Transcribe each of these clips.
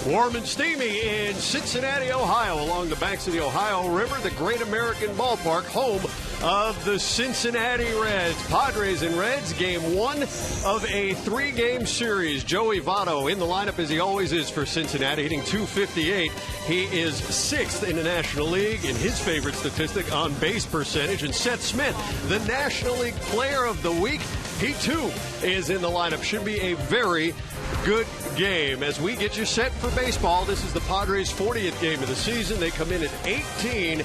Warm and steamy in Cincinnati, Ohio, along the banks of the Ohio River, the Great American Ballpark, home of the Cincinnati Reds. Padres and Reds, game one of a three-game series. Joey Votto in the lineup as he always is for Cincinnati, hitting .258. He is sixth in the National League in his favorite statistic, on base percentage. And Seth Smith, the National League Player of the Week, he too is in the lineup. Should be a very good game as we get you set for baseball. This is the Padres' 40th game of the season. They come in at 18-21,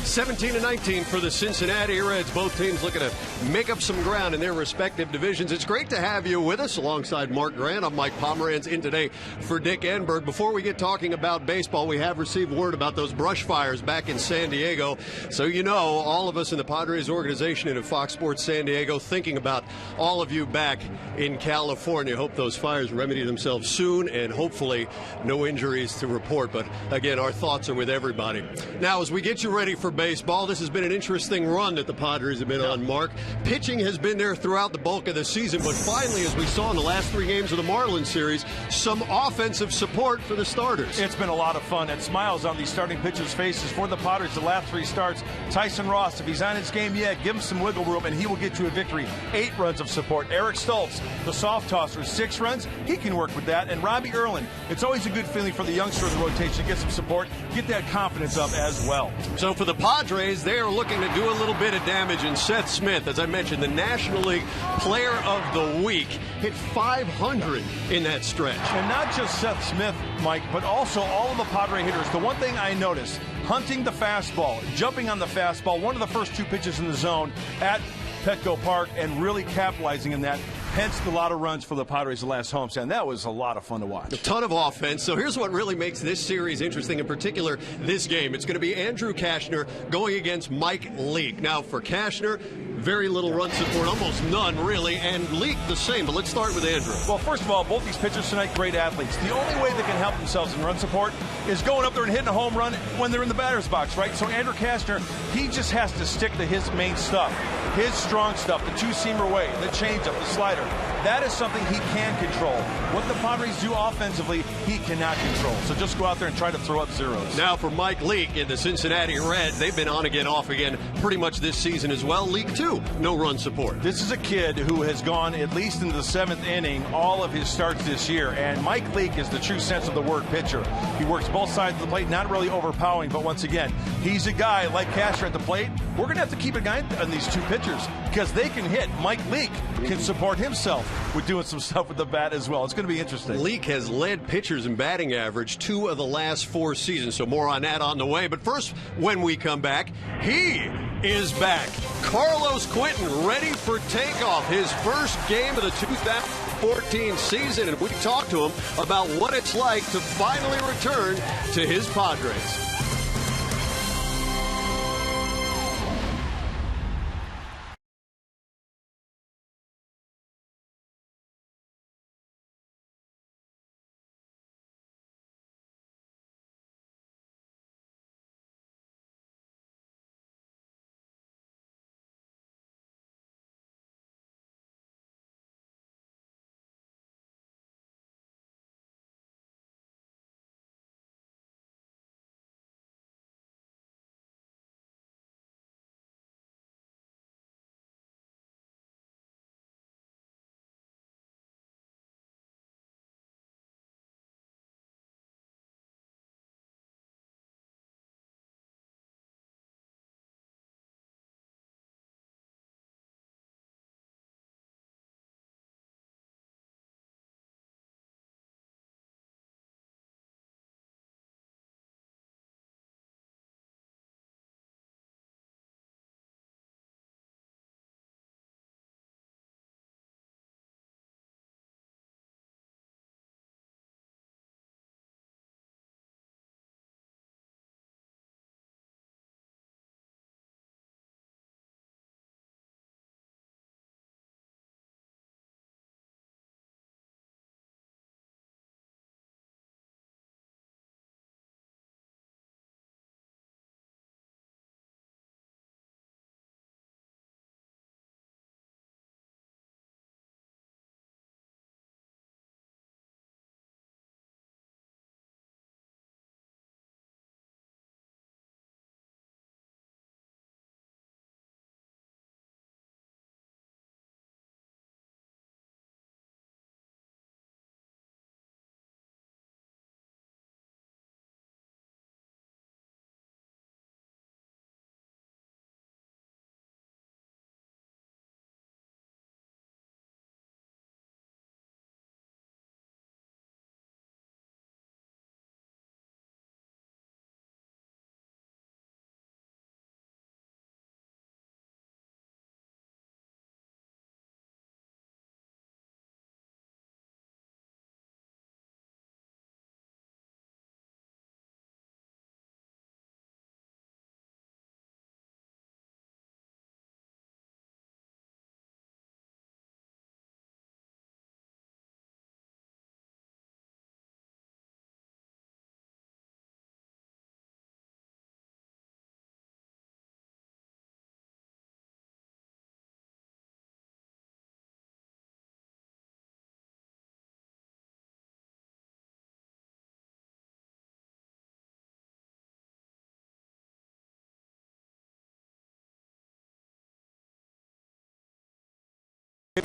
17-19 for the Cincinnati Reds. Both teams looking to make up some ground in their respective divisions. It's great to have you with us alongside Mark Grant. I'm Mike Pomeranz in today for Dick Enberg. Before we get talking about baseball, we have received word about those brush fires back in San Diego. So you know, all of us in the Padres organization and at Fox Sports San Diego thinking about all of you back in California. Hope those fires remedy themselves soon and hopefully no injuries to report. But again, our thoughts are with everybody. Now, as we get you ready for baseball, this has been an interesting run that the Padres have been on, Mark. Pitching has been there throughout the bulk of the season, but finally, as we saw in the last three games of the Marlins series, some offensive support for the starters. It's been a lot of fun, and smiles on these starting pitchers' faces for the Padres the last three starts. Tyson Ross, if he's on his game yet, give him some wiggle room, and he will get you a victory. 8 runs of support. Eric Stoltz, the soft tosser, 6 runs. He can work with that. And Robbie Erlin, it's always a good feeling for the youngster in the rotation to get some support, get that confidence up as well. So for the Padres, they are looking to do a little bit of damage. And Seth Smith, as I mentioned, the National League Player of the Week, hit .500 in that stretch. And not just Seth Smith, Mike, but also all of the Padre hitters. The one thing I noticed, hunting the fastball, jumping on the fastball, one of the first 2 pitches in the zone at Petco Park, and really capitalizing in that. Hence a lot of runs for the Padres the last homestand. That was a lot of fun to watch. A ton of offense. So here's what really makes this series interesting, in particular this game. It's going to be Andrew Cashner going against Mike Leake. Now, for Cashner, very little run support, almost none, really, and Leake the same. But let's start with Andrew. Well, first of all, both these pitchers tonight, great athletes. The only way they can help themselves in run support is going up there and hitting a home run when they're in the batter's box, right? So Andrew Cashner, he just has to stick to his main stuff, his strong stuff, the two-seamer way, the changeup, the slider. That is something he can control. What the Padres do offensively, he cannot control. So just go out there and try to throw up zeros. Now for Mike Leake in the Cincinnati Reds, they've been on again, off again pretty much this season as well. Leake, too, no run support. This is a kid who has gone at least into the 7th inning all of his starts this year. And Mike Leake is the true sense of the word pitcher. He works both sides of the plate, not really overpowering, but once again, he's a guy like Cashner at the plate. We're going to have to keep an eye on these 2 pitchers because they can hit. Mike Leake can support himself with doing some stuff with the bat as well. It's going to be interesting. Leake has led pitchers in batting average 2 of the last 4 seasons, so more on that on the way. But first, when we come back, he is back. Carlos Quentin ready for takeoff, his first game of the 2014 season, and we talk to him about what it's like to finally return to his Padres.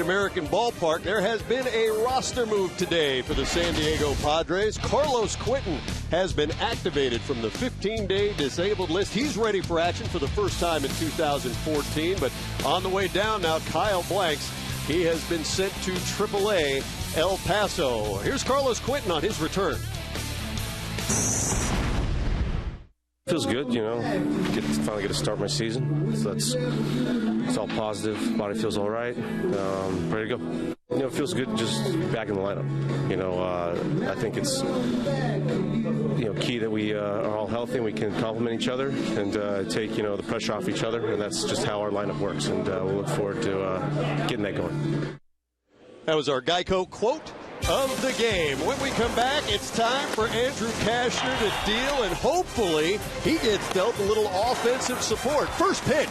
American Ballpark, there has been a roster move today for the San Diego Padres. Carlos Quentin has been activated from the 15-day disabled list. He's ready for action for the first time in 2014, but on the way down now, Kyle Blanks. He has been sent to AAA El Paso. Here's Carlos Quentin on his return. Feels good, you know, finally get to start my season. So it's all positive. Body feels all right. Ready to go. You know, it feels good just back in the lineup. You know, I think it's key that we are all healthy and we can complement each other and take the pressure off each other, and that's just how our lineup works. And we'll look forward to getting that going. That was our Geico quote of the game. When we come back, it's time for Andrew Cashner to deal, and hopefully he gets dealt a little offensive support. First pitch,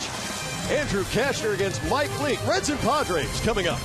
Andrew Cashner against Mike Leake. Reds and Padres coming up.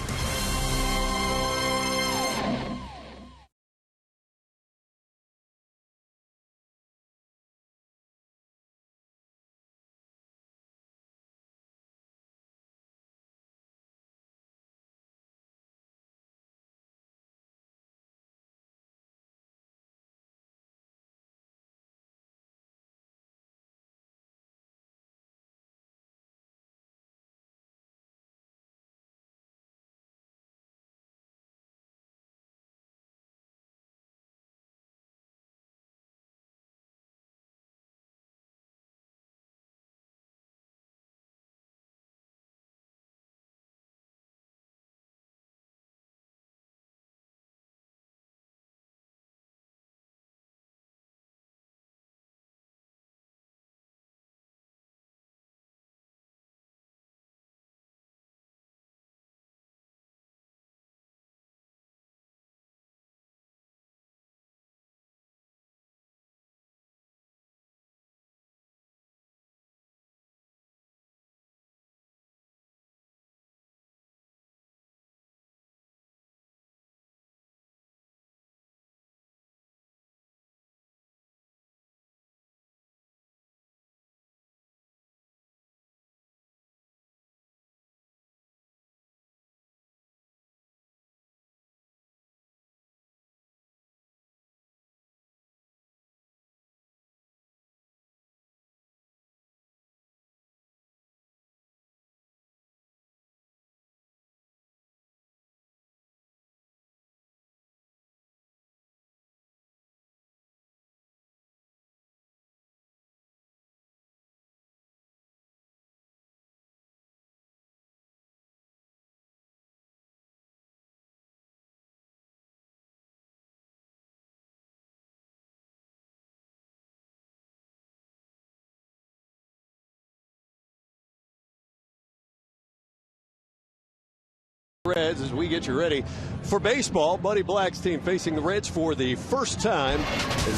Reds as we get you ready for baseball. Buddy Black's team facing the Reds for the first time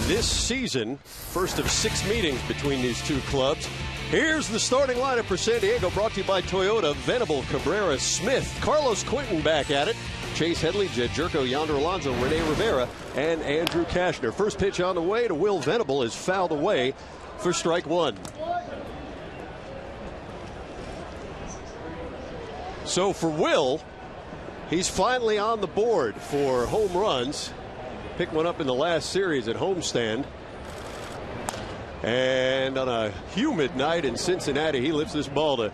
this season. First of 6 meetings between these two clubs. Here's the starting lineup for San Diego, brought to you by Toyota. Venable, Cabrera, Smith, Carlos Quentin back at it. Chase Headley, Jed Jerko, Yonder Alonso, Rene Rivera, and Andrew Cashner. First pitch on the way to Will Venable is fouled away for strike one. So for Will, he's finally on the board for home runs. Picked one up in the last series at homestand. And on a humid night in Cincinnati, he lifts this ball to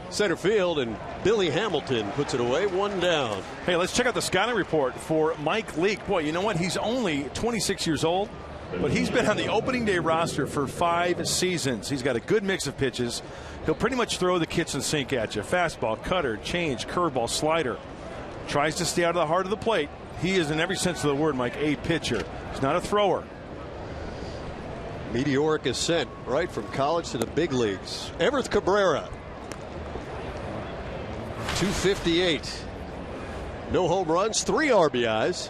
center field, and Billy Hamilton puts it away, one down. Hey, let's check out the scouting report for Mike Leake. Boy, you know what? He's only 26 years old, but he's been on the opening day roster for 5 seasons. He's got a good mix of pitches. He'll pretty much throw the kitchen sink at you. Fastball, cutter, change, curveball, slider. Tries to stay out of the heart of the plate. He is, in every sense of the word, Mike, a pitcher. He's not a thrower. Meteoric ascent right from college to the big leagues. Everth Cabrera, 258. No home runs, 3 RBIs.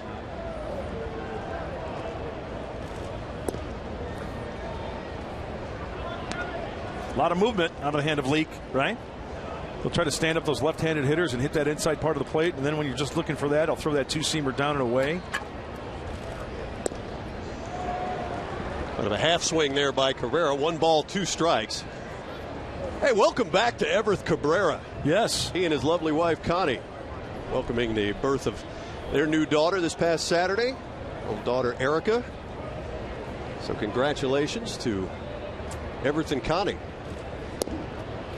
A lot of movement out of the hand of Leake, right? He'll try to stand up those left-handed hitters and hit that inside part of the plate, and then when you're just looking for that, I'll throw that two-seamer down and away. Out of a half swing there by Cabrera. 1 ball, 2 strikes. Hey, welcome back to Everth Cabrera. Yes. He and his lovely wife, Connie. welcoming the birth of their new daughter this past Saturday, old daughter Erica. So congratulations to Everett and Connie.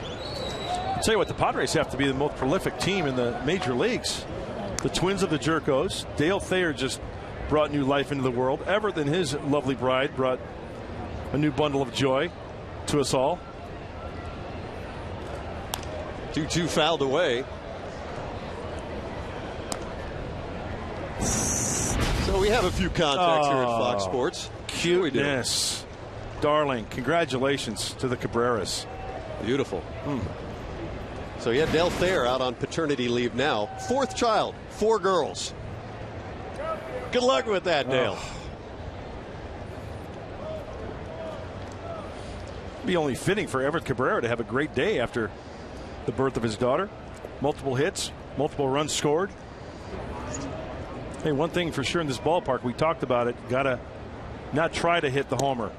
I'll tell you what, the Padres have to be the most prolific team in the major leagues. The twins of the Jerkos. Dale Thayer just brought new life into the world. Everett and his lovely bride brought a new bundle of joy to us all. 2-2 fouled away. So we have a few contacts here at Fox Sports. Cuteness. Darling. Congratulations to the Cabreras. Beautiful. So you have Dale Thayer out on paternity leave now. Fourth child, 4 girls. Good luck with that, Dale. It'd be only fitting for Everett Cabrera to have a great day after the birth of his daughter. Multiple hits, multiple runs scored. Hey, one thing for sure in this ballpark, we talked about it, gotta not try to hit the homer.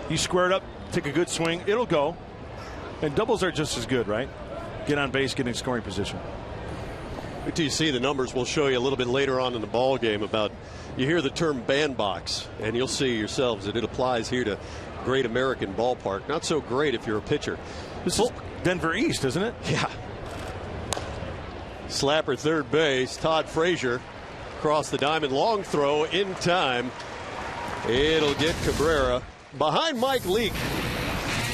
You square it up, take a good swing, it'll go. And doubles are just as good, right? Get on base, get in scoring position. Wait till you see the numbers. We'll show you a little bit later on in the ball game about, you hear the term bandbox, and you'll see yourselves that it applies here to Great American Ballpark. Not so great if you're a pitcher. This is Denver East, isn't it? Yeah. Slapper third base. Todd Frazier across the diamond. Long throw in time. It'll get Cabrera behind Mike Leake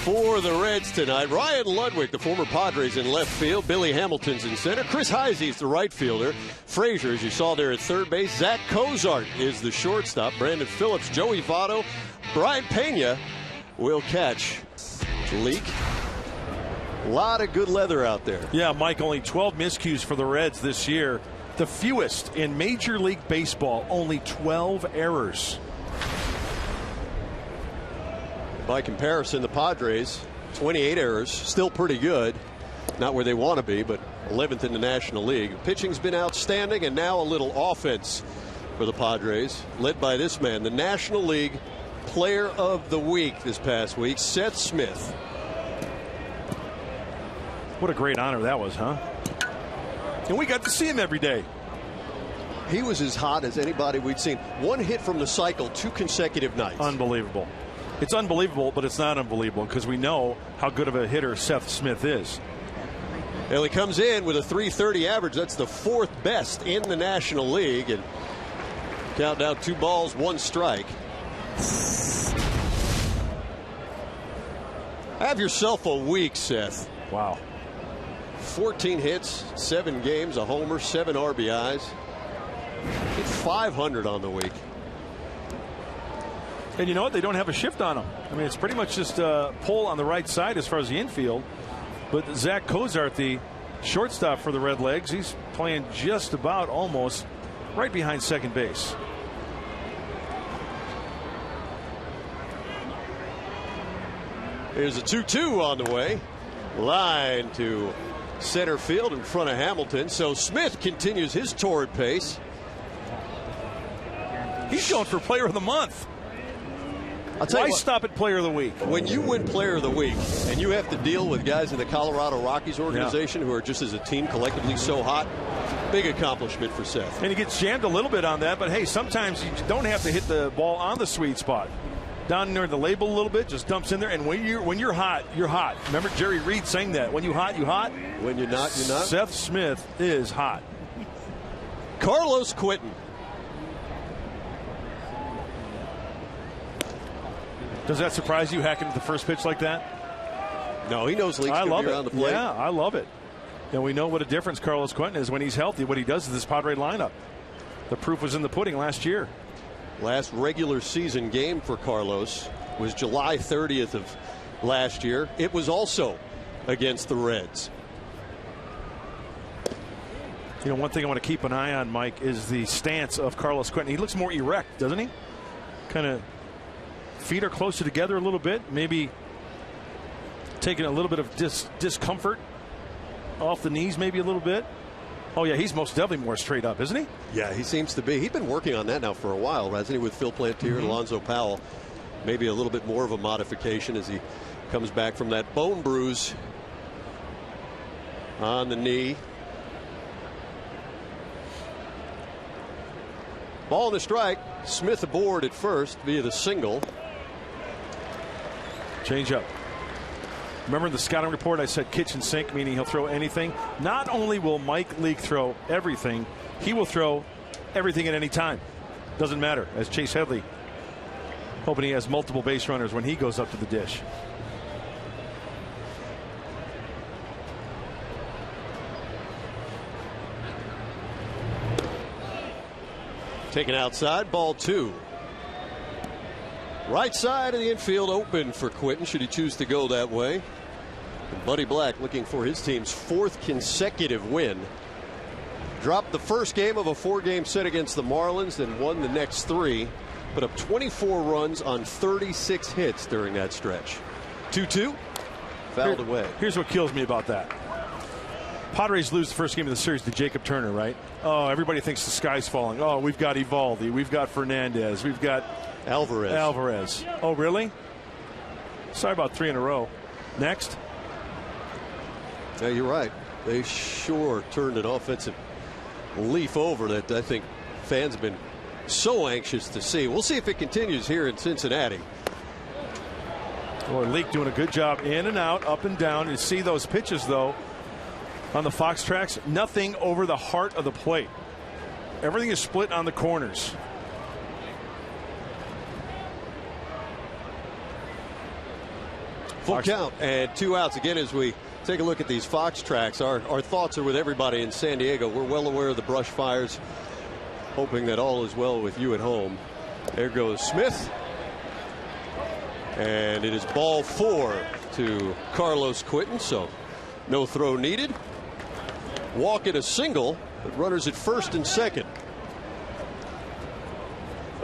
for the Reds tonight. Ryan Ludwig, the former Padres, in left field. Billy Hamilton's in center. Chris Heisey's the right fielder. Frazier, as you saw there at third base. Zach Cozart is the shortstop. Brandon Phillips, Joey Votto, Brian Pena will catch Leake. A lot of good leather out there. Yeah, Mike, only 12 miscues for the Reds this year. The fewest in Major League Baseball, only 12 errors. By comparison, the Padres, 28 errors, still pretty good. Not where they want to be, but 11th in the National League. Pitching's been outstanding, and now a little offense for the Padres, led by this man, the National League Player of the Week this past week, Seth Smith. What a great honor that was, huh? And we got to see him every day. He was as hot as anybody we'd seen. One hit from the cycle, 2 consecutive nights. Unbelievable. It's unbelievable, but it's not unbelievable because we know how good of a hitter Seth Smith is. Well, he comes in with a .330 average. That's the 4th best in the National League. And count down 2 balls, 1 strike. Have yourself a week, Seth. Wow. 14 hits, 7 games, a homer, 7 RBIs. Hit 500 on the week. And you know what? They don't have a shift on him. I mean, it's pretty much just a pull on the right side as far as the infield. But Zach Cozart, the shortstop for the Redlegs, he's playing just about almost right behind second base. Here's a 2-2 on the way. Line to center field in front of Hamilton. So Smith continues his torrid pace. He's going for Player of the Month. Why stop at Player of the Week? When you win Player of the Week and you have to deal with guys in the Colorado Rockies organization who are just as a team collectively so hot, big accomplishment for Seth. And he gets jammed a little bit on that, but hey, sometimes you don't have to hit the ball on the sweet spot. Down near the label a little bit, just dumps in there, and when you're hot, you're hot. Remember Jerry Reed saying that. When you hot, you hot. When you're not, you're not. Seth Smith is hot. Carlos Quentin. Does that surprise you, hacking at the first pitch like that? No, he knows Leake's going to be around the plate. Yeah, I love it. And we know what a difference Carlos Quentin is when he's healthy, what he does to this Padre lineup. The proof was in the pudding last year. Last regular season game for Carlos was July 30th of last year. It was also against the Reds. You know, one thing I want to keep an eye on, Mike, is the stance of Carlos Quentin. He looks more erect, doesn't he? Kind of feet are closer together a little bit, maybe taking a little bit of discomfort off the knees, maybe a little bit. Oh, yeah, he's most definitely more straight up, isn't he? Yeah, he seems to be. He's been working on that now for a while, hasn't he, with Phil Plantier and Alonzo Powell. Maybe a little bit more of a modification as he comes back from that bone bruise on the knee. Ball and a strike. Smith aboard at first via the single. Change up. Remember in the scouting report I said kitchen sink, meaning he'll throw anything. Not only will Mike Leake throw everything, he will throw everything at any time. Doesn't matter. As Chase Headley, hoping he has multiple base runners when he goes up to the dish. Taken outside, ball 2. Right side of the infield open for Quinton should he choose to go that way. And Buddy Black looking for his team's 4th consecutive win. Dropped the first game of a 4-game set against the Marlins, then won the next 3. Put up 24 runs on 36 hits during that stretch. 2-2, fouled away. Here's what kills me about that. Padres lose the first game of the series to Jacob Turner, right? Oh, everybody thinks the sky's falling. Oh, we've got Eovaldi, we've got Fernandez, we've got Alvarez. Oh, really? Sorry about 3 in a row. Next. Yeah, you're right. They sure turned an offensive leaf over that I think fans have been so anxious to see. We'll see if it continues here in Cincinnati. Boy, Leake doing a good job in and out, up and down. You see those pitches, though, on the Fox tracks, nothing over the heart of the plate. Everything is split on the corners. Full count and 2 outs again as we take a look at these Fox tracks. Our thoughts are with everybody in San Diego. We're well aware of the brush fires, hoping that all is well with you at home. There goes Smith. And it is ball 4 to Carlos Quinton, so no throw needed. Walk at a single, but runners at first and second.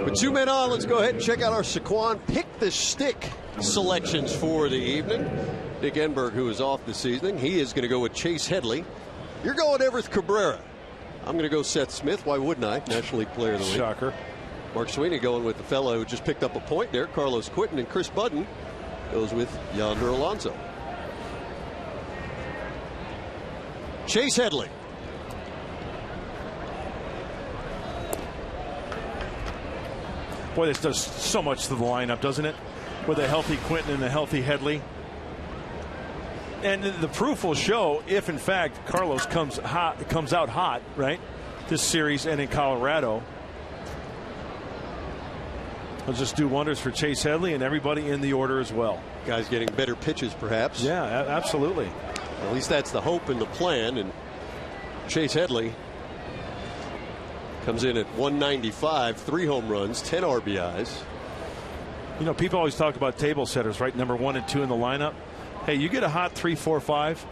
With 2 men on, let's go ahead and check out our Saquon Pick the Stick selections for the evening. Dick Enberg, who is off this evening, he is going to go with Chase Headley. You're going Everth Cabrera. I'm going to go Seth Smith. Why wouldn't I? National League Player of the Week. Shocker. Mark Sweeney going with the fellow who just picked up a point there, Carlos Quinton, and Chris Budden goes with Yonder Alonso. Chase Headley. Boy, this does so much to the lineup, doesn't it? With a healthy Quinton and a healthy Headley. And the proof will show if, in fact, Carlos comes out hot, right? This series and in Colorado. It'll just do wonders for Chase Headley and everybody in the order as well. Guys getting better pitches, perhaps. Yeah, absolutely. At least that's the hope and the plan. And Chase Headley comes in at 195, 3 home runs, 10 RBIs. You know, people always talk about table setters, right? Number 1 and 2 in the lineup. Hey, you get a hot 3, 4, 5.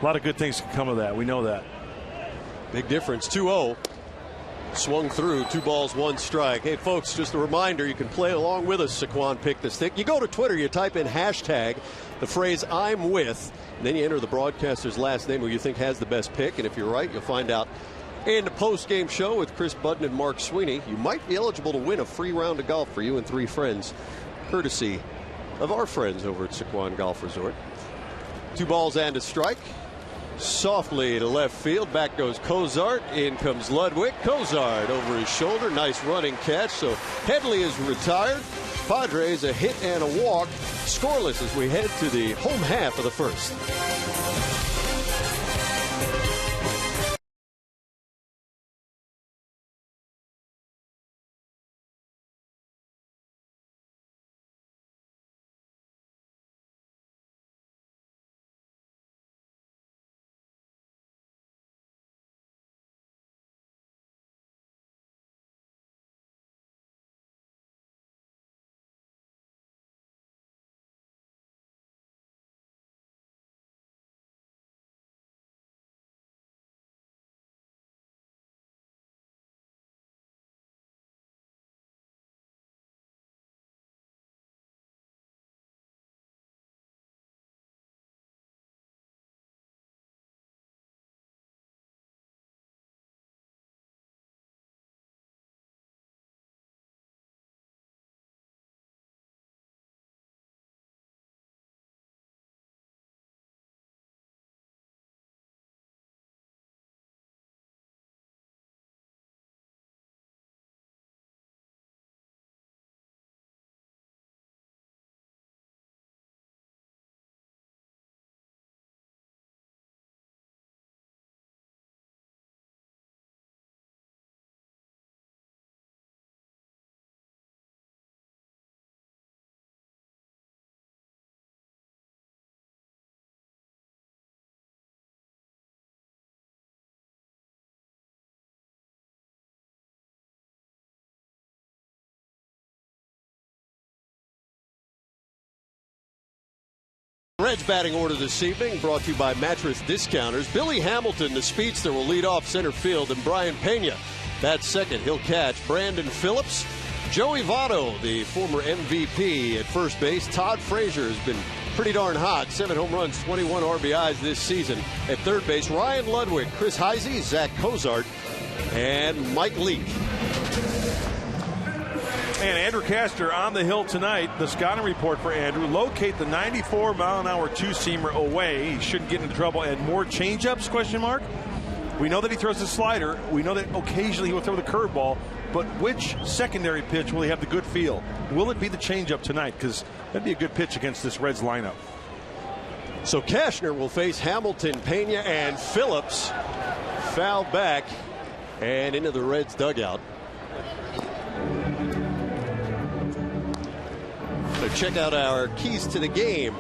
A lot of good things can come of that. We know that. Big difference. 2-0. Swung through, 2 balls, 1 strike. Hey, folks, just a reminder, you can play along with us, Saquon Pick the Stick. You go to Twitter, you type in hashtag, the phrase I'm with, and then you enter the broadcaster's last name who you think has the best pick. And if you're right, you'll find out in the post-game show with Chris Budden and Mark Sweeney. You might be eligible to win a free round of golf for you and 3 friends, courtesy of our friends over at Saquon Golf Resort. 2 balls and a strike. Softly to left field. Back goes Cozart. In comes Ludwig. Cozart over his shoulder. Nice running catch. So Headley is retired. Padres a hit and a walk. Scoreless as we head to the home half of the first. Reds batting order this evening brought to you by Mattress Discounters. Billy Hamilton, the speedster, will lead off center field, and Brian Pena, that's second. He'll catch. Brandon Phillips, Joey Votto, the former MVP at first base. Todd Frazier has been pretty darn hot. 7 home runs, 21 RBIs this season at third base. Ryan Ludwig, Chris Heisey, Zach Cozart, and Mike Leake. And Andrew Castor on the hill tonight. The scouting report for Andrew: locate the 94-mile-an-hour two-seamer away. He shouldn't get into trouble. And more changeups? Question mark. We know that he throws the slider. We know that occasionally he will throw the curveball. But which secondary pitch will he have the good feel? Will it be the changeup tonight? Because that'd be a good pitch against this Reds lineup. So Cashner will face Hamilton, Pena, and Phillips. Foul back and into the Reds dugout. So check out our keys to the game,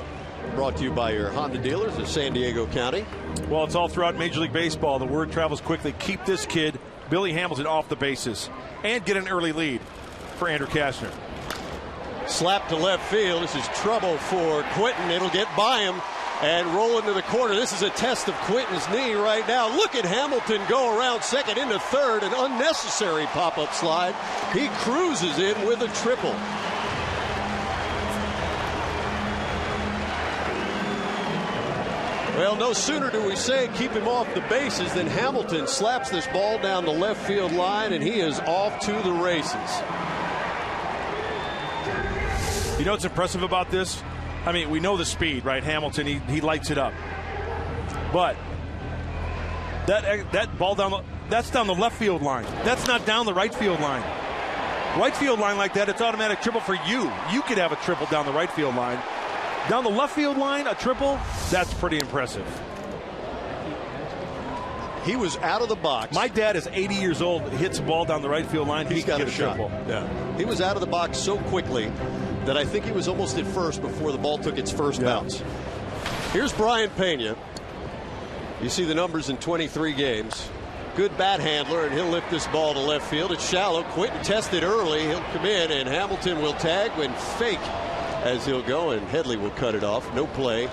brought to you by your Honda dealers of San Diego County. Well, it's all throughout Major League Baseball. The word travels quickly. Keep this kid, Billy Hamilton, off the bases and get an early lead for Andrew Cashner. Slap to left field. This is trouble for Quinton. It'll get by him and roll into the corner. This is a test of Quinton's knee right now. Look at Hamilton go around second into third. An unnecessary pop-up slide. He cruises in with a triple. Well, no sooner do we say keep him off the bases than Hamilton slaps this ball down the left field line, and he is off to the races. You know what's impressive about this? I mean, we know the speed, right? Hamilton, he lights it up. But that ball that's down the left field line. That's not down the right field line. Right field line like that, it's automatic triple for you. You could have a triple down the right field line. Down the left field line, a triple, that's pretty impressive. He was out of the box. My dad is 80 years old, hits a ball down the right field line. He's got a shot. Triple. Yeah. He was out of the box so quickly that I think he was almost at first before the ball took its first bounce. Here's Brian Pena. You see the numbers in 23 games. Good bat handler, and he'll lift this ball to left field. It's shallow. Quinton tested early. He'll come in, and Hamilton will tag and fake as he'll go, and Headley will cut it off. No play.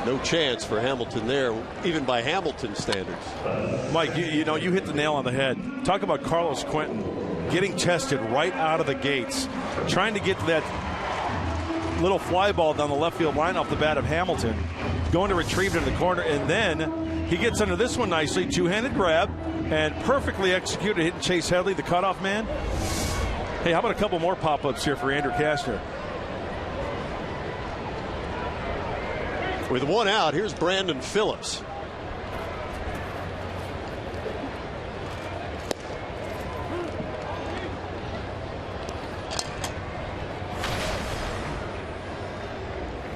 No chance for Hamilton there, even by Hamilton standards. Mike, you know, you hit the nail on the head. Talk about Carlos Quinton getting tested right out of the gates, trying to get to that little fly ball down the left field line off the bat of Hamilton, going to retrieve it in the corner, and then he gets under this one nicely, two-handed grab, and perfectly executed, hitting Chase Headley, the cutoff man. Hey, how about a couple more pop-ups here for Andrew Cashner? With one out, here's Brandon Phillips.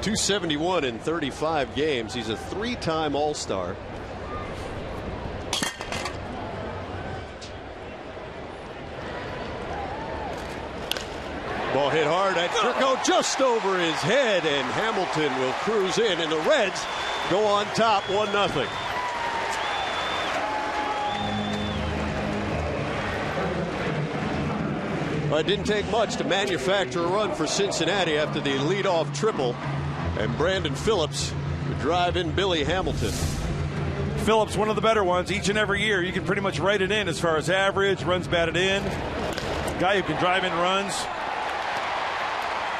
.271 in 35 games. He's a 3-time All-Star. Ball hit hard at Turco, just over his head, and Hamilton will cruise in, and the Reds go on top 1-0. Well, it didn't take much to manufacture a run for Cincinnati after the leadoff triple, and Brandon Phillips would drive in Billy Hamilton. Phillips, one of the better ones each and every year. You can pretty much write it in as far as average, runs batted in. Guy who can drive in runs.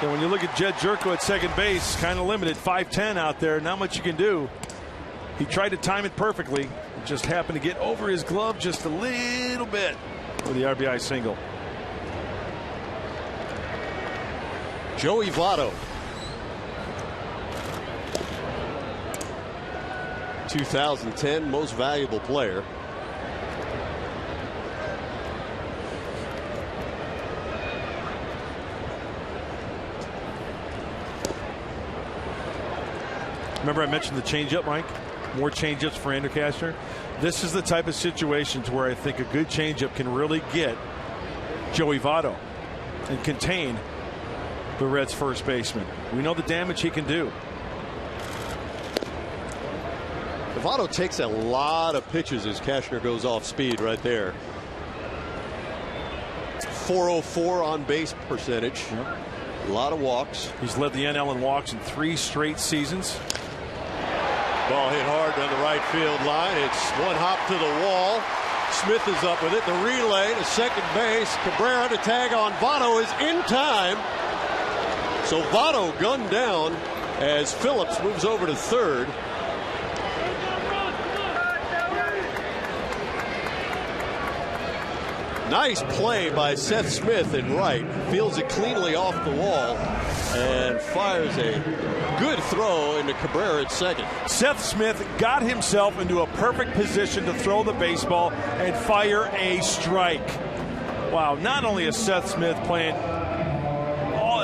And when you look at Jed Jerko at second base, kind of limited, 5'10" out there, not much you can do. He tried to time it perfectly. It just happened to get over his glove just a little bit for the RBI single. Joey Votto. 2010 most valuable player. Remember I mentioned the changeup, Mike? More changeups for Andrew Cashner. This is the type of situations where I think a good changeup can really get Joey Votto and contain the Reds' first baseman. We know the damage he can do. Votto takes a lot of pitches as Cashner goes off speed right there. 404 on base percentage. Yep. A lot of walks. He's led the NL in walks in 3 straight seasons. Ball hit hard down the right field line. It's one hop to the wall. Smith is up with it. The relay to second base. Cabrera to tag on. Votto is in time. So Votto gunned down as Phillips moves over to third. Nice play by Seth Smith in right. Fields it cleanly off the wall and fires a good throw into Cabrera at second. Seth Smith got himself into a perfect position to throw the baseball and fire a strike. Wow, not only is Seth Smith playing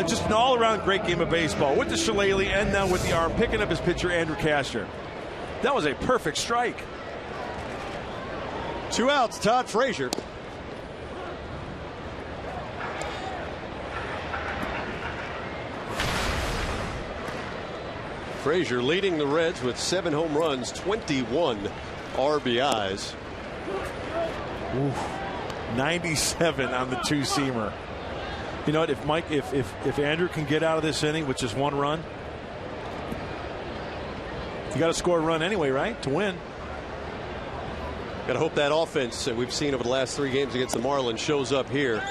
just an all-around great game of baseball with the shillelagh and now with the arm, picking up his pitcher, Andrew Cashner. That was a perfect strike. 2 outs, Todd Frazier. Frazier leading the Reds with 7 home runs, 21 RBIs. Ooh, 97 on the 2-seamer. You know what? If Andrew can get out of this inning with just 1 run, you got to score a run anyway, right? To win. Got to hope that offense that we've seen over the last 3 games against the Marlins shows up here.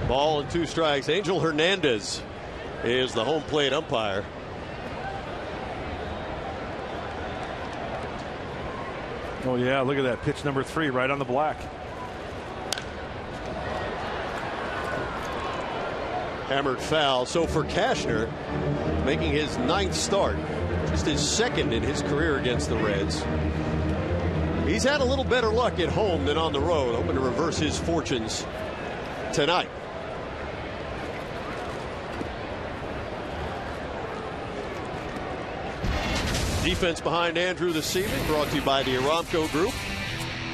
Ball and 2 strikes. Angel Hernandez is the home plate umpire. Oh, yeah, look at that. Pitch number 3 right on the black. Hammered foul. So for Cashner, making his 9th start, just his 2nd in his career against the Reds. He's had a little better luck at home than on the road, hoping to reverse his fortunes tonight. Defense behind Andrew this evening, brought to you by the Aramco Group.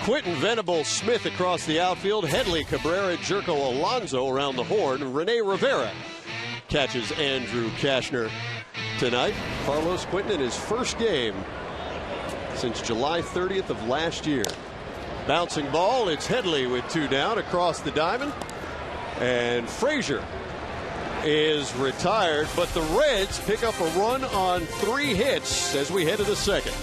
Quentin Venable Smith across the outfield. Headley, Cabrera, Jerko, Alonso around the horn. Rene Rivera catches Andrew Cashner tonight. Carlos Quentin in his first game since July 30th of last year. Bouncing ball. It's Headley with 2 down across the diamond. And Frazier is retired, but the Reds pick up a run on 3 hits as we head to the 2nd.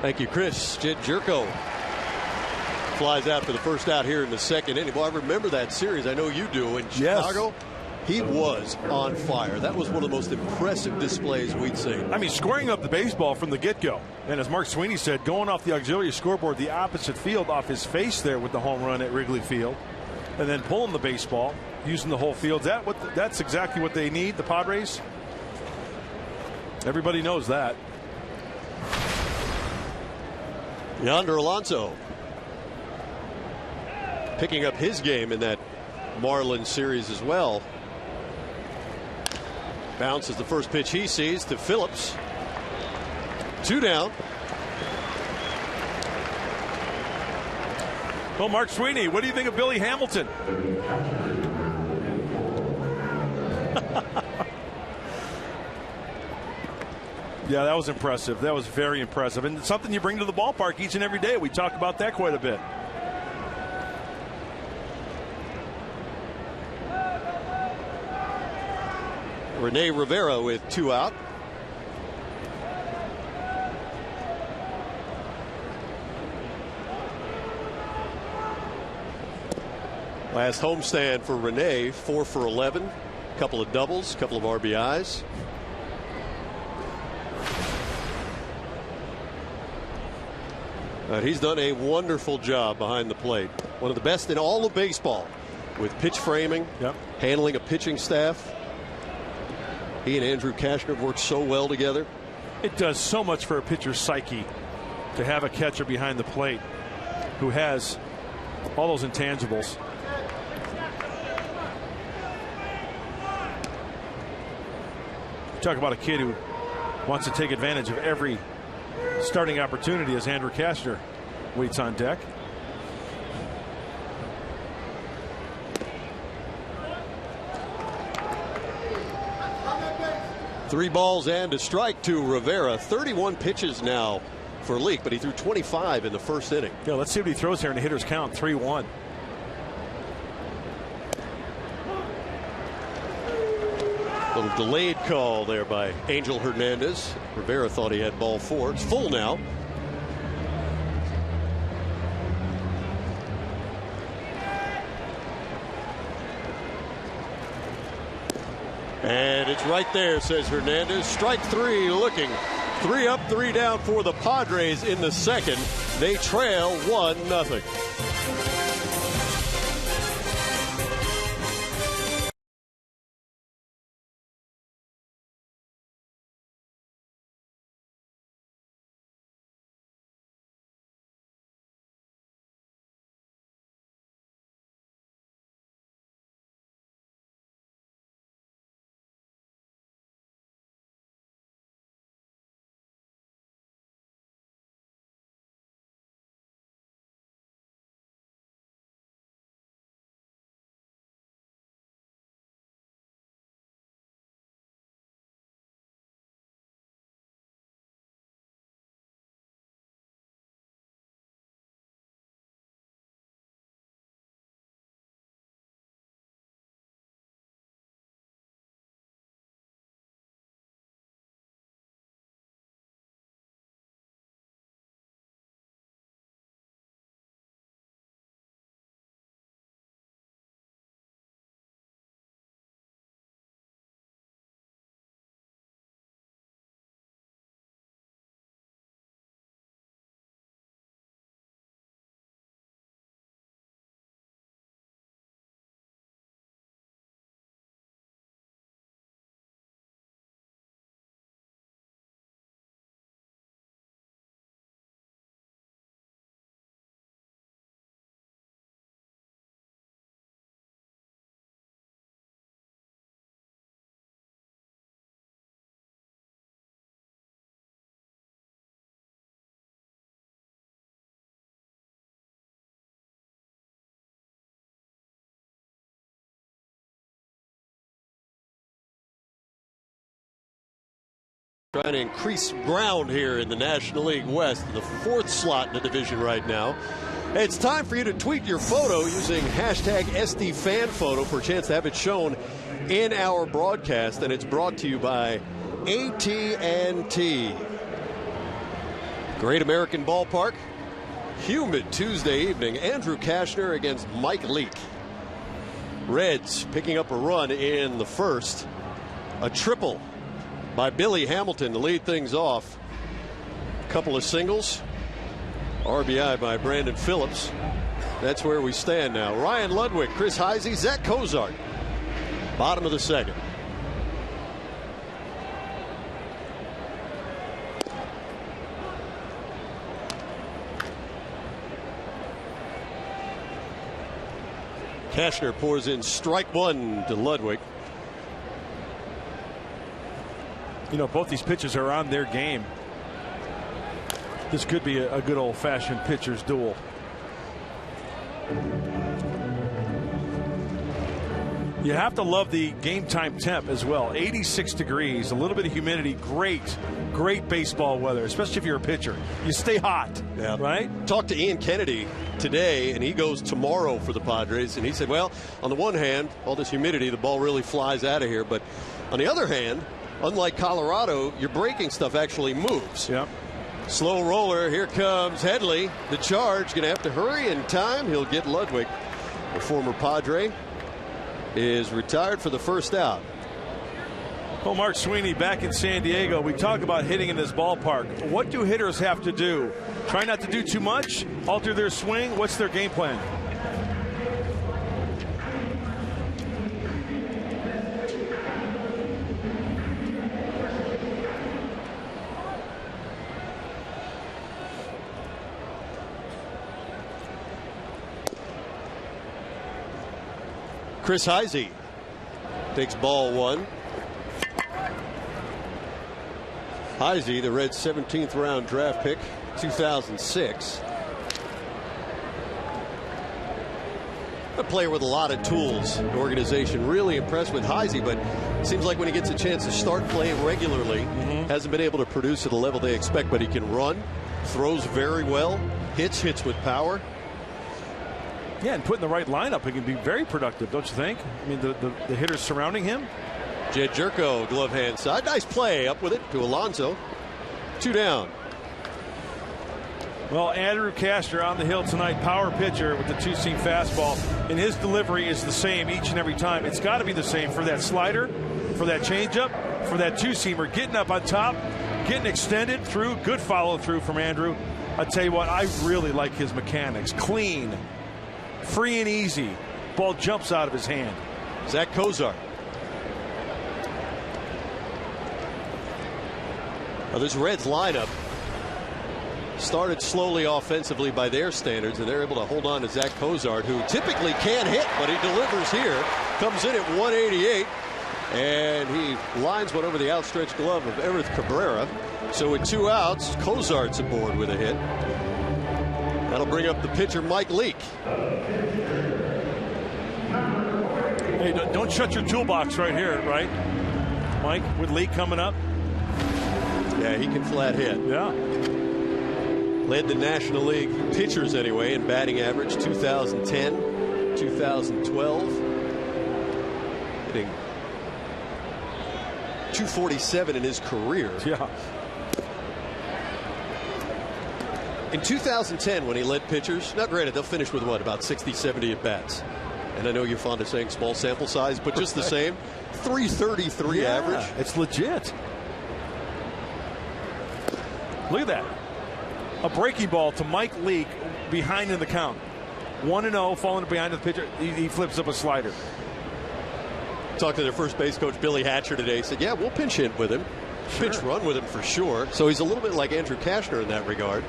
Thank you, Chris. Jerko Flies out for the first out here in the second inning. Well, I remember that series. I know you do. In Chicago, he was on fire. That was one of the most impressive displays we'd seen. I mean, squaring up the baseball from the get-go. And as Mark Sweeney said, going off the auxiliary scoreboard, the opposite field, off his face there with the home run at Wrigley Field. And then pulling the baseball, using the whole field. That's exactly what they need, the Padres. Everybody knows that. Yonder Alonso picking up his game in that Marlins series as well. Bounces the first pitch he sees to Phillips. 2 down. Well, Mark Sweeney, what do you think of Billy Hamilton? Yeah, that was impressive. That was very impressive. And something you bring to the ballpark each and every day. We talk about that quite a bit. Rene Rivera with 2 out. Last homestand for Rene, 4 for 11. Couple of doubles, couple of RBIs. He's done a wonderful job behind the plate. One of the best in all of baseball with pitch framing, handling a pitching staff. He and Andrew Kashner have worked so well together. It does so much for a pitcher's psyche to have a catcher behind the plate who has all those intangibles. Talk about a kid who wants to take advantage of every starting opportunity as Andrew Kashner waits on deck. Three balls and a strike to Rivera. 31 pitches now for Leake, but he threw 25 in the first inning. Yeah, let's see what he throws here in the hitter's count. 3-1. Little delayed call there by Angel Hernandez. Rivera thought he had ball 4. It's full now. And it's right there, says Hernandez. Strike 3 looking. 3 up, 3 down for the Padres in the second. They trail 1-0. Trying to increase ground here in the National League West, the 4th slot in the division right now. It's time for you to tweet your photo using hashtag SDFanPhoto for a chance to have it shown in our broadcast, and it's brought to you by AT&T. Great American Ballpark. Humid Tuesday evening. Andrew Kashner against Mike Leake. Reds picking up a run in the first. A triple by Billy Hamilton to lead things off. A couple of singles. RBI by Brandon Phillips. That's where we stand now. Ryan Ludwig, Chris Heisey, Zach Cozart. Bottom of the second. Kashner pours in strike one to Ludwig. You know, both these pitchers are on their game. This could be a good old-fashioned pitcher's duel. You have to love the game time temp as well. 86 degrees, a little bit of humidity. Great baseball weather, especially if you're a pitcher. You stay hot, yeah. Right? Talked to Ian Kennedy today, and he goes tomorrow for the Padres. And he said, well, on the one hand, all this humidity, the ball really flies out of here. But on the other hand, unlike Colorado, your breaking stuff actually moves. Yeah. Slow roller. Here comes Headley. The charge. Going to have to hurry in time. He'll get Ludwig. The former Padre is retired for the first out. Well, Mark Sweeney back in San Diego. We talk about hitting in this ballpark. What do hitters have to do? Try not to do too much? Alter their swing? What's their game plan? Chris Heisey takes ball one. Heisey, the Reds' 17th round draft pick, 2006. A player with a lot of tools. The organization really impressed with Heisey, but it seems like when he gets a chance to start playing regularly, hasn't been able to produce at the level they expect, but he can run, throws very well, hits with power. Yeah, and put in the right lineup, he can be very productive, don't you think? I mean, the hitters surrounding him. Jed Jerko, glove hand side. Nice play up with it to Alonso. 2 down. Well, Andrew Kashner on the hill tonight, power pitcher with the two-seam fastball, and his delivery is the same each and every time. It's got to be the same for that slider, for that changeup, for that two-seamer. Getting up on top, getting extended through. Good follow-through from Andrew. I tell you what, I really like his mechanics. Clean, free and easy. Ball jumps out of his hand. Zach Cozart. Now this Reds lineup started slowly offensively by their standards, and they're able to hold on to Zach Cozart, who typically can't hit, but he delivers here. Comes in at 188, and he lines one over the outstretched glove of Everett Cabrera. So with 2 outs, Cozart's aboard with a hit. That'll bring up the pitcher, Mike Leake. Hey, don't shut your toolbox right here, right? Mike, with Leake coming up. Yeah, he can flat hit. Yeah. Led the National League pitchers anyway in batting average, 2010, 2012. Hitting .247 in his career. Yeah. In 2010, when he led pitchers, now granted, they'll finish with what, about 60, 70 at bats. And I know you're fond of saying small sample size, but just the same, 333 average. It's legit. Look at that. A breaking ball to Mike Leake behind in the count. 1-0, falling behind the pitcher. He flips up a slider. Talked to their first base coach, Billy Hatcher, today. He said, yeah, we'll pinch hit with him. Sure. Pinch run with him for sure. So he's a little bit like Andrew Kashner in that regard.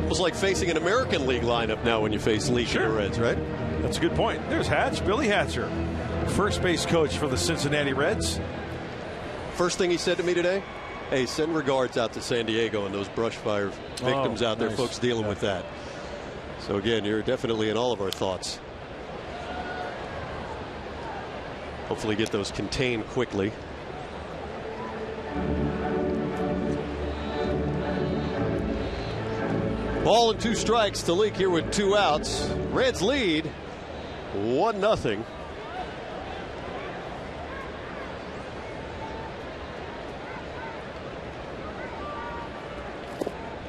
Almost like facing an American League lineup now when you face Leake and the Reds, right? That's a good point. There's Hatch, Billy Hatcher, first base coach for the Cincinnati Reds. First thing he said to me today, hey, send regards out to San Diego and those brush fire victims out there, folks dealing with that. So again, you're definitely in all of our thoughts. Hopefully get those contained quickly. Ball and 2 strikes to Leake here with 2 outs. Reds lead 1-0.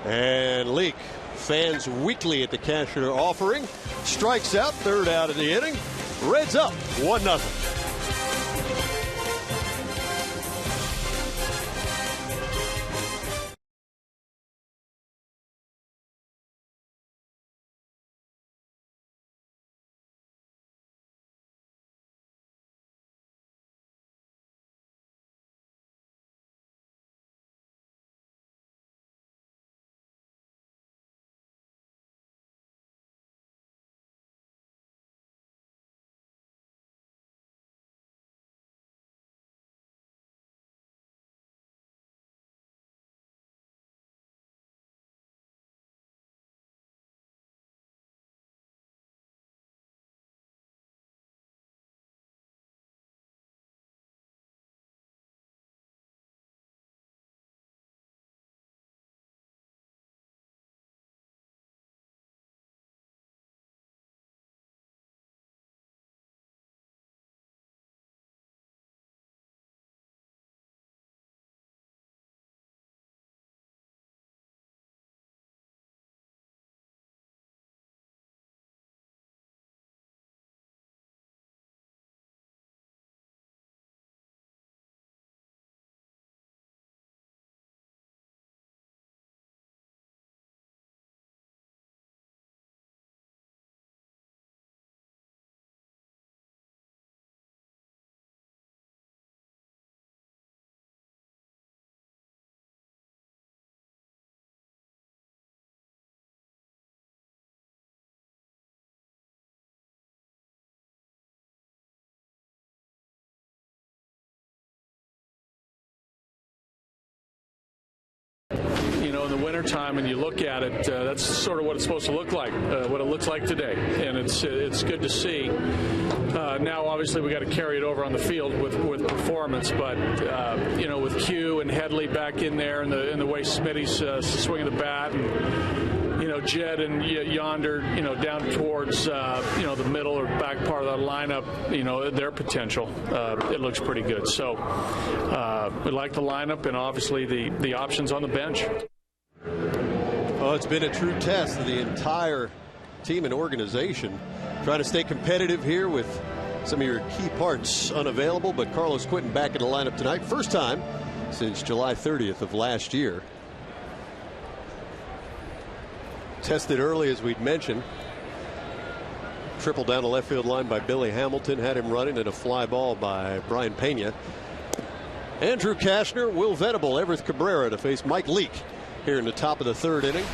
And Leake, fans weekly at the Cashner offering, strikes out, third out of the inning. Reds up 1-0. You know, in the wintertime, and you look at it, that's sort of what it's supposed to look like, what it looks like today. And it's good to see. Now, obviously, we got to carry it over on the field with performance. But, you know, with Q and Headley back in there and the way Smitty's swinging the bat and, you know, Jed and Yonder, you know, down towards, you know, the middle or back part of the lineup, you know, their potential, it looks pretty good. So we like the lineup and obviously the options on the bench. Well, it's been a true test of the entire team and organization. Trying to stay competitive here with some of your key parts unavailable, but Carlos Quentin back in the lineup tonight. First time since July 30th of last year. Tested early, as we'd mentioned. Triple down the left field line by Billy Hamilton. Had him running, and a fly ball by Brian Pena. Andrew Cashner, Will Venable, Everett Cabrera to face Mike Leake here in the top of the third inning.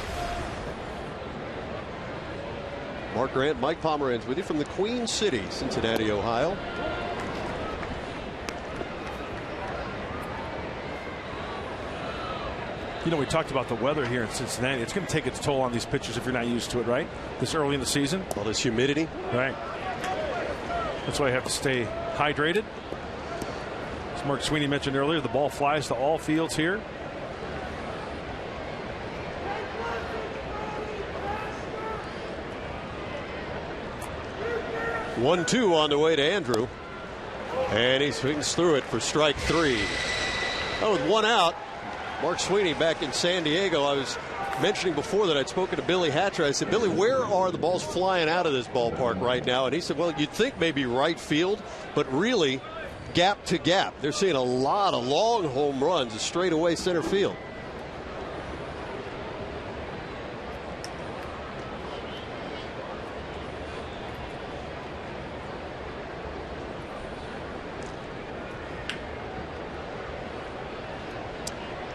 Mark Grant, Mike Pomeranz with you from the Queen City, Cincinnati, Ohio. You know, we talked about the weather here in Cincinnati. It's going to take its toll on these pitchers if you're not used to it, right? This early in the season. All this humidity. Right. That's why you have to stay hydrated. As Mark Sweeney mentioned earlier, the ball flies to all fields here. One-two on the way to Andrew, and he swings through it for strike three. Oh, with one out, Mark Sweeney back in San Diego. I was mentioning before that I'd spoken to Billy Hatcher. I said, Billy, where are the balls flying out of this ballpark right now? And he said, well, you'd think maybe right field, but really gap to gap. They're seeing a lot of long home runs straight away center field.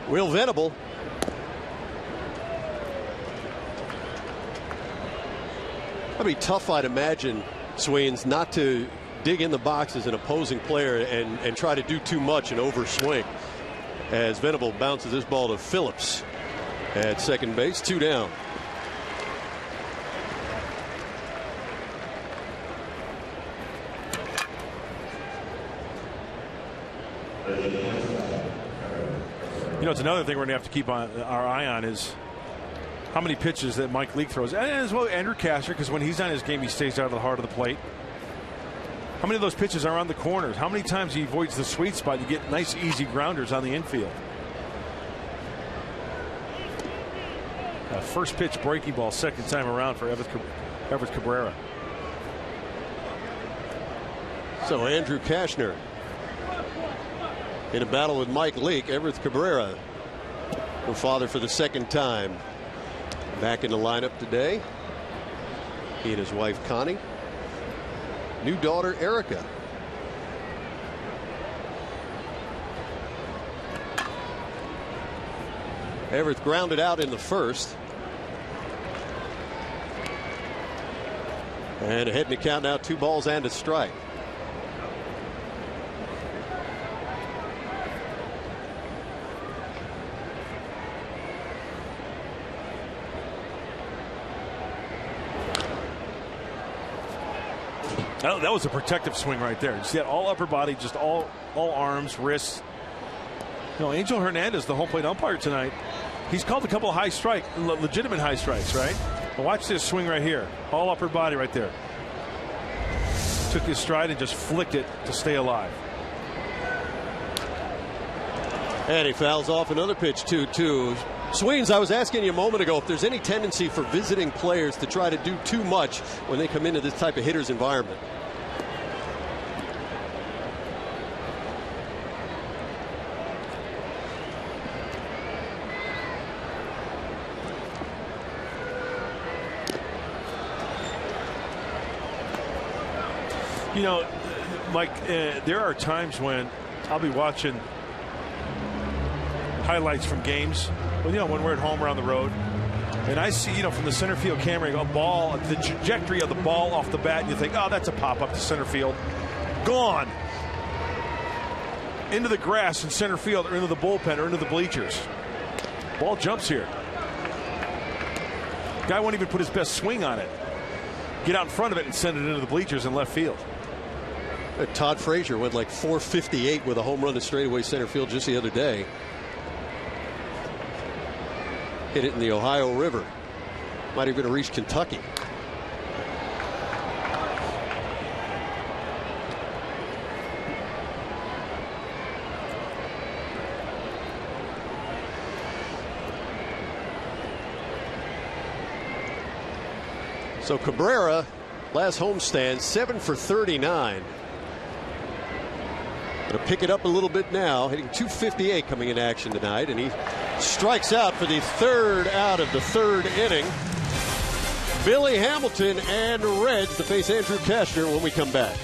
Will Venable. That'd be tough, I'd imagine, Sweens, not to dig in the box as an opposing player and try to do too much and overswing. As Venable bounces this ball to Phillips at second base, 2 down. You know, it's another thing we're going to have to keep our eye on is how many pitches that Mike Leake throws. And as well, Andrew Cashner, because when he's on his game, he stays out of the heart of the plate. How many of those pitches are on the corners? How many times he avoids the sweet spot to get nice, easy grounders on the infield? First pitch breaking ball, second time around for Everett Cabrera. So Andrew Cashner in a battle with Mike Leake. Everett Cabrera, her father for the second time, back in the lineup today. He and his wife Connie. New daughter Erica. Everett grounded out in the first. And ahead in the count now, 2 balls and a strike. That was a protective swing right there. You see that all upper body, just all arms, wrists. You know, Angel Hernandez, the home plate umpire tonight, he's called a couple of legitimate high strikes, right? Now watch this swing right here. All upper body right there. Took his stride and just flicked it to stay alive. And he fouls off another pitch, 2-2. Sweens, I was asking you a moment ago if there's any tendency for visiting players to try to do too much when they come into this type of hitter's environment. You know, Mike, there are times when I'll be watching highlights from games, well, you know, when we're at home or on the road, and I see, you know, from the center field camera, a ball, the trajectory of the ball off the bat, and you think, oh, that's a pop up to center field. Gone. Into the grass in center field, or into the bullpen, or into the bleachers. Ball jumps here. Guy won't even put his best swing on it. Get out in front of it and send it into the bleachers in left field. Todd Frazier went like 458 with a home run to straightaway center field just the other day. Hit it in the Ohio River. Might even have reached Kentucky. So Cabrera, last homestand, 7 for 39. Going to pick it up a little bit now, hitting .258 coming in action tonight, and he strikes out for the third out of the third inning. Billy Hamilton and Reds to face Andrew Cashner when we come back.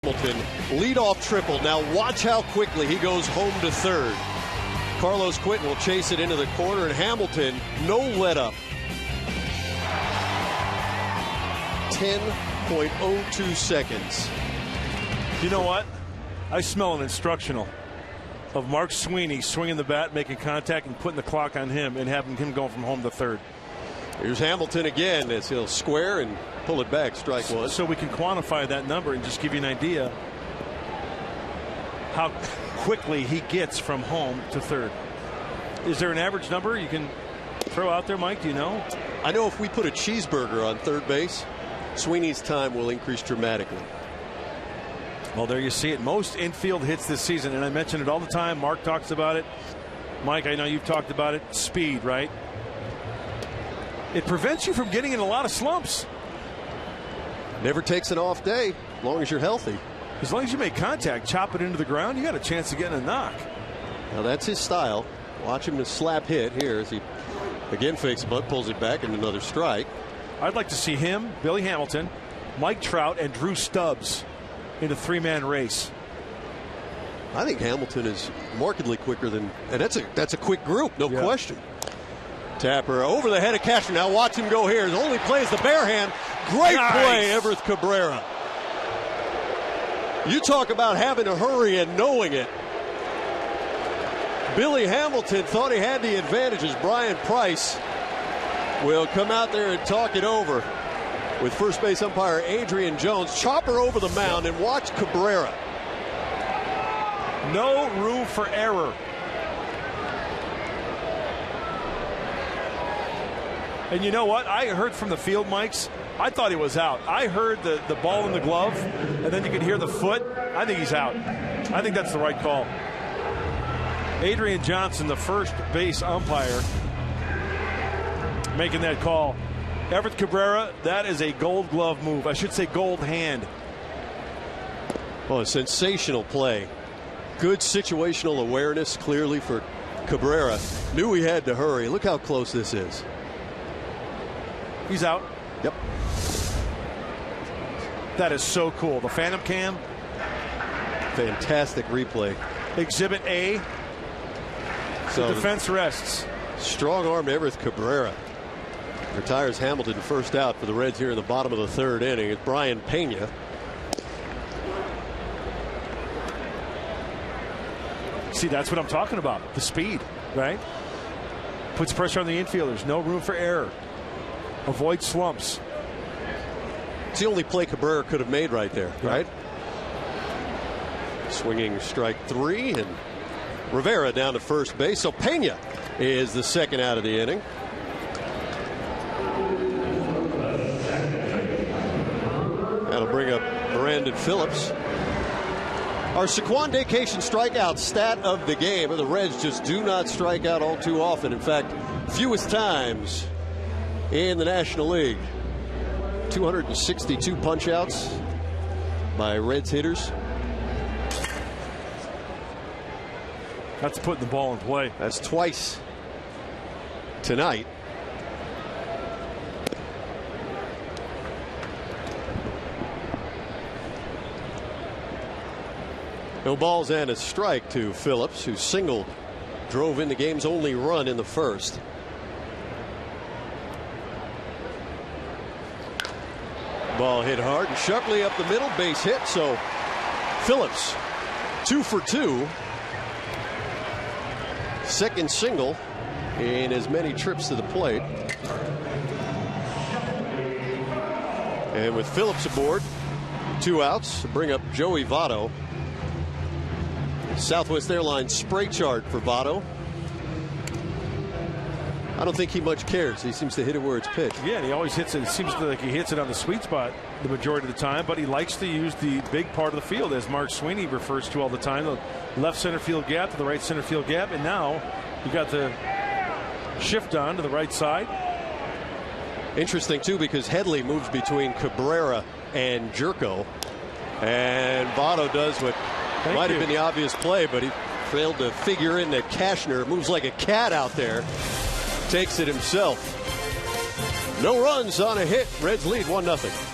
Hamilton, leadoff triple. Now watch how quickly he goes home to third. Carlos Quinton will chase it into the corner, and Hamilton, no let up. 10.02 seconds. You know what? I smell an instructional of Mark Sweeney swinging the bat, making contact, and putting the clock on him, and having him go from home to third. Here's Hamilton again as he'll square and pull it back. Strike one. So we can quantify that number and just give you an idea how quickly he gets from home to third. Is there an average number you can throw out there, Mike? Do you know? I know if we put a cheeseburger on third base, Sweeney's time will increase dramatically. Well, there you see it. Most infield hits this season, and I mention it all the time. Mark talks about it. Mike, I know you've talked about it. Speed, right? It prevents you from getting in a lot of slumps. Never takes an off day as long as you're healthy. As long as you make contact, chop it into the ground, you got a chance of getting a knock. Now that's his style. Watch him to slap hit here as he again fakes a bunt, pulls it back, and another strike. I'd like to see him, Billy Hamilton, Mike Trout, and Drew Stubbs in a three-man race. I think Hamilton is markedly quicker than, and that's a quick group, no question. Tapper over the head of Cashner. Now watch him go here. His only play is the bare hand. Great play, Everett Cabrera. You talk about having to hurry and knowing it. Billy Hamilton thought he had the advantage as Brian Price will come out there and talk it over with first base umpire Adrian Jones. Chopper over the mound and watch Cabrera. No room for error. And you know what? I heard from the field mics, I thought he was out. I heard the ball in the glove, and then you could hear the foot. I think he's out. I think that's the right call. Adrian Johnson, the first base umpire, making that call. Everett Cabrera, that is a gold glove move. I should say gold hand. Oh, a sensational play. Good situational awareness, clearly, for Cabrera. Knew he had to hurry. Look how close this is. He's out. Yep. That is so cool. The Phantom Cam. Fantastic replay. Exhibit A. So the defense rests. Strong arm Everett Cabrera retires Hamilton first out for the Reds here in the bottom of the third inning. It's Brian Pena. See, that's what I'm talking about. The speed, right? Puts pressure on the infielders. No room for error. Avoid slumps. It's the only play Cabrera could have made right there, right? Swinging strike three, and Rivera down to first base. So Pena is the second out of the inning. That'll bring up Brandon Phillips. Our Saquon Vacation strikeout stat of the game. The Reds just do not strike out all too often. In fact, fewest times in the National League. 262 punch-outs by Reds hitters. That's putting the ball in play. That's twice tonight. No balls and a strike to Phillips, who singled, drove in the game's only run in the first. Ball hit hard and sharply up the middle, base hit. So Phillips 2 for 2. Second single in as many trips to the plate. And with Phillips aboard, 2 outs, bring up Joey Votto. Southwest Airlines spray chart for Votto. I don't think he much cares. He seems to hit it where it's pitched. Yeah, and he always hits it. It seems like he hits it on the sweet spot the majority of the time, but he likes to use the big part of the field, as Mark Sweeney refers to all the time, the left center field gap to the right center field gap, and now you got the shift on to the right side. Interesting, too, because Headley moves between Cabrera and Jerko, and Votto does what might have been the obvious play, but he failed to figure in that Cashner moves like a cat out there. Takes it himself. No runs on a hit. Reds lead 1-0.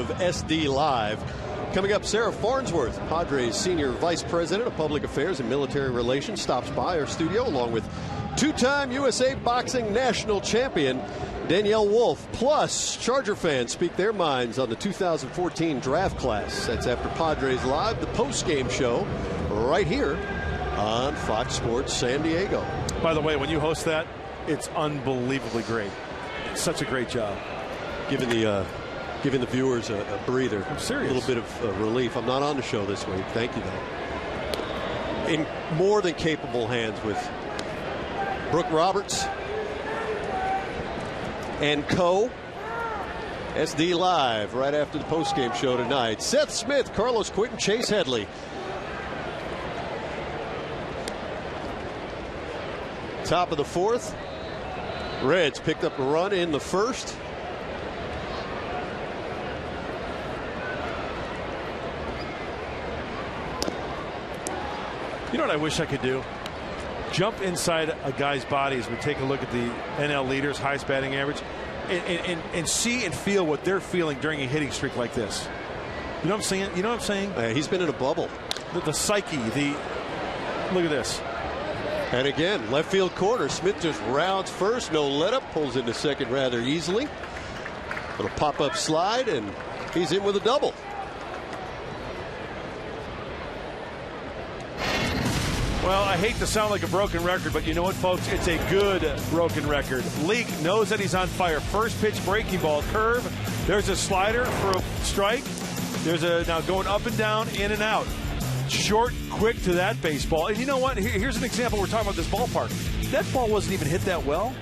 of SD Live. Coming up, Sarah Farnsworth, Padres Senior Vice President of Public Affairs and Military Relations, stops by our studio along with two-time USA Boxing National Champion Danielle Wolf. Plus, Charger fans speak their minds on the 2014 draft class. That's after Padres Live, the post-game show, right here on Fox Sports San Diego. By the way, when you host that, it's unbelievably great. It's such a great job. Giving the viewers a breather. I'm serious. A little bit of relief. I'm not on the show this week. Thank you, though. In more than capable hands with Brooke Roberts and co. SD Live right after the postgame show tonight. Seth Smith, Carlos Quentin, Chase Headley. Top of the fourth. Reds picked up a run in the first. You know what I wish I could do? Jump inside a guy's body as we take a look at the NL leaders, highest batting average, and see and feel what they're feeling during a hitting streak like this. You know what I'm saying? You know what I'm saying? He's been in a bubble. The psyche, look at this. And again, left field corner. Smith just rounds first, no let up, pulls into second rather easily. Little pop-up slide, and he's in with a double. Well, I hate to sound like a broken record, but you know what, folks? It's a good broken record. Leake knows that he's on fire. First pitch, breaking ball, curve. There's a slider for a strike. There's a now going up and down, in and out. Short, quick to that baseball. And you know what? Here's an example. We're talking about this ballpark. That ball wasn't even hit that well.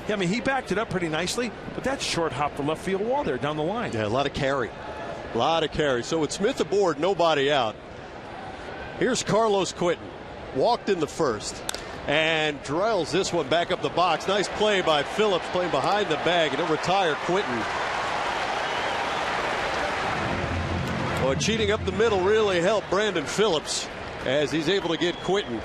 Yeah, I mean, he backed it up pretty nicely, but that short hopped the left field wall there down the line. Yeah, a lot of carry. A lot of carry. So with Smith aboard, nobody out. Here's Carlos Quentin. Walked in the first and drills this one back up the box. Nice play by Phillips, playing behind the bag, and he'll retire Quentin. Well, cheating up the middle really helped Brandon Phillips as he's able to get Quentin.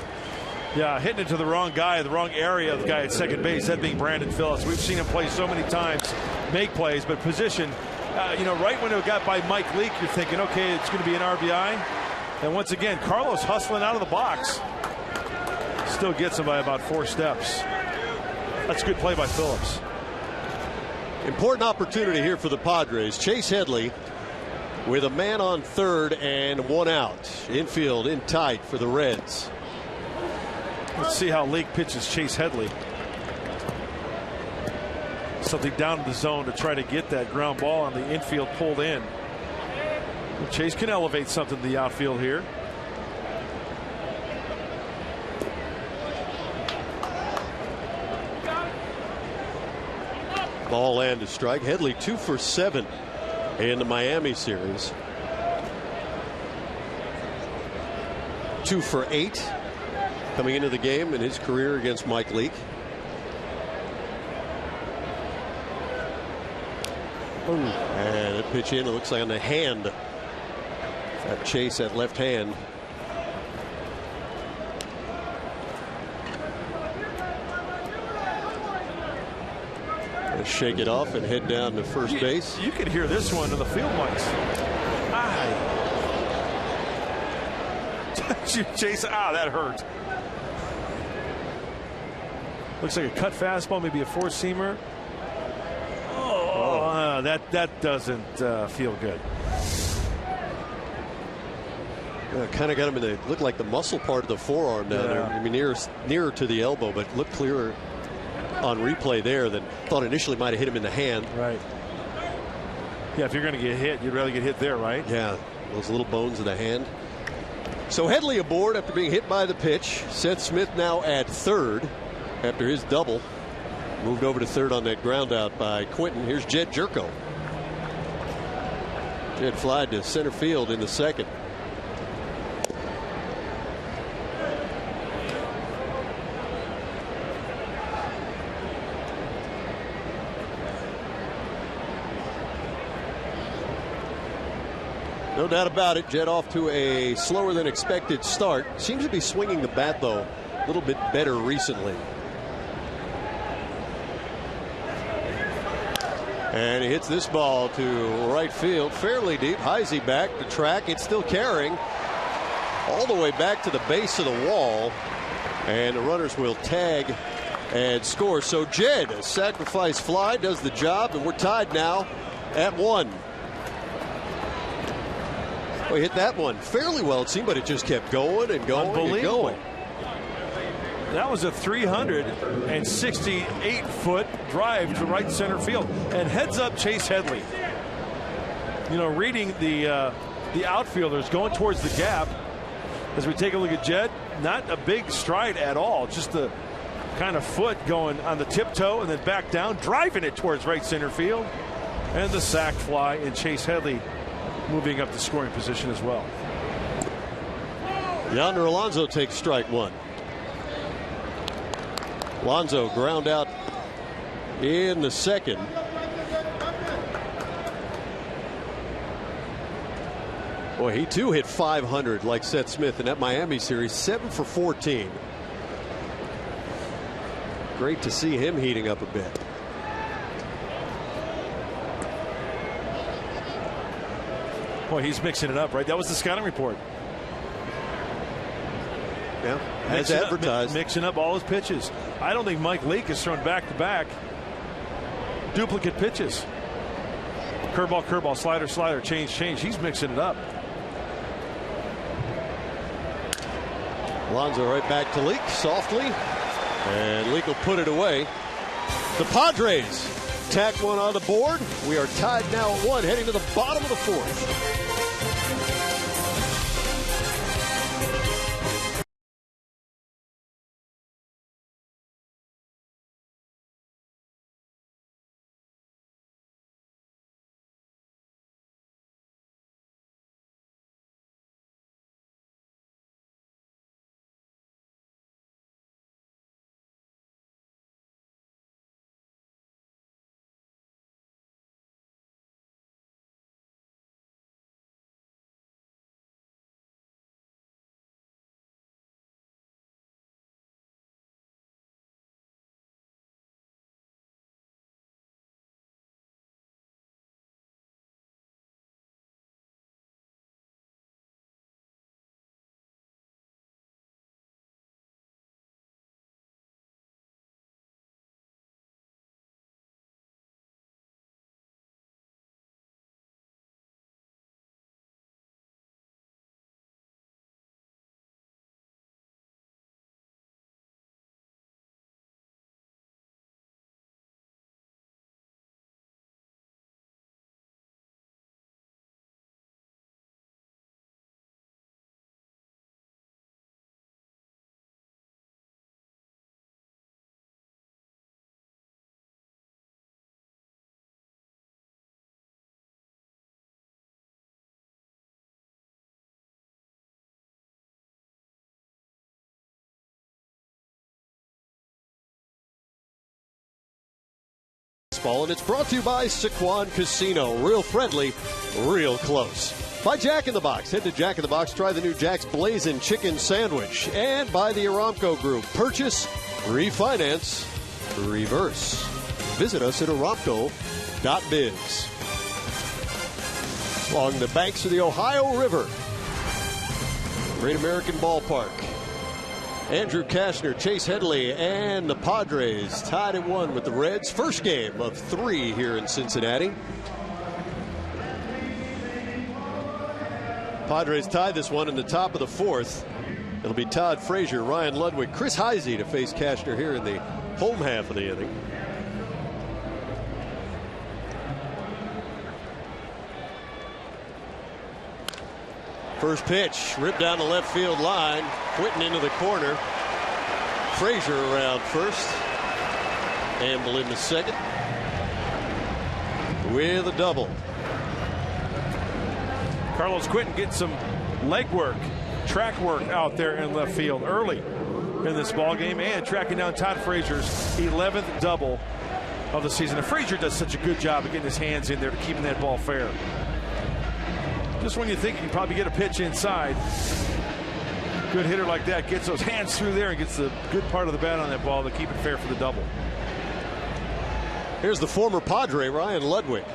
Yeah, hitting it to the wrong guy, the wrong area of the guy at second base, that being Brandon Phillips. We've seen him play so many times, make plays, but position, right when it got by Mike Leake, you're thinking, okay, it's going to be an RBI. And once again, Carlos hustling out of the box. Still gets him by about 4 steps. That's a good play by Phillips. Important opportunity here for the Padres. Chase Headley with a man on third and 1 out. Infield in tight for the Reds. Let's see how Leake pitches Chase Headley. Something down in the zone to try to get that ground ball on the infield pulled in. Well, Chase can elevate something to the outfield here. Ball and a strike. Headley 2 for 7 in the Miami series. 2 for 8 coming into the game in his career against Mike Leake. And a pitch in, it looks like on the hand. That Chase at left hand. Shake it off and head down to first base. You can hear this one in the field mics. Chase, that hurt. Looks like a cut fastball, maybe a four-seamer. That doesn't feel good. Kind of got him in the, looked like the muscle part of the forearm down there. I mean, nearer to the elbow, but looked clearer on replay there than thought initially might have hit him in the hand. Right. Yeah, if you're going to get hit, you'd rather get hit there, right? Yeah, those little bones of the hand. So Headley aboard after being hit by the pitch. Seth Smith now at third after his double. Moved over to third on that ground out by Quentin. Here's Jed Jerko. Jed flied to center field in the second. No doubt about it. Jed off to a slower than expected start. Seems to be swinging the bat, though, a little bit better recently. And he hits this ball to right field, fairly deep. Heisey back to track. It's still carrying all the way back to the base of the wall. And the runners will tag and score. So Jed, a sacrifice fly, does the job, and we're tied now at 1. Well, he hit that one fairly well, it seemed, but it just kept going and going and going. That was a 368-foot drive to right center field. And heads up Chase Headley. You know, reading the outfielders going towards the gap. As we take a look at Jed, not a big stride at all. Just the kind of foot going on the tiptoe and then back down, driving it towards right center field. And the sac fly, and Chase Headley moving up the scoring position as well. Yonder Alonso takes strike 1. Alonso ground out in the second. Boy, he too hit 500 like Seth Smith in that Miami series, 7 for 14. Great to see him heating up a bit. Boy, he's mixing it up, right? That was the scouting report. Yeah, as advertised. Mixing up all his pitches. I don't think Mike Leake has thrown back-to-back duplicate pitches. Curveball, curveball, slider, slider, change, change. He's mixing it up. Alonso right back to Leake softly, and Leake will put it away. The Padres tack one on the board. We are tied now at 1, heading to the bottom of the 4th. And it's brought to you by Sequan Casino. Real friendly, real close. By Jack in the Box. Head to Jack in the Box. Try the new Jack's Blazing Chicken Sandwich. And by the Aramco Group. Purchase, refinance, reverse. Visit us at aramco.biz. Along the banks of the Ohio River. Great American Ballpark. Andrew Kashner, Chase Headley, and the Padres tied at 1 with the Reds. First game of 3 here in Cincinnati. Padres tied this one in the top of the 4th. It'll be Todd Frazier, Ryan Ludwig, Chris Heisey to face Kashner here in the home half of the inning. First pitch, ripped down the left field line. Quinton into the corner. Frazier around first. Amble into second. With a double. Carlos Quinton getting some leg work, track work out there in left field early in this ball game, and tracking down Todd Frazier's 11th double of the season. And Frazier does such a good job of getting his hands in there to keeping that ball fair. Just when you think you can probably get a pitch inside, good hitter like that gets those hands through there and gets the good part of the bat on that ball to keep it fair for the double. Here's the former Padre, Ryan Ludwig.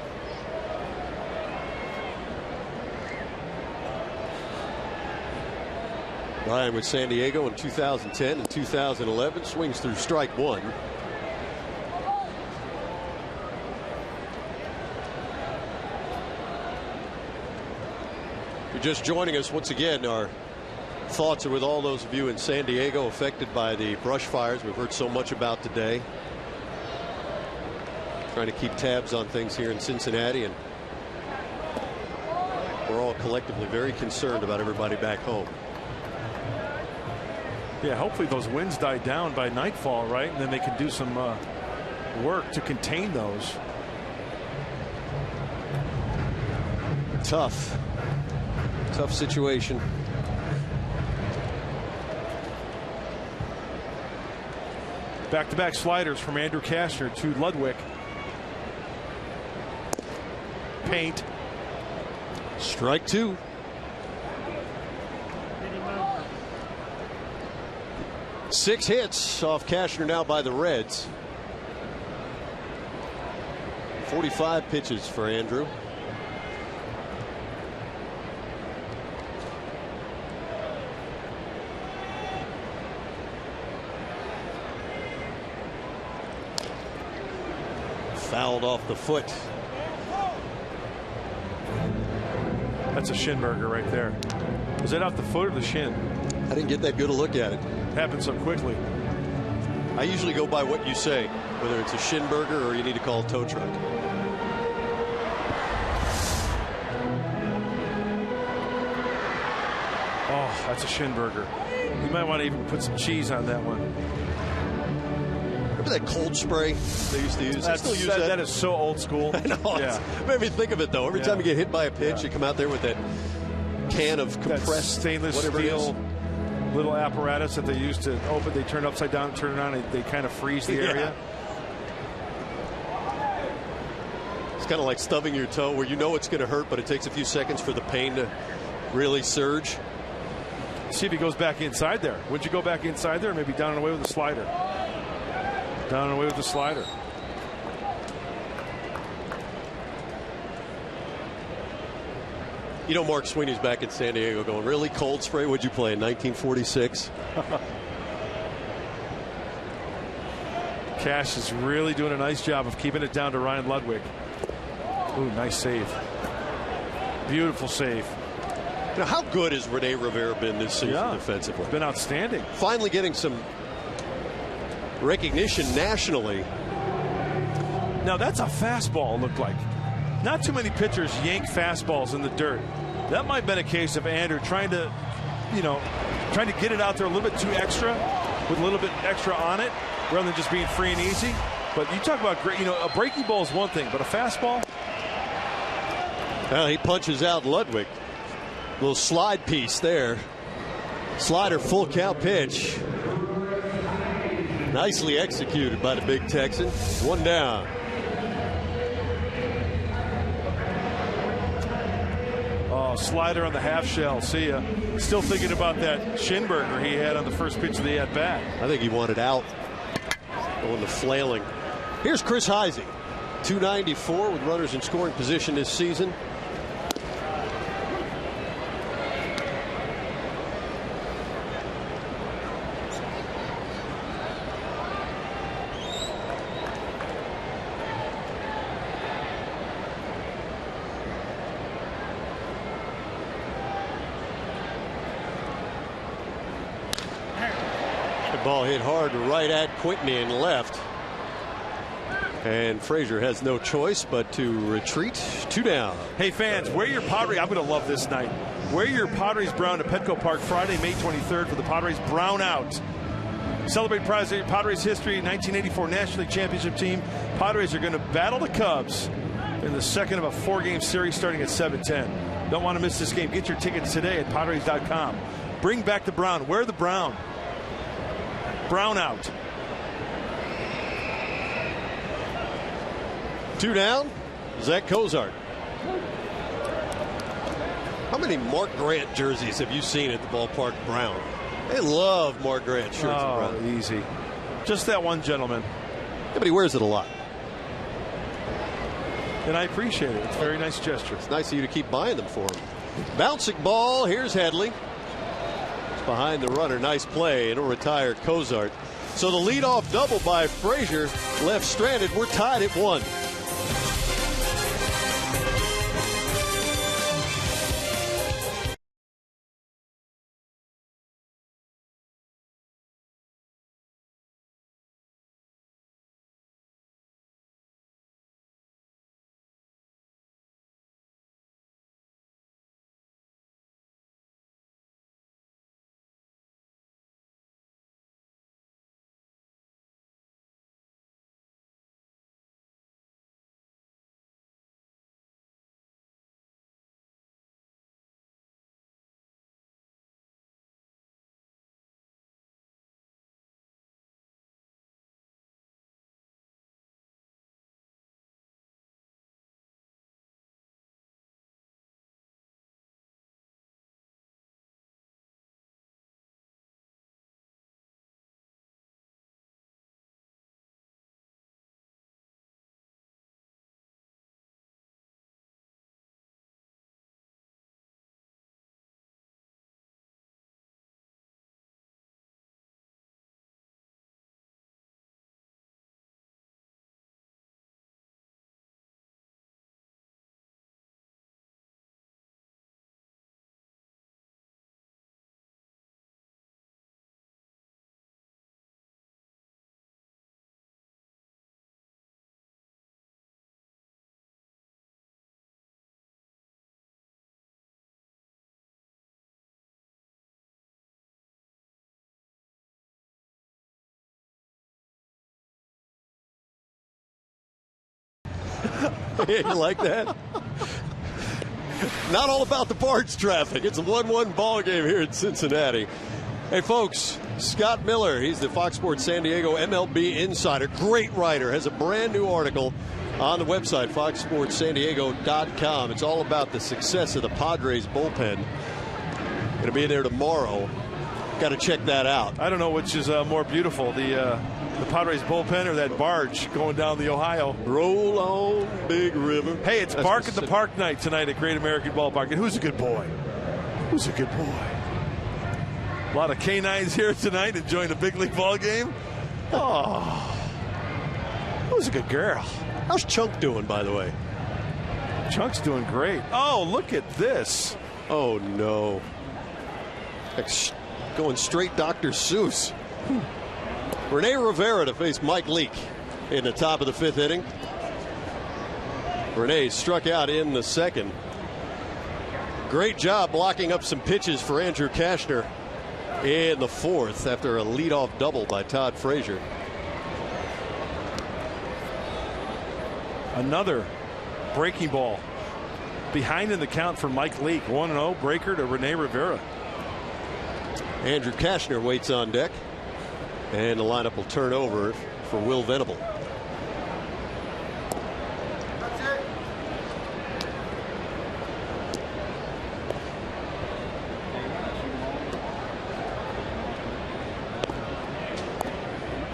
Ryan with San Diego in 2010 and 2011. Swings through strike one. If you're just joining us, once again, our thoughts are with all those of you in San Diego affected by the brush fires we've heard so much about today. Trying to keep tabs on things here in Cincinnati, and we're all collectively very concerned about everybody back home. Yeah, hopefully those winds die down by nightfall, right? And then they can do some work to contain those. Tough situation. Back-to-back sliders from Andrew Cashner to Ludwig. Paint. Strike two. Six hits off Cashner now by the Reds. 45 pitches for Andrew. Fouled off the foot. That's a shin burger right there. Was that off the foot or the shin? I didn't get that good a look at it. Happened so quickly. I usually go by what you say, whether it's a shin burger or you need to call a tow truck. Oh, that's a shin burger. You might want to even put some cheese on that one. Remember that cold spray they used to use? They still use that. That is so old school. I know. Yeah. It made me think of it, though. Every time you get hit by a pitch, you come out there with that can of compressed stainless steel little apparatus that they used to open. They turn it upside down, turn it on, and they kind of freeze the area. It's kind of like stubbing your toe, where you know it's going to hurt, but it takes a few seconds for the pain to really surge. See if he goes back inside there. Would you go back inside there, or maybe down and away with the slider? Down and away with the slider. You know, Mark Sweeney's back in San Diego going, really? Cold spray? What'd you play in 1946? Cash is really doing a nice job of keeping it down to Ryan Ludwig. Ooh, nice save. Beautiful save. Now, how good has Rene Rivera been this season defensively? Been outstanding. Finally getting some recognition nationally. Now, that's a fastball, it looked like. Not too many pitchers yank fastballs in the dirt. That might have been a case of Andrew trying to get it out there a little bit too extra, with a little bit extra on it, rather than just being free and easy. But you talk about great, a breaking ball is one thing, but a fastball. Well, he punches out Ludwig. Little slide piece there. Slider, full count pitch. Nicely executed by the big Texan. One down. Oh, slider on the half shell. See ya. Still thinking about that shin burger he had on the first pitch of the at bat. I think he wanted out. Going to flailing. Here's Chris Heisey. 294 with runners in scoring position this season. Ball hit hard right at Quickney and left. And Frazier has no choice but to retreat. Two down. Hey fans, wear your Padres. I'm going to love this night. Wear your Padres brown to Petco Park Friday, May 23rd for the Padres Brown Out. Celebrate Padres history, 1984 National League Championship team. Padres are going to battle the Cubs in the second of a 4-game series starting at 7:10. Don't want to miss this game. Get your tickets today at Padres.com. Bring back the brown. Wear the brown. Brown out. Two down. Zach Cozart. How many Mark Grant jerseys have you seen at the ballpark brown? They love Mark Grant shirts. Oh, easy. Just that one gentleman. Yeah, but he wears it a lot. and I appreciate it. It's a very nice gesture. It's nice of you to keep buying them for him. Bouncing ball. Here's Headley. It's behind the runner. Nice play. It'll retire Cozart. So the leadoff double by Frazier left stranded. We're tied at 1. You like that? Not all about the Bards traffic. It's a 1-1 ball game here in Cincinnati. Hey, folks, Scott Miller, he's the Fox Sports San Diego MLB insider. Great writer, has a brand new article on the website, foxsportssandiego.com. It's all about the success of the Padres bullpen. Going to be there tomorrow. Got to check that out. I don't know which is more beautiful, the Padres bullpen or that barge going down the Ohio. Roll on, Big River. Hey, it's Bark at the Park night tonight at Great American Ballpark. And who's a good boy? Who's a good boy? A lot of canines here tonight enjoying the big league ball game. Oh, who's a good girl? How's Chunk doing, by the way? Chunk's doing great. Oh, look at this. Oh, no. Going straight Dr. Seuss. Rene Rivera to face Mike Leake in the top of the 5th inning. Rene struck out in the 2nd. Great job blocking up some pitches for Andrew Cashner in the 4th after a leadoff double by Todd Frazier. Another breaking ball behind in the count for Mike Leake. 1-0 breaker to Rene Rivera. Andrew Cashner waits on deck, and the lineup will turn over for Will Venable.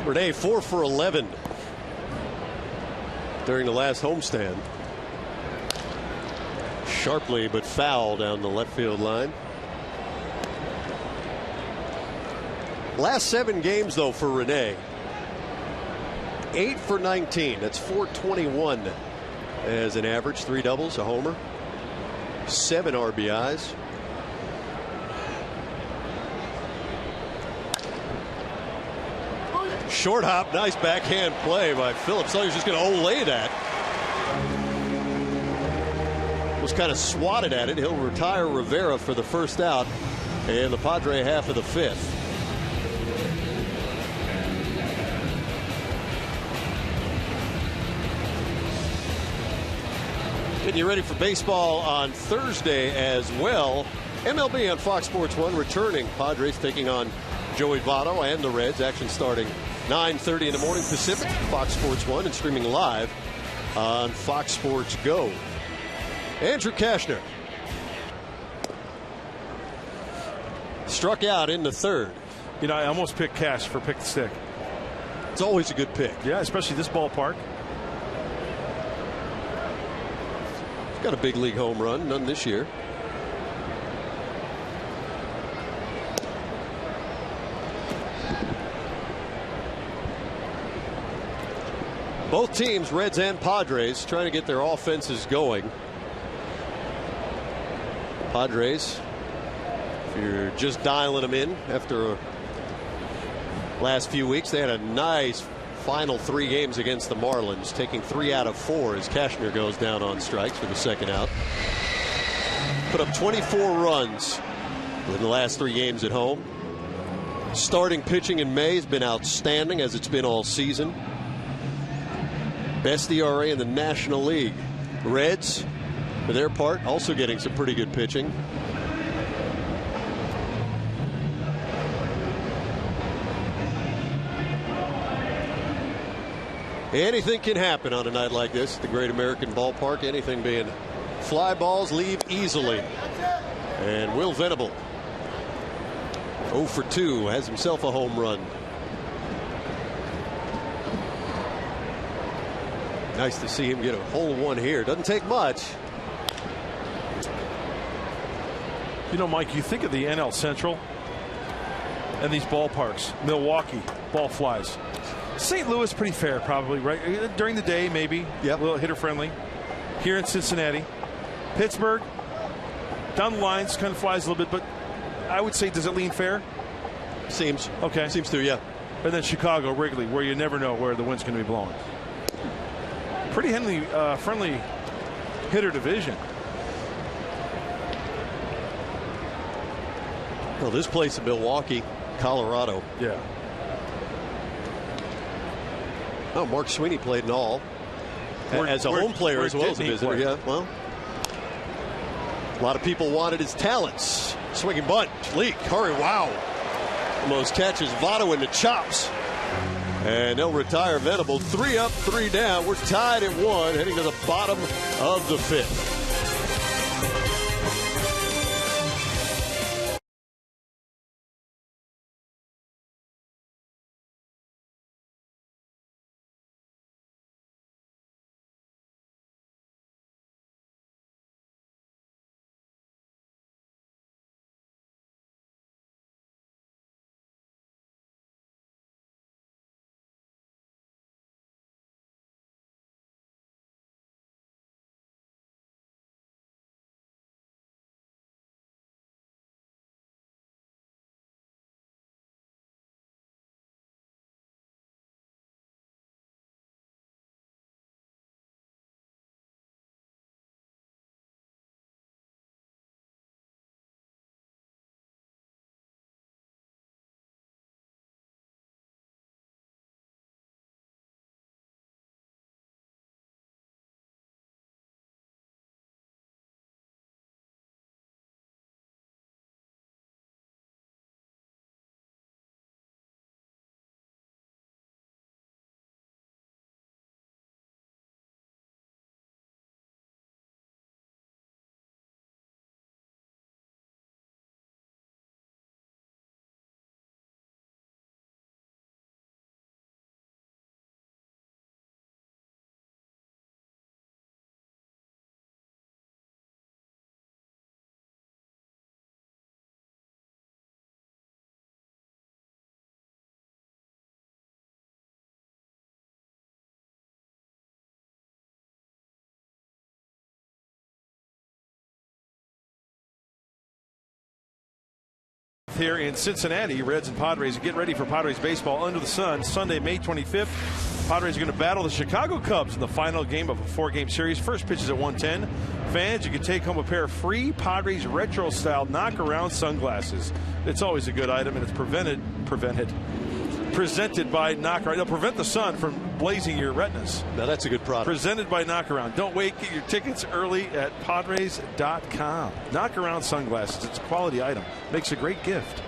Rene 4 for 11 during the last homestand. Sharply but foul down the left field line. Last 7 games, though, for Rene. 8 for 19. That's 421 as an average. 3 doubles, a homer, 7 RBIs. Short hop, nice backhand play by Phillips. Thought he was just going to olay that. Was kind of swatted at it. He'll retire Rivera for the first out in the Padre half of the 5th. Getting you ready for baseball on Thursday as well. MLB on Fox Sports 1 returning. Padres taking on Joey Votto and the Reds. Action starting 9:30 in the morning Pacific. Fox Sports 1 and streaming live on Fox Sports Go. Andrew Cashner struck out in the 3rd. You know, I almost picked Cash for pick the stick. It's always a good pick. Yeah, especially this ballpark. Got a big league home run, none this year. Both teams, Reds and Padres, trying to get their offenses going. Padres, if you're just dialing them in after last few weeks, they had a nice final 3 games against the Marlins, taking 3 out of 4 as Cashner goes down on strikes for the second out. Put up 24 runs in the last 3 games at home. Starting pitching in May has been outstanding, as it's been all season. Best ERA in the National League. Reds, for their part, also getting some pretty good pitching. Anything can happen on a night like this at the Great American Ballpark. Anything being fly balls leave easily. And Will Venable, 0 for 2, has himself a home run. Nice to see him get a hole in one here. Doesn't take much. You know, Mike, you think of the NL Central and these ballparks. Milwaukee, ball flies. St. Louis, pretty fair, probably, right? During the day, maybe. Yep. A little hitter friendly. Here in Cincinnati. Pittsburgh, down the lines, kind of flies a little bit, but I would say, does it lean fair? Seems. Okay. Seems to, yeah. And then Chicago, Wrigley, where you never know where the wind's going to be blowing. Pretty friendly hitter division. Well, this place in Milwaukee, Colorado. Yeah. Oh, Mark Sweeney played in all. As a home player as well as a visitor. Yeah, well, a lot of people wanted his talents. Swinging bunt, leak, hurry, wow. Almost catches Votto in the chops. And they'll retire Venable. 3 up, 3 down. We're tied at 1, heading to the bottom of the 5th. Here in Cincinnati, Reds and Padres get ready for Padres baseball under the sun. Sunday, May 25th. Padres are going to battle the Chicago Cubs in the final game of a 4-game series. First pitch is at 1:10. Fans, you can take home a pair of free Padres retro-style knock-around sunglasses. It's always a good item, and it's presented by Knockaround. It'll prevent the sun from blazing your retinas. Now that's a good product. Presented by Knockaround. Don't wait. Get your tickets early at Padres.com. Knockaround sunglasses. It's a quality item. Makes a great gift.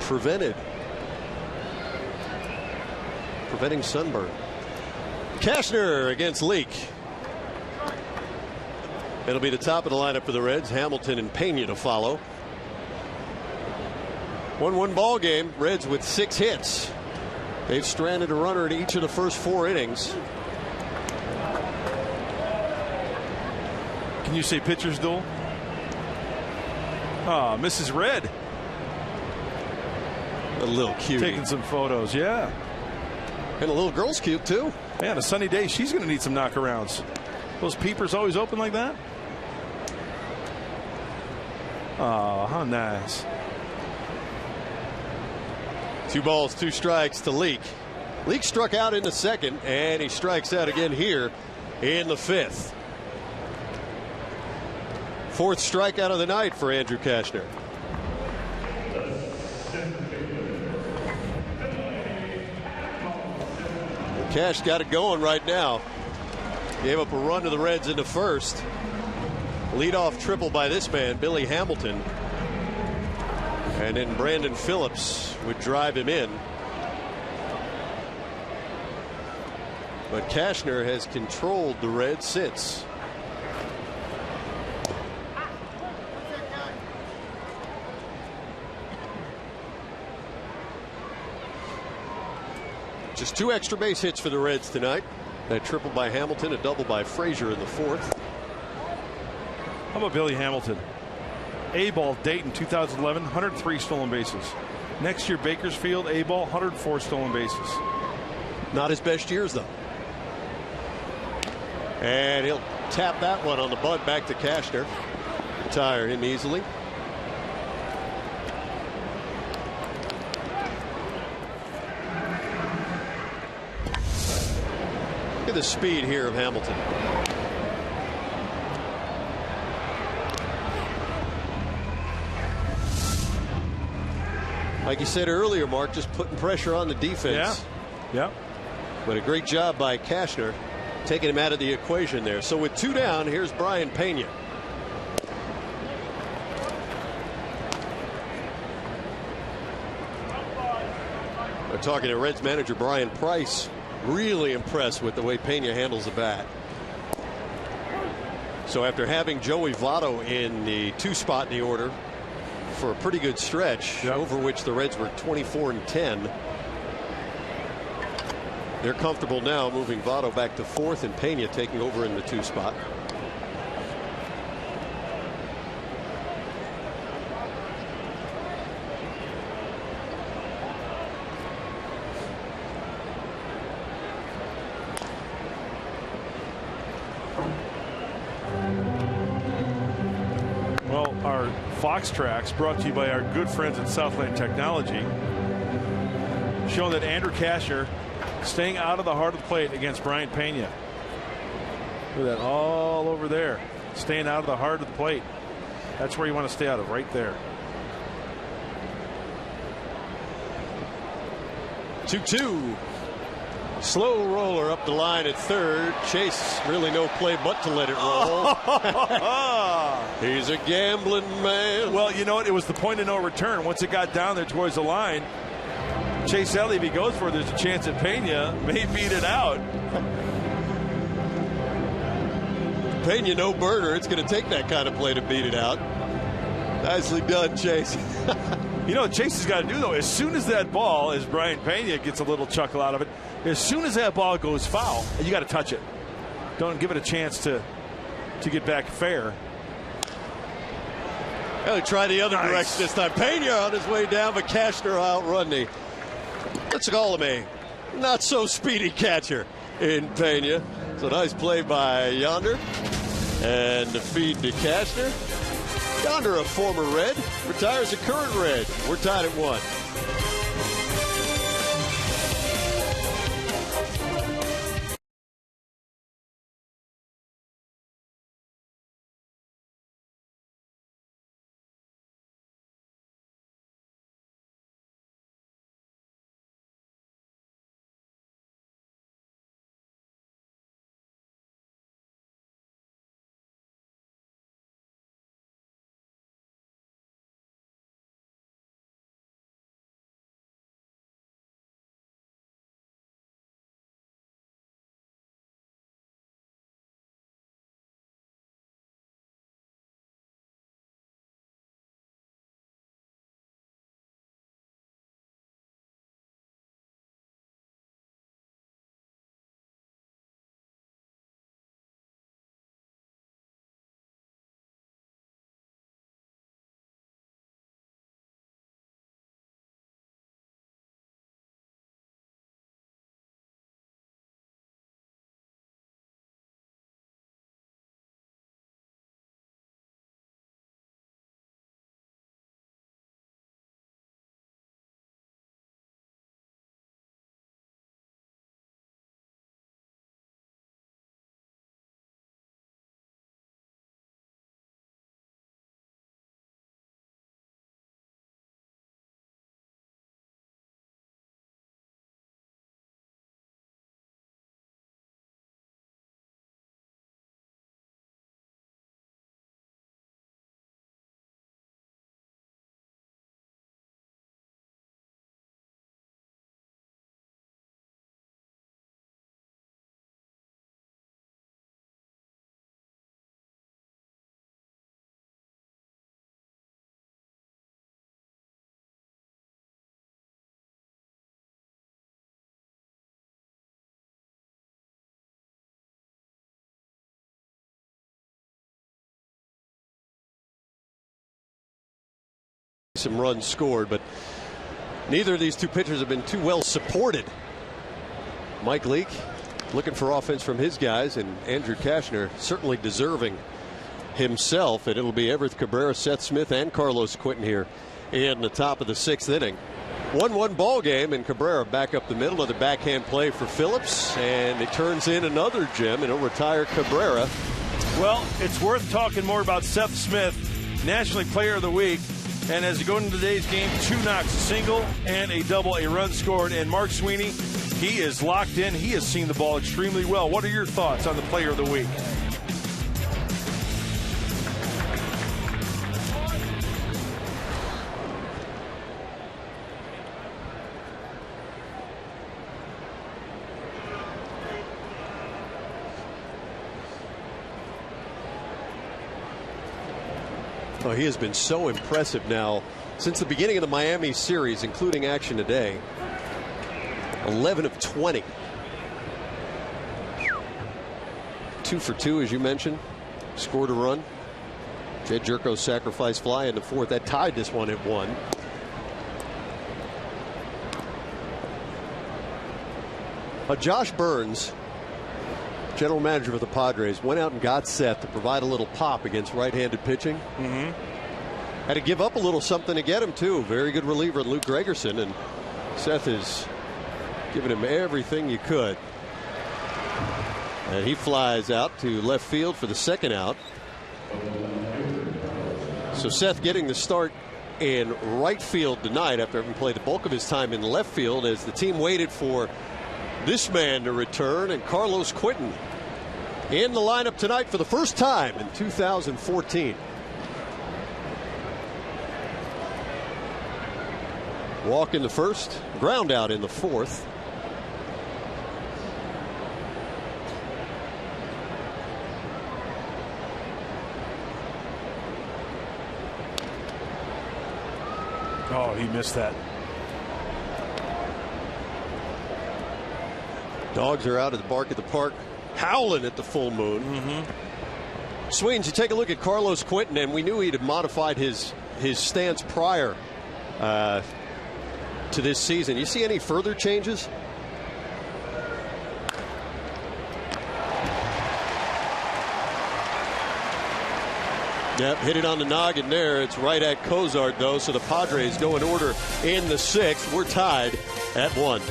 Preventing sunburn. Cashner against Leak. It'll be the top of the lineup for the Reds. Hamilton and Pena to follow. 1-1 ball game. Reds with 6 hits. They've stranded a runner in each of the first 4 innings. You say pitcher's duel? Oh, Mrs. Red. A little cute. Taking some photos, yeah. And a little girl's cute, too. Man, a sunny day, she's going to need some knockarounds. Those peepers always open like that? Oh, how nice. 2 balls, 2 strikes to Leake. Leake struck out in the second, and he strikes out again here in the 5th. 4th strikeout of the night for Andrew Cashner. Cash got it going right now. Gave up a run to the Reds in the 1st. Leadoff triple by this man, Billy Hamilton. And then Brandon Phillips would drive him in. But Cashner has controlled the Reds since. Just 2 extra base hits for the Reds tonight. That triple by Hamilton, a double by Frazier in the 4th. How about Billy Hamilton? A-ball Dayton 2011, 103 stolen bases. Next year Bakersfield, A-ball, 104 stolen bases. Not his best years, though. And he'll tap that one on the bunt back to Cashner. Retire him easily. Look at the speed here of Hamilton. Like you said earlier, Mark, just putting pressure on the defense. Yeah. But a great job by Cashner taking him out of the equation there. So with 2 down, here's Brian Pena. We're talking to Reds manager Brian Price. Really impressed with the way Pena handles the bat. So after having Joey Votto in the 2 spot in the order for a pretty good stretch, over which the Reds were 24-10, they're comfortable now moving Votto back to 4th and Pena taking over in the 2 spot. Well, our Fox Tracks, brought to you by our good friends at Southland Technology, showing that Andrew Cashner staying out of the heart of the plate against Brian Pena. Look at that, all over there, staying out of the heart of the plate. That's where you want to stay out of, right there. 2-2. Slow roller up the line at 3rd. Chase, really no play but to let it roll. He's a gambling man. Well, you know what? It was the point of no return. Once it got down there towards the line, Chase Elliott, if he goes for it, there's a chance that Pena may beat it out. Pena, no burner. It's going to take that kind of play to beat it out. Nicely done, Chase. You know what Chase has got to do, though? As soon as that ball, as Brian Pena gets a little chuckle out of it, as soon as that ball goes foul, you got to touch it. Don't give it a chance to get back fair. He'll try the other direction this time. Pena on his way down, but Cashner outrun the, let's call him a not so speedy catcher in Pena. It's a nice play by Yonder. And the feed to Cashner. Yonder, a former Red, retires a current Red. We're tied at 1. some runs scored, but neither of these two pitchers have been too well supported. Mike Leake looking for offense from his guys, and Andrew Cashner certainly deserving himself. And it'll be Everett Cabrera, Seth Smith, and Carlos Quentin here in the top of the 6th inning. 1-1 ball game, and Cabrera back up the middle. Another backhand play for Phillips, and it turns in another gem, and it'll retire Cabrera. Well, it's worth talking more about Seth Smith, National League Player of the Week. And as you go into today's game, 2 knocks, a single and a double, a run scored. And Mark Sweeney, he is locked in. He has seen the ball extremely well. What are your thoughts on the Player of the Week? Oh, he has been so impressive now since the beginning of the Miami series, including action today. 11 of 20. 2 for 2, as you mentioned. Scored a run. Jed Jerko's sacrifice fly in the 4th. That tied this one at 1. Josh Burns, general manager of the Padres, went out and got Seth to provide a little pop against right-handed pitching. Had to give up a little something to get him, too. Very good reliever, Luke Gregerson, and Seth is giving him everything you could. And he flies out to left field for the 2nd out. So Seth getting the start in right field tonight after having played the bulk of his time in left field, as the team waited for this man to return, and Carlos Quentin in the lineup tonight for the first time in 2014. Walk in the 1st, ground out in the 4th. Oh, he missed that. Dogs are out at the bark at the park, howling at the full moon. Sweens, you take a look at Carlos Quentin, and we knew he'd have modified his stance prior to this season. You see any further changes? Yep, hit it on the noggin there. It's right at Cozart, though, so the Padres go in order in the 6th. We're tied at 1.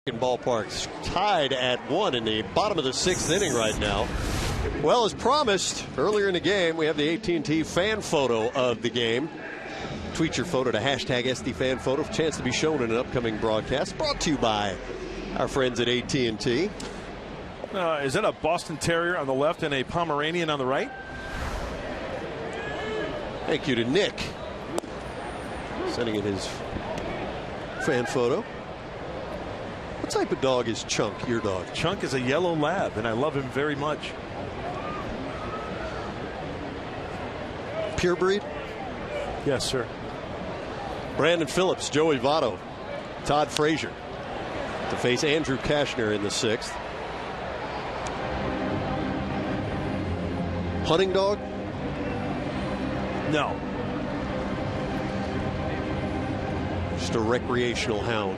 Ballparks tied at 1 in the bottom of the 6th inning right now. Well, as promised earlier in the game, we have the AT&T fan photo of the game. Tweet your photo to hashtag SDFanPhoto. Chance to be shown in an upcoming broadcast. Brought to you by our friends at AT&T. Is that a Boston Terrier on the left and a Pomeranian on the right? Thank you to Nick. Sending in his fan photo. What type of dog is Chunk, your dog? Chunk is a yellow lab, and I love him very much. Pure breed? Yes, sir. Brandon Phillips, Joey Votto, Todd Frazier to face Andrew Kashner in the 6th. Hunting dog? No. Just a recreational hound.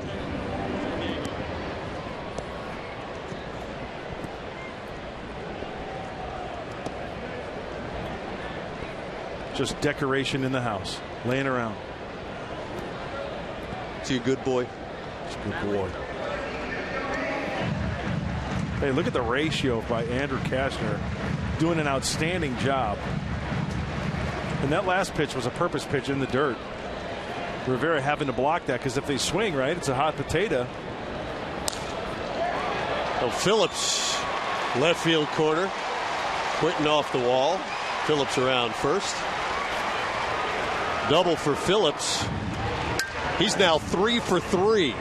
Just decoration in the house, laying around. Is he a good boy? He's a good boy. Hey, look at the ratio by Andrew Kashner, doing an outstanding job. And that last pitch was a purpose pitch in the dirt. Rivera having to block that because if they swing right, it's a hot potato. Oh, Phillips, left field corner. Quentin off the wall. Phillips around first. Double for Phillips. He's now 3 for 3.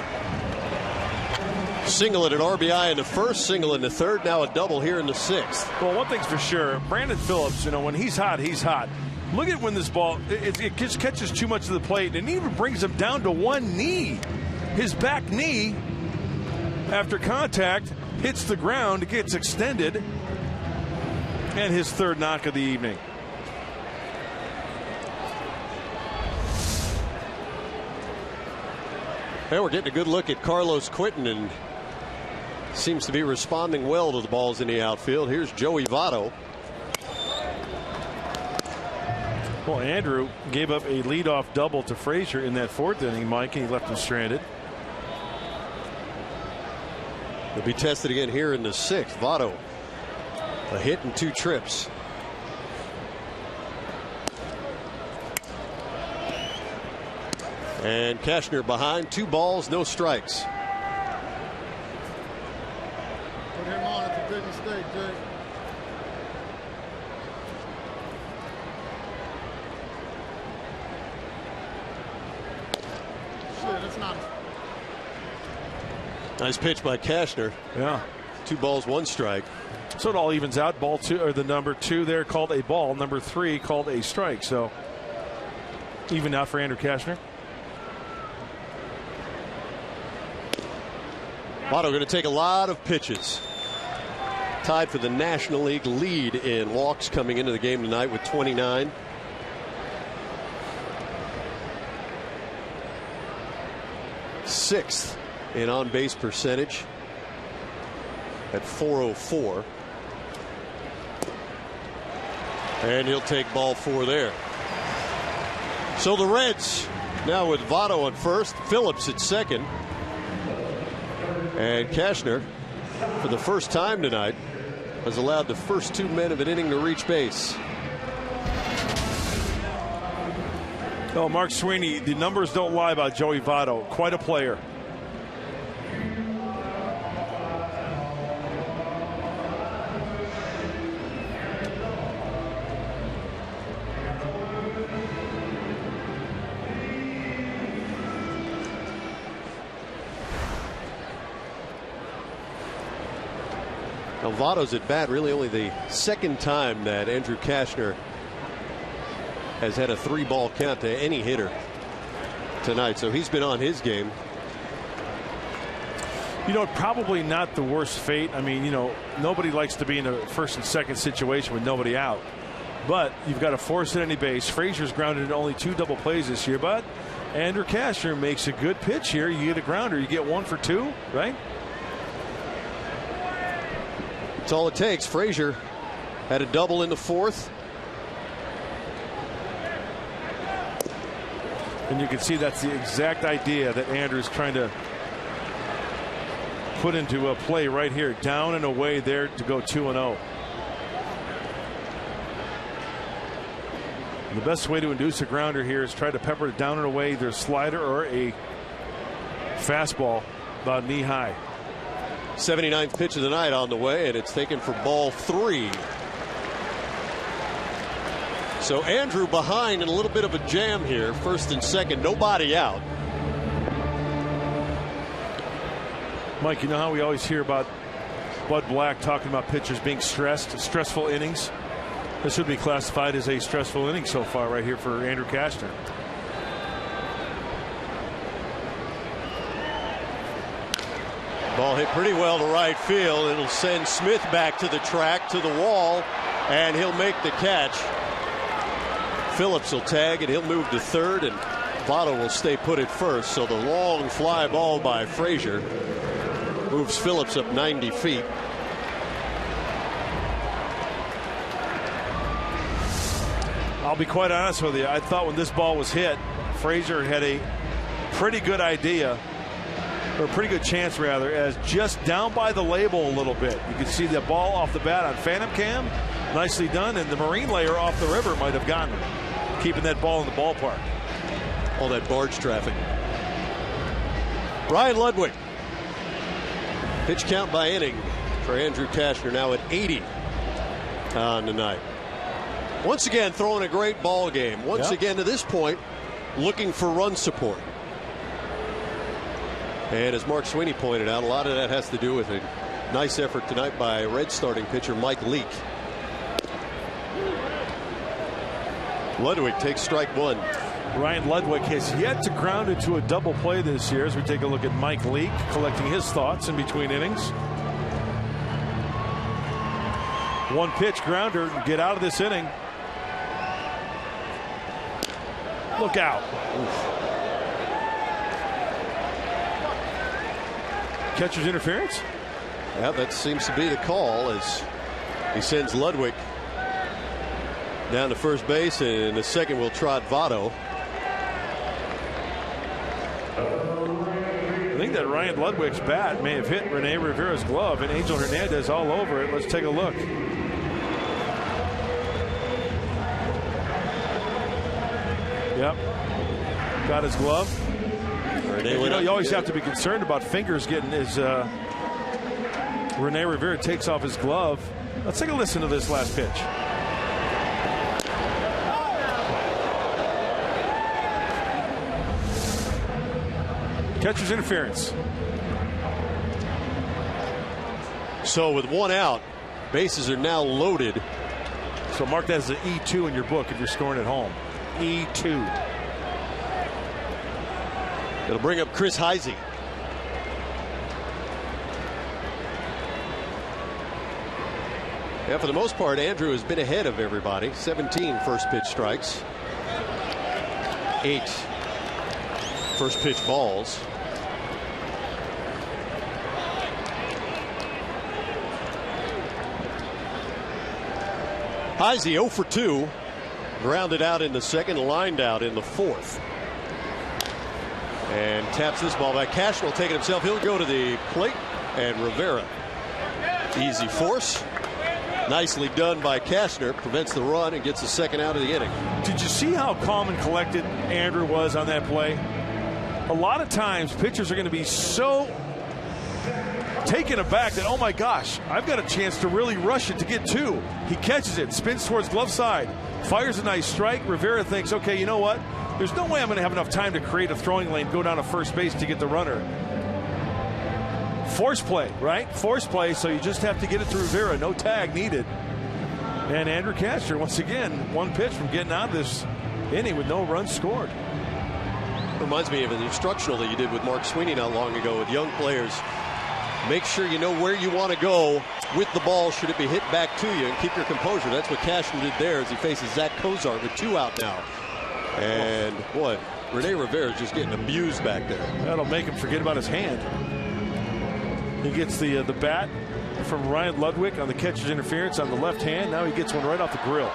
Single at an RBI in the first, single in the third, now a double here in the 6th. Well, one thing's for sure, Brandon Phillips, you know, when he's hot, he's hot. Look at when this ball, it just catches too much of the plate and even brings him down to one knee. His back knee, after contact, hits the ground, it gets extended, and his 3rd knock of the evening. Well, we're getting a good look at Carlos Quentin, and seems to be responding well to the balls in the outfield. Here's Joey Votto. Well, Andrew gave up a leadoff double to Frazier in that 4th inning, Mike, and he left him stranded. He'll be tested again here in the 6th. Votto, a hit and 2 trips. And Kashner behind, 2 balls, no strikes. Put him on, it's a big mistake, Jay. Shit, it's not. Nice pitch by Kashner. Yeah. 2 balls, 1 strike. So it all evens out. Ball 2, or the number 2 there called a ball. Number 3 called a strike. So even out for Andrew Kashner. Votto going to take a lot of pitches. Tied for the National League lead in walks coming into the game tonight with 29. Sixth in on-base percentage at .404. And he'll take ball 4 there. So the Reds now with Votto at first, Phillips at second. And Kashner, for the first time tonight, has allowed the first 2 men of an inning to reach base. Oh, Mark Sweeney, the numbers don't lie about Joey Votto. Quite a player. Now, Votto's at bat really only the 2nd time that Andrew Kashner has had a 3-ball count to any hitter tonight, so he's been on his game. You know, probably not the worst fate. I mean, you know, nobody likes to be in a 1st and 2nd situation with nobody out. But you've got to force at any base. Frazier's grounded in only 2 double plays this year, but Andrew Kashner makes a good pitch here. You get a grounder, you get 1 for 2, right? That's all it takes. Frazier had a double in the 4th. And you can see that's the exact idea that Andrew's trying to put into a play right here. Down and away there to go 2-0. The best way to induce a grounder here is try to pepper it down and away, either a slider or a fastball about knee high. 79th pitch of the night on the way, and it's taken for ball 3. So Andrew behind in a little bit of a jam here. First and second, nobody out. Mike, you know how we always hear about Bud Black talking about pitchers being stressful innings? This should be classified as a stressful inning so far right here for Andrew Cashner. Ball hit pretty well to right field. It'll send Smith back to the track, to the wall, and he'll make the catch. Phillips will tag, and he'll move to third, and Votto will stay put at first. So the long fly ball by Frazier moves Phillips up 90 feet. I'll be quite honest with you. I thought when this ball was hit, Frazier had a pretty good idea, or a pretty good chance rather, as just down by the label a little bit. You could see the ball off the bat on Phantom Cam. Nicely done. And the marine layer off the river might have gotten it, keeping that ball in the ballpark. All that barge traffic. Ryan Ludwig. Pitch count by inning for Andrew Cashner, now at 80 on the night. Once again, throwing a great ball game. Once again, to this point, looking for run support. And as Mark Sweeney pointed out, a lot of that has to do with a nice effort tonight by Red starting pitcher Mike Leake. Ludwig takes strike one. Ryan Ludwig has yet to ground into a double play this year as we take a look at Mike Leake collecting his thoughts in between innings. One pitch grounder, get out of this inning. Look out. Oof. Catcher's interference? Yeah, that seems to be the call as he sends Ludwig down to first base, and in the second will trot Votto. I think that Ryan Ludwig's bat may have hit Rene Rivera's glove, and Angel Hernandez all over it. Let's take a look. Yep. Got his glove. You always have to be concerned about fingers getting as Rene Rivera takes off his glove. Let's take a listen to this last pitch. Catcher's interference. So with one out, bases are now loaded. So mark that as an E2 in your book if you're scoring at home. E2. It'll bring up Chris Heisey. Yeah, for the most part, Andrew has been ahead of everybody. 17 first pitch strikes. 8 first pitch balls. Heisey 0 for 2. Grounded out in the second, lined out in the fourth. And taps this ball back. Cashner will take it himself. He'll go to the plate, and Rivera. Easy force. Nicely done by Cashner. Prevents the run and gets the second out of the inning. Did you see how calm and collected Andrew was on that play? A lot of times pitchers are going to be so taken aback that, oh my gosh, I've got a chance to really rush it to get two. He catches it, spins towards glove side, fires a nice strike. Rivera thinks, okay, you know what? There's no way I'm going to have enough time to create a throwing lane, go down to first base to get the runner. Force play, right? Force play, so you just have to get it to Rivera. No tag needed. And Andrew Cashner, once again, one pitch from getting out of this inning with no runs scored. Reminds me of an instructional that you did with Mark Sweeney not long ago with young players. Make sure you know where you want to go with the ball should it be hit back to you, and keep your composure. That's what Cashner did there as he faces Zach Cozart with 2 out now. And boy, Rene Rivera is just getting abused back there. That'll make him forget about his hand. He gets the bat from Ryan Ludwig on the catcher's interference on the left hand. Now he gets one right off the grill.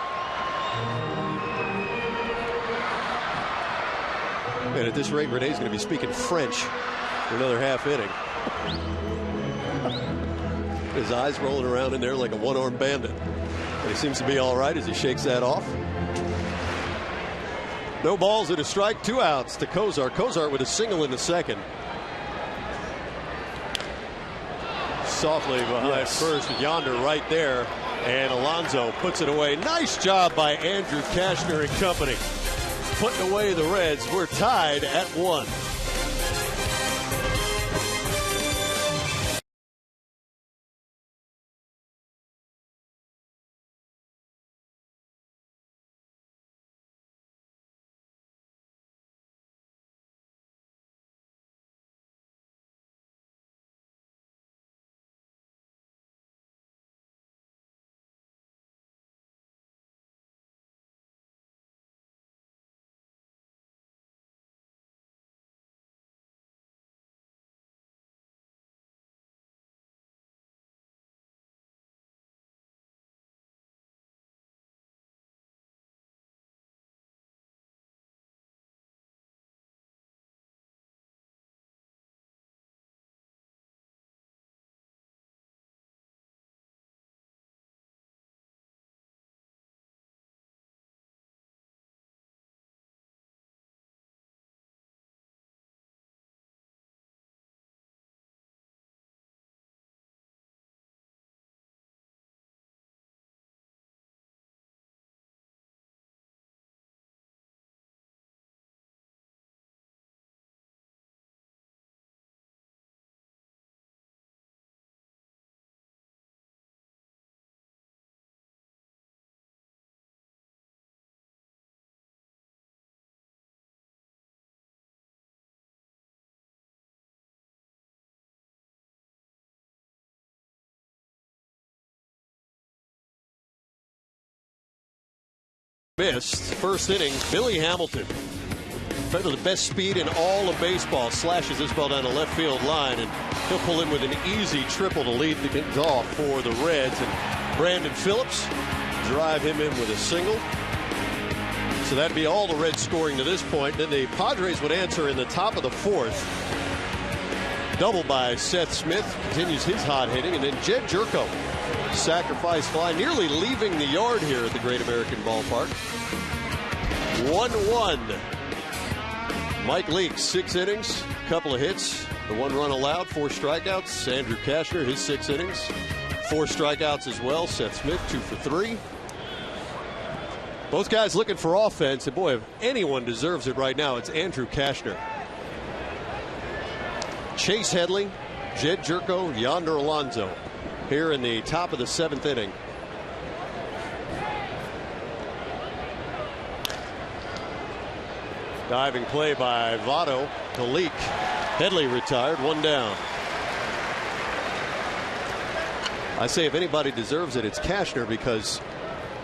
And at this rate, Rene's going to be speaking French for another half inning. His eyes rolling around in there like a one-armed bandit. But he seems to be all right as he shakes that off. No balls and a strike, 2 outs to Cozart. Cozart with a single in the second. Softly behind first, yonder right there. And Alonso puts it away. Nice job by Andrew Cashner and company. Putting away the Reds. We're tied at 1. Missed first inning. Billy Hamilton, probably the best speed in all of baseball, slashes this ball down the left field line, and he'll pull in with an easy triple to lead things off for the Reds. And Brandon Phillips drive him in with a single. So that'd be all the Reds scoring to this point. Then the Padres would answer in the top of the 4th. Double by Seth Smith, continues his hot hitting, and then Jed Jerko. Sacrifice fly nearly leaving the yard here at the Great American Ballpark. 1-1. Mike Leake, 6 innings, couple of hits, the 1 run allowed, 4 strikeouts. Andrew Cashner, his 6 innings, 4 strikeouts as well. Seth Smith, 2 for 3. Both guys looking for offense, and boy, if anyone deserves it right now, it's Andrew Cashner. Chase Headley, Jed Jerko, Yonder Alonso here in the top of the 7th inning. Diving play by Votto to Leak. Headley retired, 1 down. I say if anybody deserves it, it's Cashner, because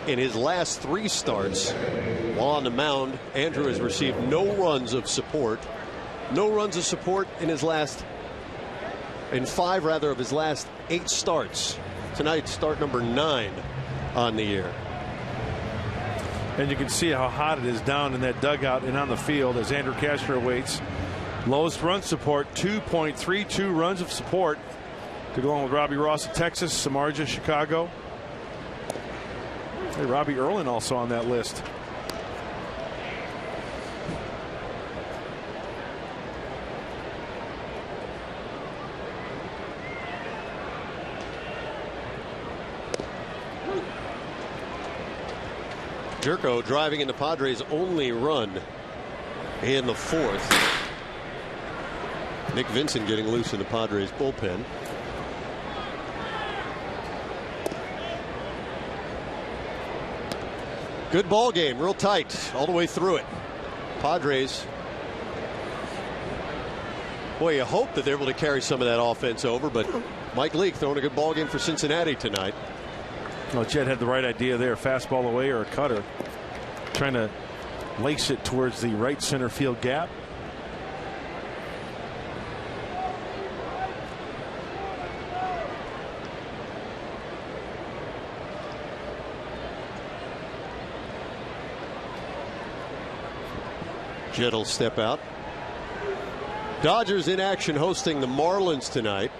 in his last 3 starts while on the mound, Andrew has received no runs of support. No runs of support in his last, in 5 rather, of his last 8 starts. Tonight, start number 9 on the year. And you can see how hot it is down in that dugout and on the field as Andrew Cashner awaits. Lowest run support, 2.32 runs of support to go along with Robbie Ross of Texas, Samardzija, Chicago. Hey, Robbie Erlin also on that list. Jerko driving in the Padres' only run in the 4th. Nick Vincent getting loose in the Padres bullpen. Good ball game, real tight all the way through it. Padres, boy, you hope that they're able to carry some of that offense over, but Mike Leake throwing a good ball game for Cincinnati tonight. Well, Jed had the right idea there. Fastball away or a cutter. Trying to lace it towards the right center field gap. Jed will step out. Dodgers in action hosting the Marlins tonight.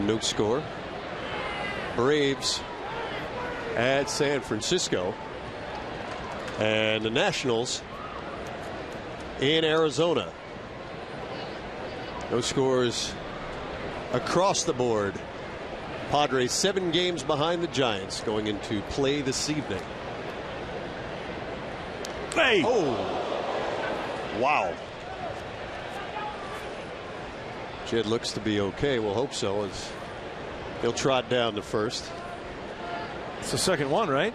No score. Braves at San Francisco, and the Nationals in Arizona. No scores across the board Padres 7 games behind the Giants going into play this evening. Hey! Oh! Wow. Jed looks to be okay. We'll hope so, as he'll trot down to first. It's the second one, right?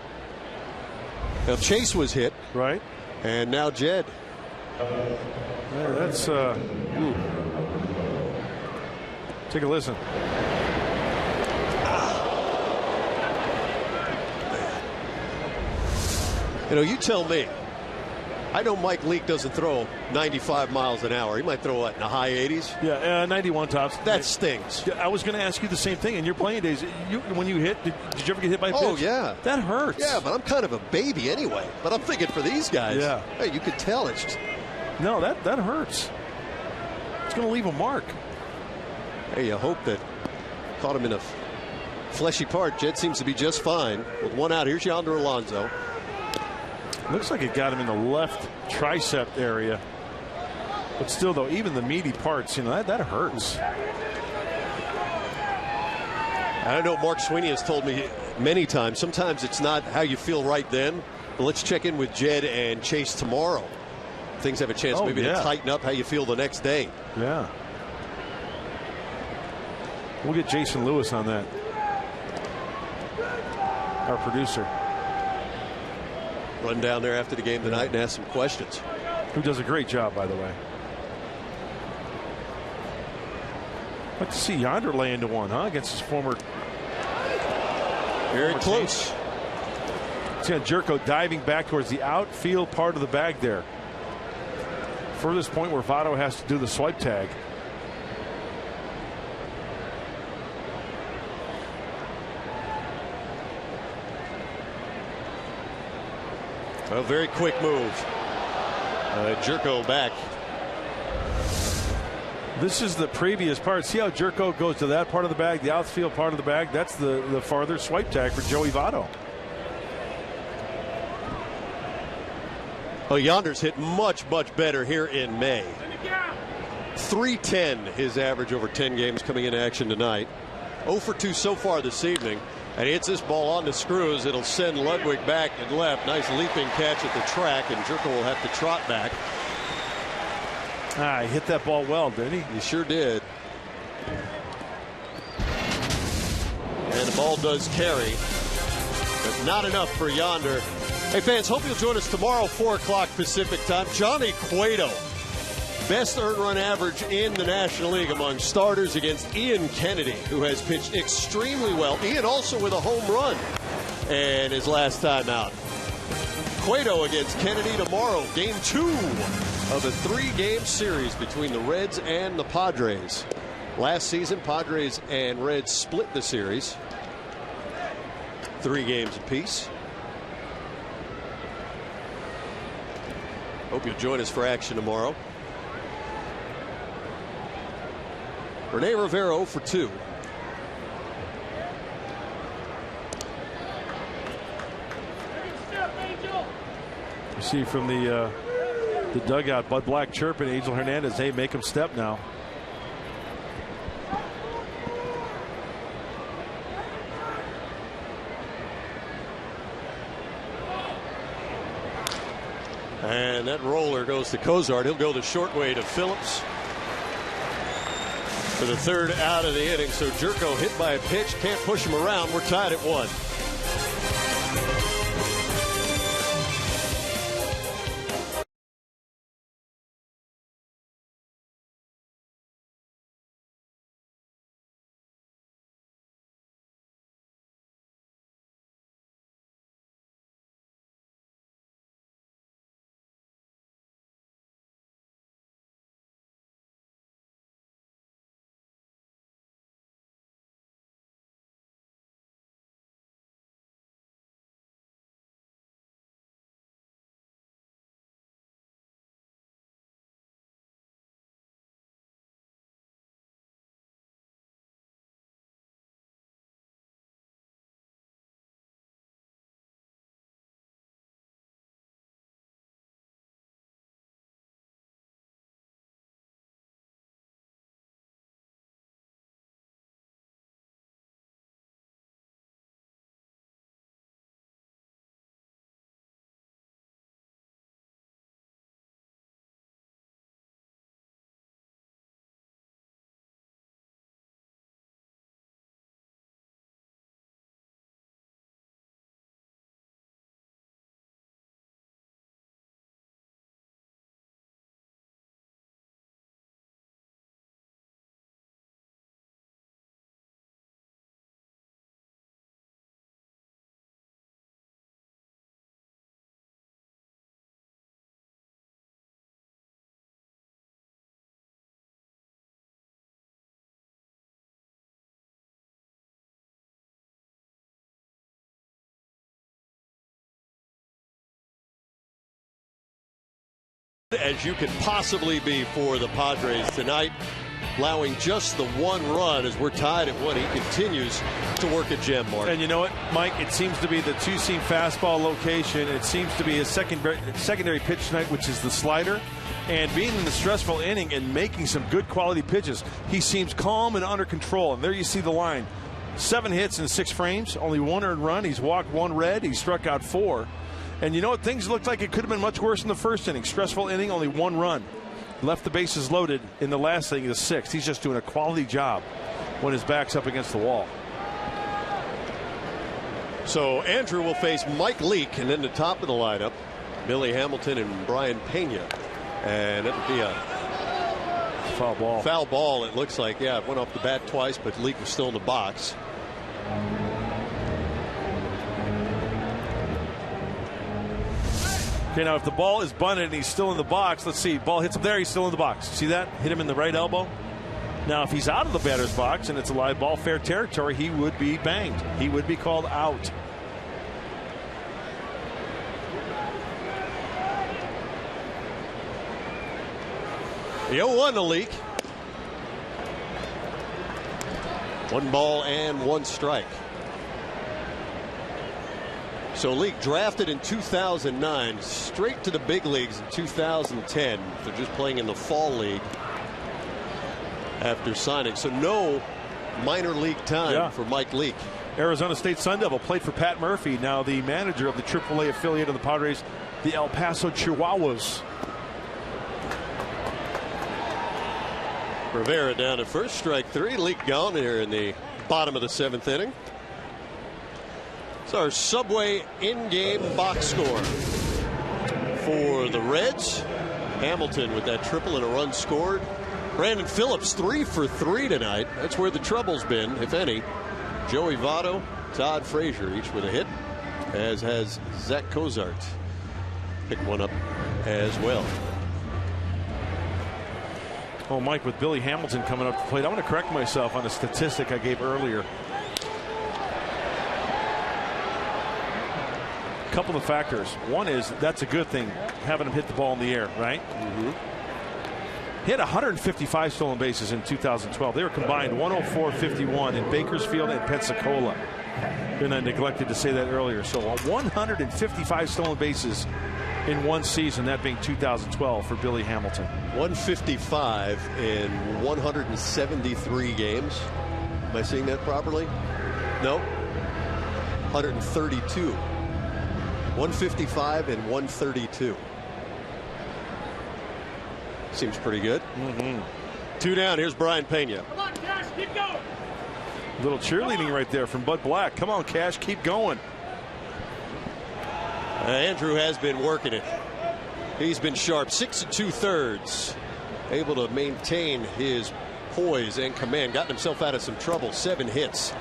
Now Chase was hit. Right. And now Jed. Yeah, that's take a listen. You know, you tell me. I know Mike Leake doesn't throw 95 miles an hour. He might throw what, in the high 80s? Yeah, 91 tops. That stings. I was going to ask you the same thing. In your playing days, when you hit, did you ever get hit by a pitch? Oh, yeah. That hurts. Yeah, but I'm kind of a baby anyway. But I'm thinking for these guys, yeah. Hey, you could tell it's just... No, that hurts. It's going to leave a mark. Hey, you hope that caught him in a fleshy part. Jed seems to be just fine. With one out, here's Yonder Alonso. Looks like it got him in the left tricep area. But still, though, even the meaty parts, that hurts. I know Mark Sweeney has told me many times, sometimes it's not how you feel right then, but let's check in with Jed and Chase tomorrow. Things have a chance maybe to tighten up how you feel the next day. Yeah. We'll get Jason Lewis on that. Our producer. Run down there after the game tonight and ask some questions. Who does a great job, by the way. I'd like to see Yonder lay into one, huh? Against his former. Very close. See Jerko diving back towards the outfield part of the bag there. Furthest point where Votto has to do the swipe tag. A very quick move. Jerko back. This is the previous part. See how Jerko goes to that part of the bag, the outfield part of the bag? That's the farther swipe tag for Joey Votto. Oh, Yonder's hit much better here in May. 310 his average over 10 games coming into action tonight. 0 for 2 so far this evening. And he hits this ball on the screws. It'll send Ludwig back and left. Nice leaping catch at the track, and Jerko will have to trot back. He hit that ball well, didn't he? He sure did. And the ball does carry, but not enough for Yonder. Hey, fans, hope you'll join us tomorrow, 4 o'clock Pacific time. Johnny Cueto, best earned run average in the National League among starters against Ian Kennedy, who has pitched extremely well. Ian also with a home run and his last time out. Cueto against Kennedy tomorrow, game 2 of a 3-game series between the Reds and the Padres. Last season, Padres and Reds split the series. 3 games apiece. Hope you'll join us for action tomorrow. Rene Rivera 0 for 2. You see from the dugout, Bud Black chirping Angel Hernandez, hey, make him step now. And that roller goes to Cozart. He'll go the short way to Phillips for the 3rd out of the inning. So Jerko hit by a pitch, can't push him around. We're tied at 1. as you could possibly be for the Padres tonight, allowing just the one run as we're tied at one. He continues to work a gem, Mark. And you know what, Mike? It seems to be the two-seam fastball location. It seems to be his secondary pitch tonight, which is the slider. And being in the stressful inning and making some good quality pitches, he seems calm and under control. And there you see the line. 7 hits in 6 frames, only 1 earned run. He's walked 1 red. He struck out 4. And you know what? Things looked like it could have been much worse in the first inning. Stressful inning, only 1 run. Left the bases loaded in the last inning, the 6th. He's just doing a quality job when his back's up against the wall. So Andrew will face Mike Leake, and then the top of the lineup, Billy Hamilton and Brian Pena. And it'll be a foul ball. Foul ball, it looks like. Yeah, it went off the bat twice, but Leake was still in the box. Okay, now if the ball is bunted and he's still in the box, let's see. Ball hits him there, he's still in the box. See that? Hit him in the right elbow. Now, if he's out of the batter's box and it's a live ball, fair territory, he would be banged. He would be called out. The 0-1 to Leake. 1 ball and 1 strike. So Leake drafted in 2009, straight to the big leagues in 2010. They're just playing in the fall league after signing. So no minor league time for Mike Leake. Arizona State Sun Devil played for Pat Murphy, now the manager of the AAA affiliate of the Padres, the El Paso Chihuahuas. Rivera down at first, strike 3. Leake gone here in the bottom of the 7th inning. It's our Subway in-game box score for the Reds. Hamilton with that triple and a run scored. Brandon Phillips 3 for 3 tonight. That's where the trouble's been, if any. Joey Votto, Todd Frazier, each with a hit, as has Zach Cozart. Picked one up as well. Oh, Mike, with Billy Hamilton coming up to the plate, I want to correct myself on a statistic I gave earlier. A couple of factors. One is that's a good thing, having him hit the ball in the air, right? Mm-hmm. He had 155 stolen bases in 2012. They were combined 104-51 in Bakersfield and Pensacola. And I neglected to say that earlier. So 155 stolen bases in one season, that being 2012 for Billy Hamilton. 155 in 173 games. Am I seeing that properly? No. 132. 155 and 132. Seems pretty good. Mm-hmm. 2 down. Here's Brian Pena. Come on, Cash, keep going. Little cheerleading right there from Bud Black. Come on, Cash, keep going. Andrew has been working it. He's been sharp. 6 2/3. Able to maintain his poise and command. Gotten himself out of some trouble. 7 hits.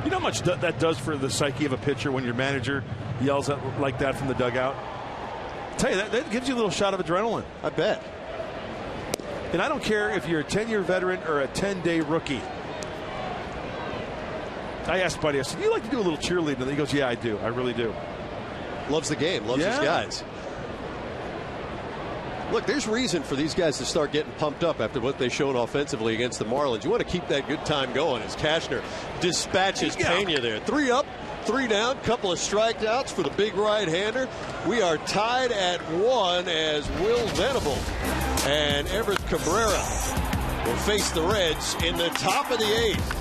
You know how much that does for the psyche of a pitcher when your manager yells at like that from the dugout? I'll tell you, that gives you a little shot of adrenaline. I bet. And I don't care if you're a 10-year veteran or a 10-day rookie. I asked Buddy, I said, you like to do a little cheerleading? And he goes, yeah, I do. I really do. Loves the game. Loves his guys. Look, there's reason for these guys to start getting pumped up after what they showed offensively against the Marlins. You want to keep that good time going as Cashner dispatches Pena there. 3 up, 3 down, couple of strikeouts for the big right-hander. We are tied at 1 as Will Venable and Everett Cabrera will face the Reds in the top of the 8th.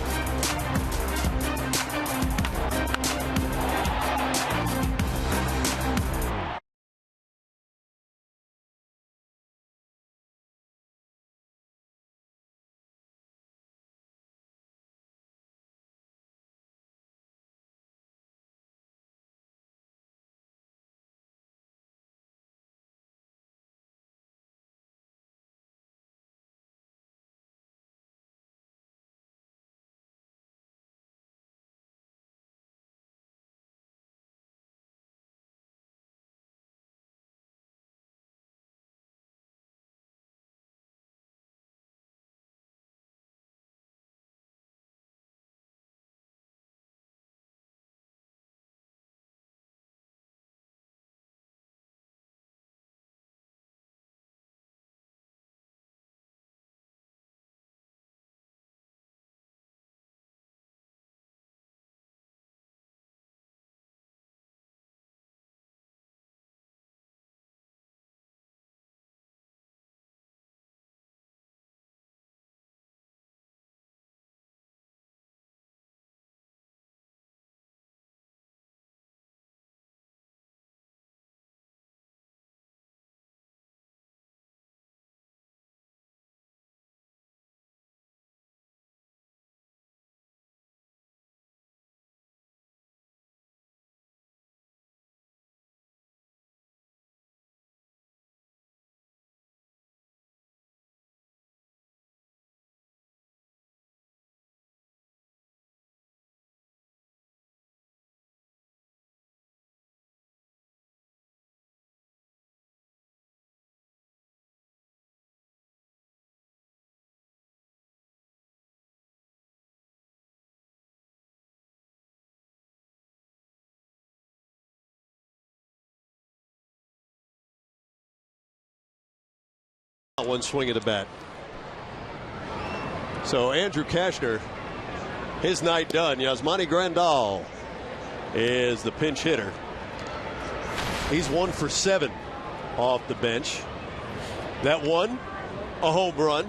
One swing of the bat. So Andrew Cashner, his night done. Yasmani Grandal is the pinch hitter. He's 1 for 7 off the bench. That one, a home run.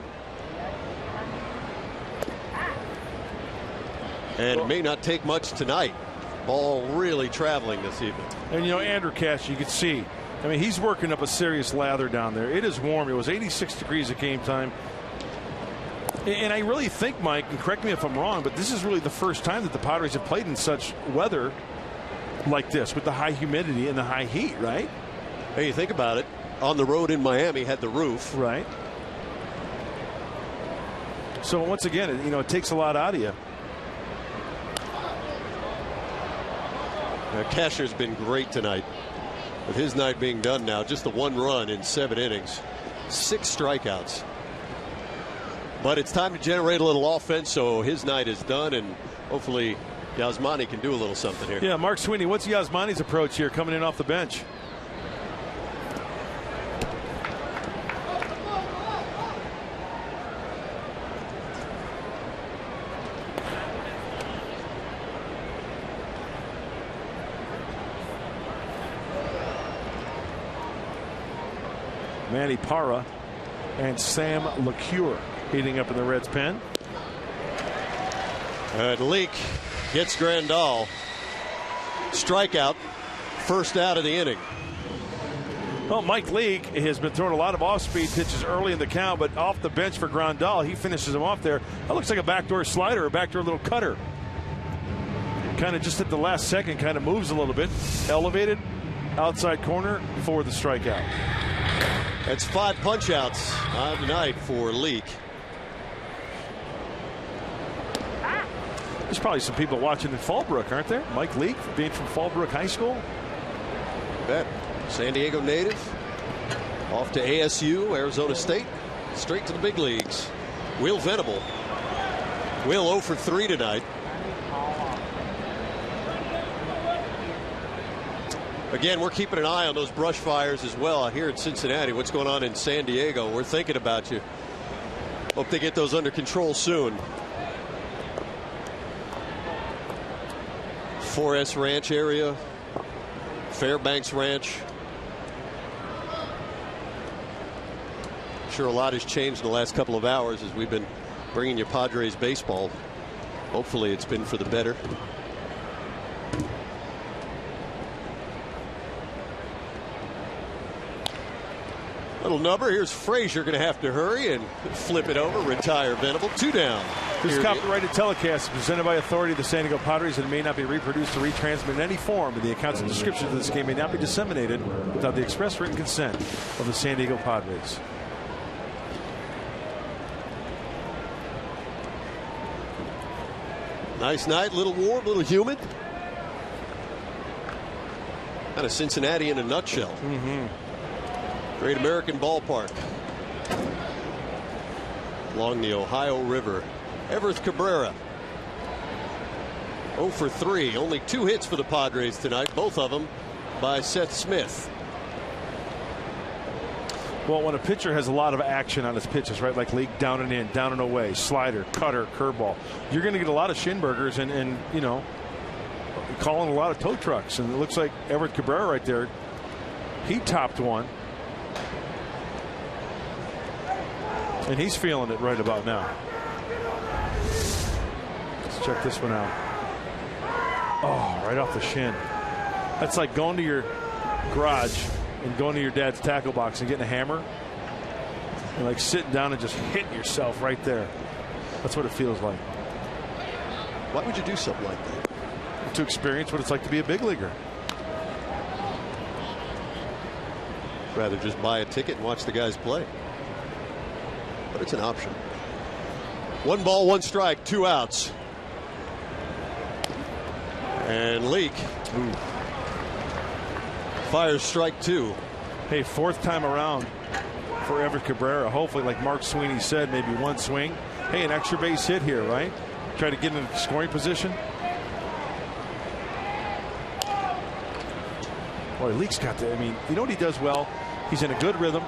And it may not take much tonight. Ball really traveling this evening. And you know, Andrew Cash, you can see, I mean, he's working up a serious lather down there. It is warm. It was 86 degrees at game time. And I really think, Mike, and correct me if I'm wrong, but this is really the first time that the Padres have played in such weather like this, with the high humidity and the high heat, right? Hey, you think about it. On the road in Miami, had the roof. Right. So once again, you know, it takes a lot out of you. Cashner's been great tonight. With his night being done now, just the 1 run in 7 innings, 6 strikeouts. But it's time to generate a little offense, so his night is done, and hopefully Yasmani can do a little something here. Yeah, Mark Sweeney, what's Yasmani's approach here coming in off the bench? Manny Parra and Sam LeCure heating up in the Reds pen. Leak gets Grandal. Strikeout. First out of the inning. Well, Mike Leake has been throwing a lot of off-speed pitches early in the count, but off the bench for Grandal, he finishes him off there. That looks like a backdoor slider, a backdoor little cutter. Kind of just at the last second, kind of moves a little bit. Elevated, outside corner for the strikeout. That's 5 punch-outs on tonight for Leak. There's probably some people watching in Fallbrook, aren't there? Mike Leake, being from Fallbrook High School. Bet. San Diego native. Off to ASU, Arizona State. Straight to the big leagues. Will Venable. Will 0 for 3 tonight. Again, we're keeping an eye on those brush fires as well out here in Cincinnati. What's going on in San Diego? We're thinking about you. Hope they get those under control soon. 4S Ranch area, Fairbanks Ranch. I'm sure a lot has changed in the last couple of hours as we've been bringing you Padres baseball. Hopefully it's been for the better. Little number. Here's Frazier going to have to hurry and flip it over. Retire Venable. 2 down. This copyrighted telecast is presented by authority of the San Diego Padres and may not be reproduced or retransmitted in any form, and the accounts and descriptions of this game may not be disseminated without the express written consent of the San Diego Padres. Nice night, a little warm, a little humid. Kind of Cincinnati in a nutshell. Great American Ballpark along the Ohio River. Everth Cabrera 0 for 3. Only 2 hits for the Padres tonight, both of them by Seth Smith. Well, when a pitcher has a lot of action on his pitches, right, like Leak down and in, down and away, slider, cutter, curveball, you're going to get a lot of shin burgers and you know, calling a lot of tow trucks. And it looks like Everett Cabrera right there, he topped one. And he's feeling it right about now. Let's check this one out. Oh, right off the shin. That's like going to your garage and going to your dad's tackle box and getting a hammer and like sitting down and just hitting yourself right there. That's what it feels like. Why would you do something like that? To experience what it's like to be a big leaguer. Rather just buy a ticket and watch the guys play. But it's an option. 1 ball, 1 strike, 2 outs. And Leak fires strike 2. Hey, 4th time around for Everett Cabrera. Hopefully, like Mark Sweeney said, maybe 1 swing. Hey, an extra base hit here, right? Try to get in a scoring position. Boy, Leak's got to, I mean, you know what he does well? He's in a good rhythm.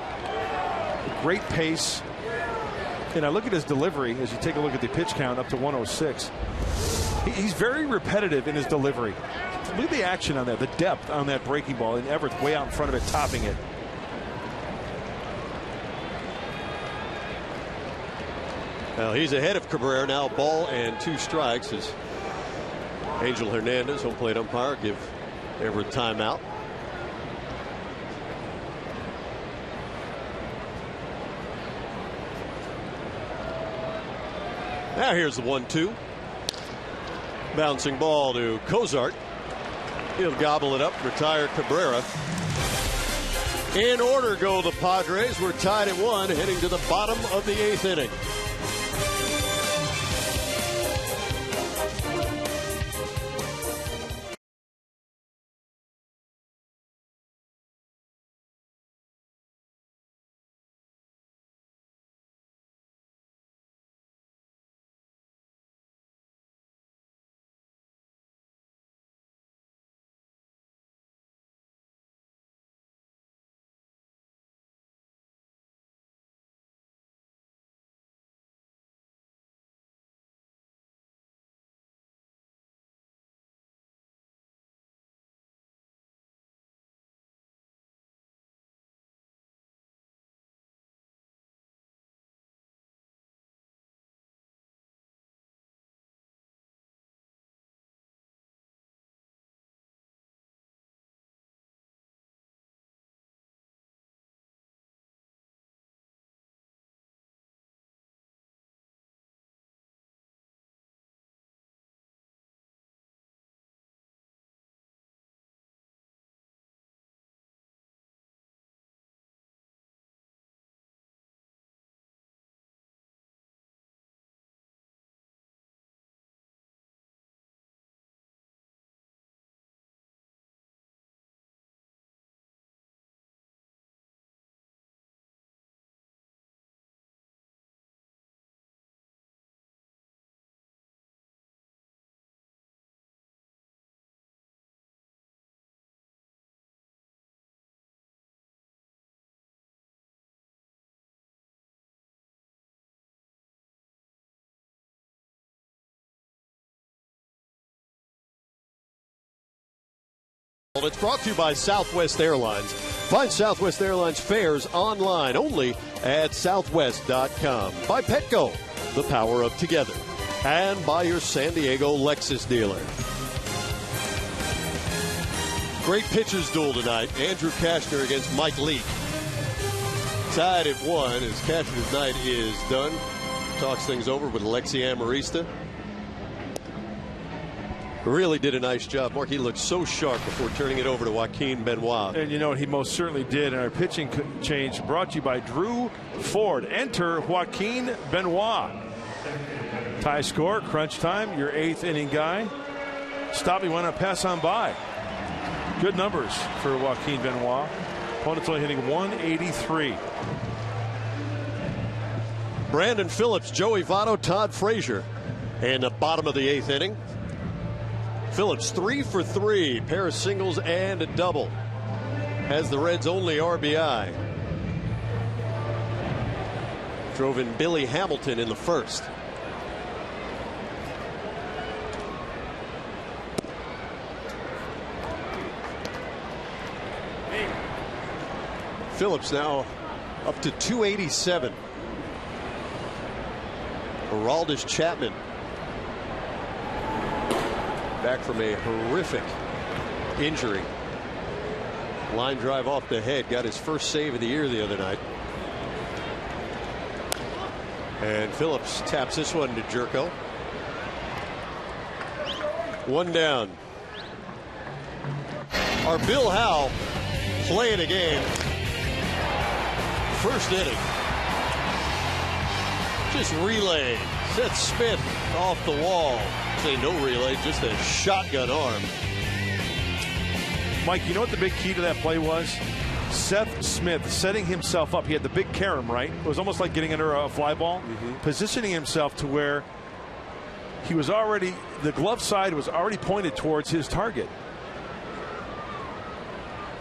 great pace. And I look at his delivery as you take a look at the pitch count up to 106. He's very repetitive in his delivery. Look at the action on that, the depth on that breaking ball, and Everett's way out in front of it, topping it. Well, he's ahead of Cabrera now, ball and 2 strikes as Angel Hernandez, home plate umpire, give Everett timeout. Now here's the 1-2. Bouncing ball to Cozart. He'll gobble it up, retire Cabrera. In order go the Padres. We're tied at 1, heading to the bottom of the 8th inning. It's brought to you by Southwest Airlines. Find Southwest Airlines fares online only at southwest.com. By Petco, the power of together. And by your San Diego Lexus dealer. Great pitchers duel tonight. Andrew Cashner against Mike Leake. Tied at 1 as Cashner's night is done. Talks things over with Alexi Amarista. Really did a nice job. Mark, he looked so sharp before turning it over to Joaquin Benoit. And you know, he most certainly did. And our pitching change brought to you by Drew Ford. Enter Joaquin Benoit. Tie score, crunch time, your 8th inning guy. Stop, he went to pass on by. Good numbers for Joaquin Benoit. Opponent's only hitting 183. Brandon Phillips, Joey Votto, Todd Frazier in the bottom of the 8th inning. Phillips 3 for 3, pair of singles and a double. Has the Reds' only RBI. Drove in Billy Hamilton in the first. Phillips now up to 287. Aroldis Chapman back from a horrific injury. Line drive off the head, got his first save of the year the other night. And Phillips taps this one to Jerko. 1 down. Our Bill Howe playing a game. First inning. Just relay. Seth Smith off the wall. Say no relay, just a shotgun arm. Mike, you know what the big key to that play was? Seth Smith setting himself up. He had the big carom, right? It was almost like getting under a fly ball. Positioning himself to where he was already, the glove side was already pointed towards his target.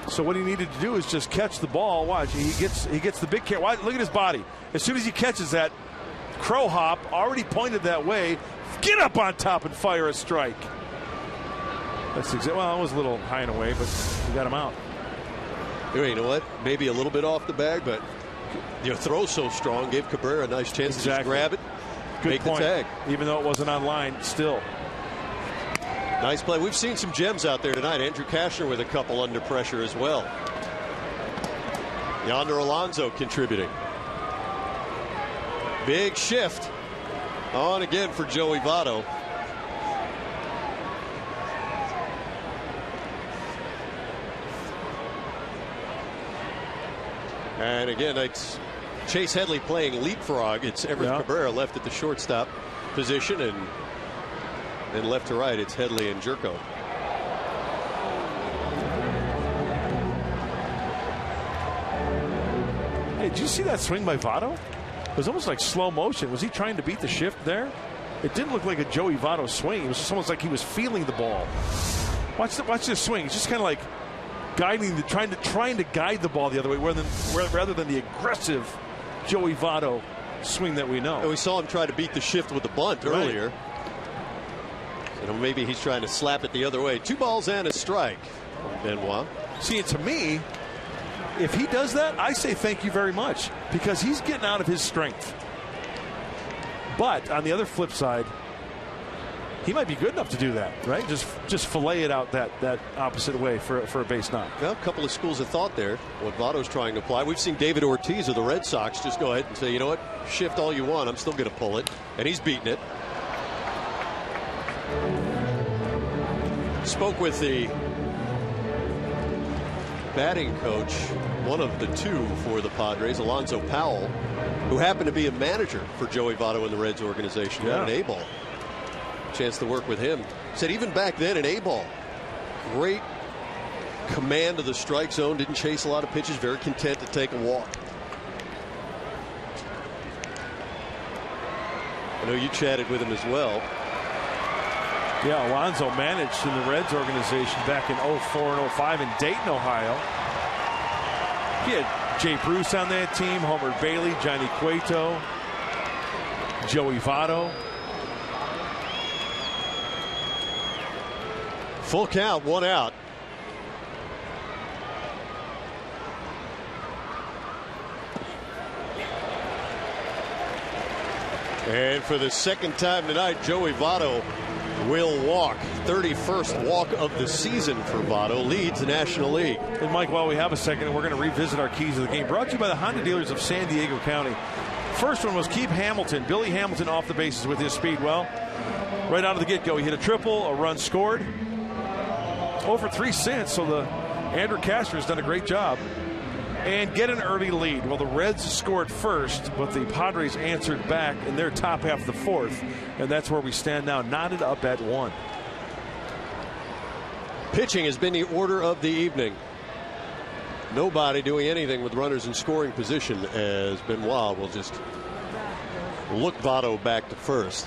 So what he needed to do is just catch the ball. Watch, he gets the big catch. Look at his body. As soon as he catches that, crow hop already pointed that way. Get up on top and fire a strike. That's exactly. Well, it was a little high and away, but we got him out. You know what? Maybe a little bit off the bag, but your throw so strong gave Cabrera a nice chance to just grab it, make the tag. Even though it wasn't on line, still. Nice play. We've seen some gems out there tonight. Andrew Kashner with a couple under pressure as well. Yonder Alonso contributing. Big shift on again for Joey Votto. And again, it's Chase Headley playing leapfrog. It's Everett Cabrera left at the shortstop position, and then left to right, it's Headley and Jerko. Hey, did you see that swing by Votto? It was almost like slow motion. Was he trying to beat the shift there? It didn't look like a Joey Votto swing. It was just almost like he was feeling the ball. Watch this swing. It's just kind of like guiding, trying to guide the ball the other way, rather than the aggressive Joey Votto swing that we know. And we saw him try to beat the shift with the bunt earlier. So maybe he's trying to slap it the other way. 2 balls and a strike. Benoit. See, to me, if he does that, I say thank you very much, because he's getting out of his strength. But on the other flip side, he might be good enough to do that, right? Just fillet it out that opposite way for a base knock. Well, a couple of schools of thought there. What Votto's trying to apply. We've seen David Ortiz of the Red Sox just go ahead and say, you know what, shift all you want. I'm still going to pull it, and he's beating it. Spoke with the batting coach, one of the 2 for the Padres, Alonzo Powell, who happened to be a manager for Joey Votto in the Reds organization. An A-ball. Chance to work with him. Said even back then in A-ball, great command of the strike zone, didn't chase a lot of pitches, very content to take a walk. I know you chatted with him as well. Yeah, Alonzo managed in the Reds organization back in 04 and 05 in Dayton, Ohio. He had Jay Bruce on that team, Homer Bailey, Johnny Cueto, Joey Votto. Full count, 1 out. And for the second time tonight, Joey Votto will walk. 31st walk of the season for Votto. Leads the National League. And Mike, while we have a second, we're going to revisit our keys of the game. Brought to you by the Honda dealers of San Diego County. First one was keep Hamilton. Billy Hamilton off the bases with his speed. Well, right out of the get-go, he hit a triple, a run scored. 0 for 3 since, so the Andrew Kashner has done a great job. And get an early lead. Well, the Reds scored first, but the Padres answered back in their top half of the 4th, and that's where we stand now, knotted up at 1. Pitching has been the order of the evening. Nobody doing anything with runners in scoring position, as Benoit will just look Votto back to first.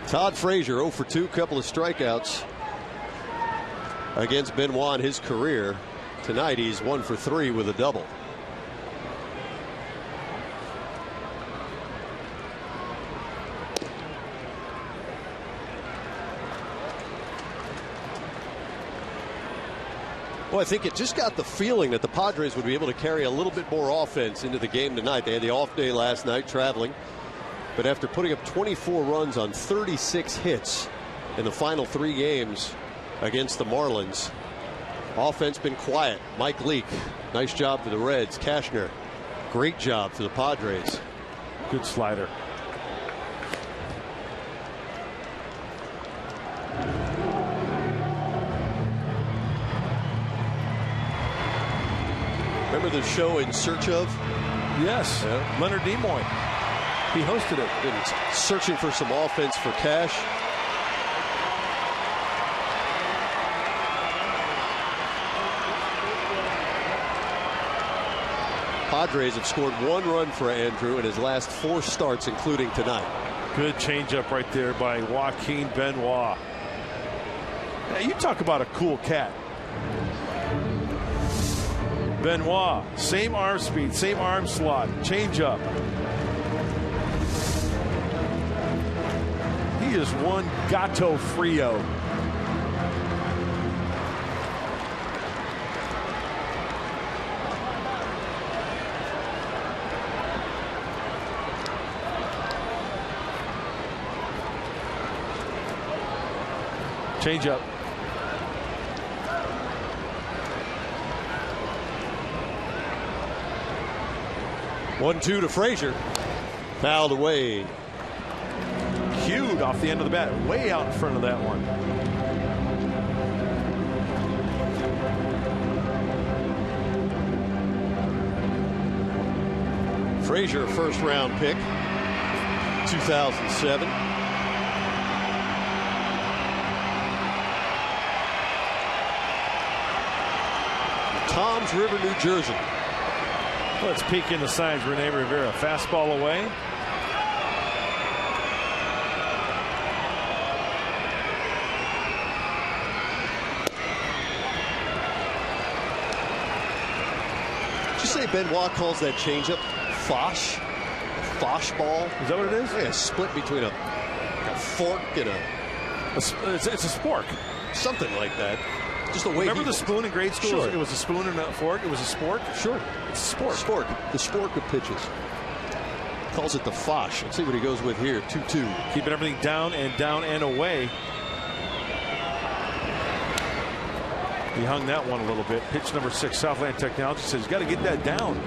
Todd Frazier 0 for 2, couple of strikeouts against Benoit in his career. Tonight he's 1 for 3 with a double. Well, I think it just got the feeling that the Padres would be able to carry a little bit more offense into the game tonight. They had the off day last night traveling. But after putting up 24 runs on 36 hits in the final 3 games against the Marlins, offense been quiet. Mike Leake, nice job for the Reds. Kashner, great job for the Padres. Good slider. Remember the show In Search Of? Yes, yeah. Leonard Nimoy. He hosted it. And searching for some offense for Cash. Padres have scored 1 run for Andrew in his last 4 starts, including tonight. Good changeup right there by Joaquin Benoit. Now, you talk about a cool cat. Benoit, same arm speed, same arm slot, change up. He is one gato frio. Change up. 1-2 to Frazier. Fouled away. Cued off the end of the bat, way out in front of that one. Frazier, first round pick, 2007. Toms River, New Jersey. Let's peek in the signs. Rene Rivera, fastball away. Did you say Benoit calls that changeup Fosh? A Fosh ball? Is that what it is? Yeah, a split between a fork and it's a spork. something like that. Just the way. Remember the spoon in grade school? Sure. It was a spoon and a fork. It was a spork. Sure. It's a spork. Spork. The spork of pitches. Calls it the Fosh. Let's see what he goes with here. 2-2. Keeping everything down and away. He hung that one a little bit. Pitch number 6, Southland Technology says he's got to get that down.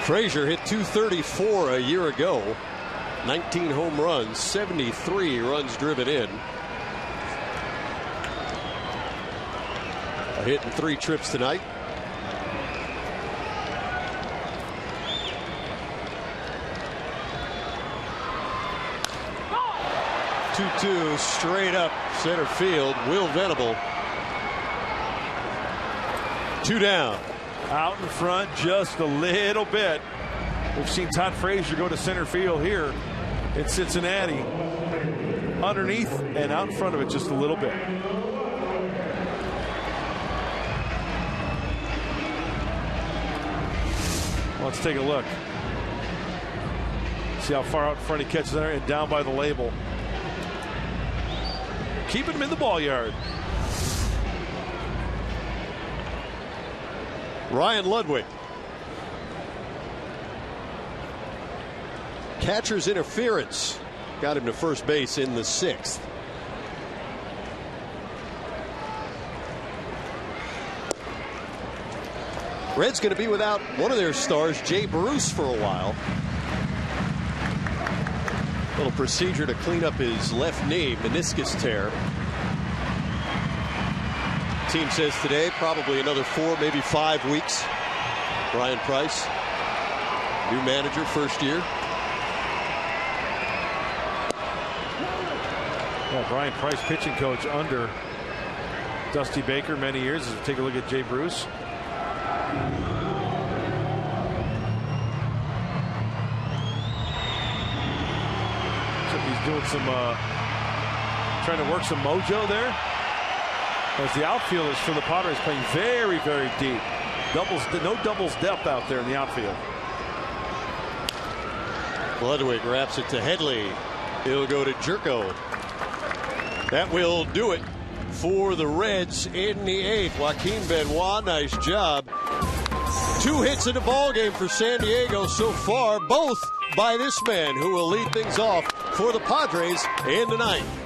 Frazier hit 234 a year ago. 19 home runs, 73 runs driven in. A hit in 3 trips tonight. Two straight up center field. Will Venable. 2 down. Out in front just a little bit. We've seen Todd Frazier go to center field here in Cincinnati. Underneath and out in front of it just a little bit. Let's take a look. See how far out in front he catches there and down by the label. Keeping him in the ball yard. Ryan Ludwig. Catcher's interference got him to first base in the 6th. Reds going to be without one of their stars, Jay Bruce, for a while. Little procedure to clean up his left knee, meniscus tear. Team says today probably another 4, maybe 5 weeks. Brian Price, new manager, first year. Yeah, Brian Price, pitching coach under Dusty Baker many years. As we take a look at Jay Bruce. So he's doing some trying to work some mojo there. As the outfielders for the Padres playing very, very deep. No doubles depth out there in the outfield. Ludwig wraps it to Headley. He'll go to Jerko. That will do it for the Reds in the 8th. Joaquin Benoit, nice job. 2 hits in the ball game for San Diego so far, both by this man, who will lead things off for the Padres in the 9th.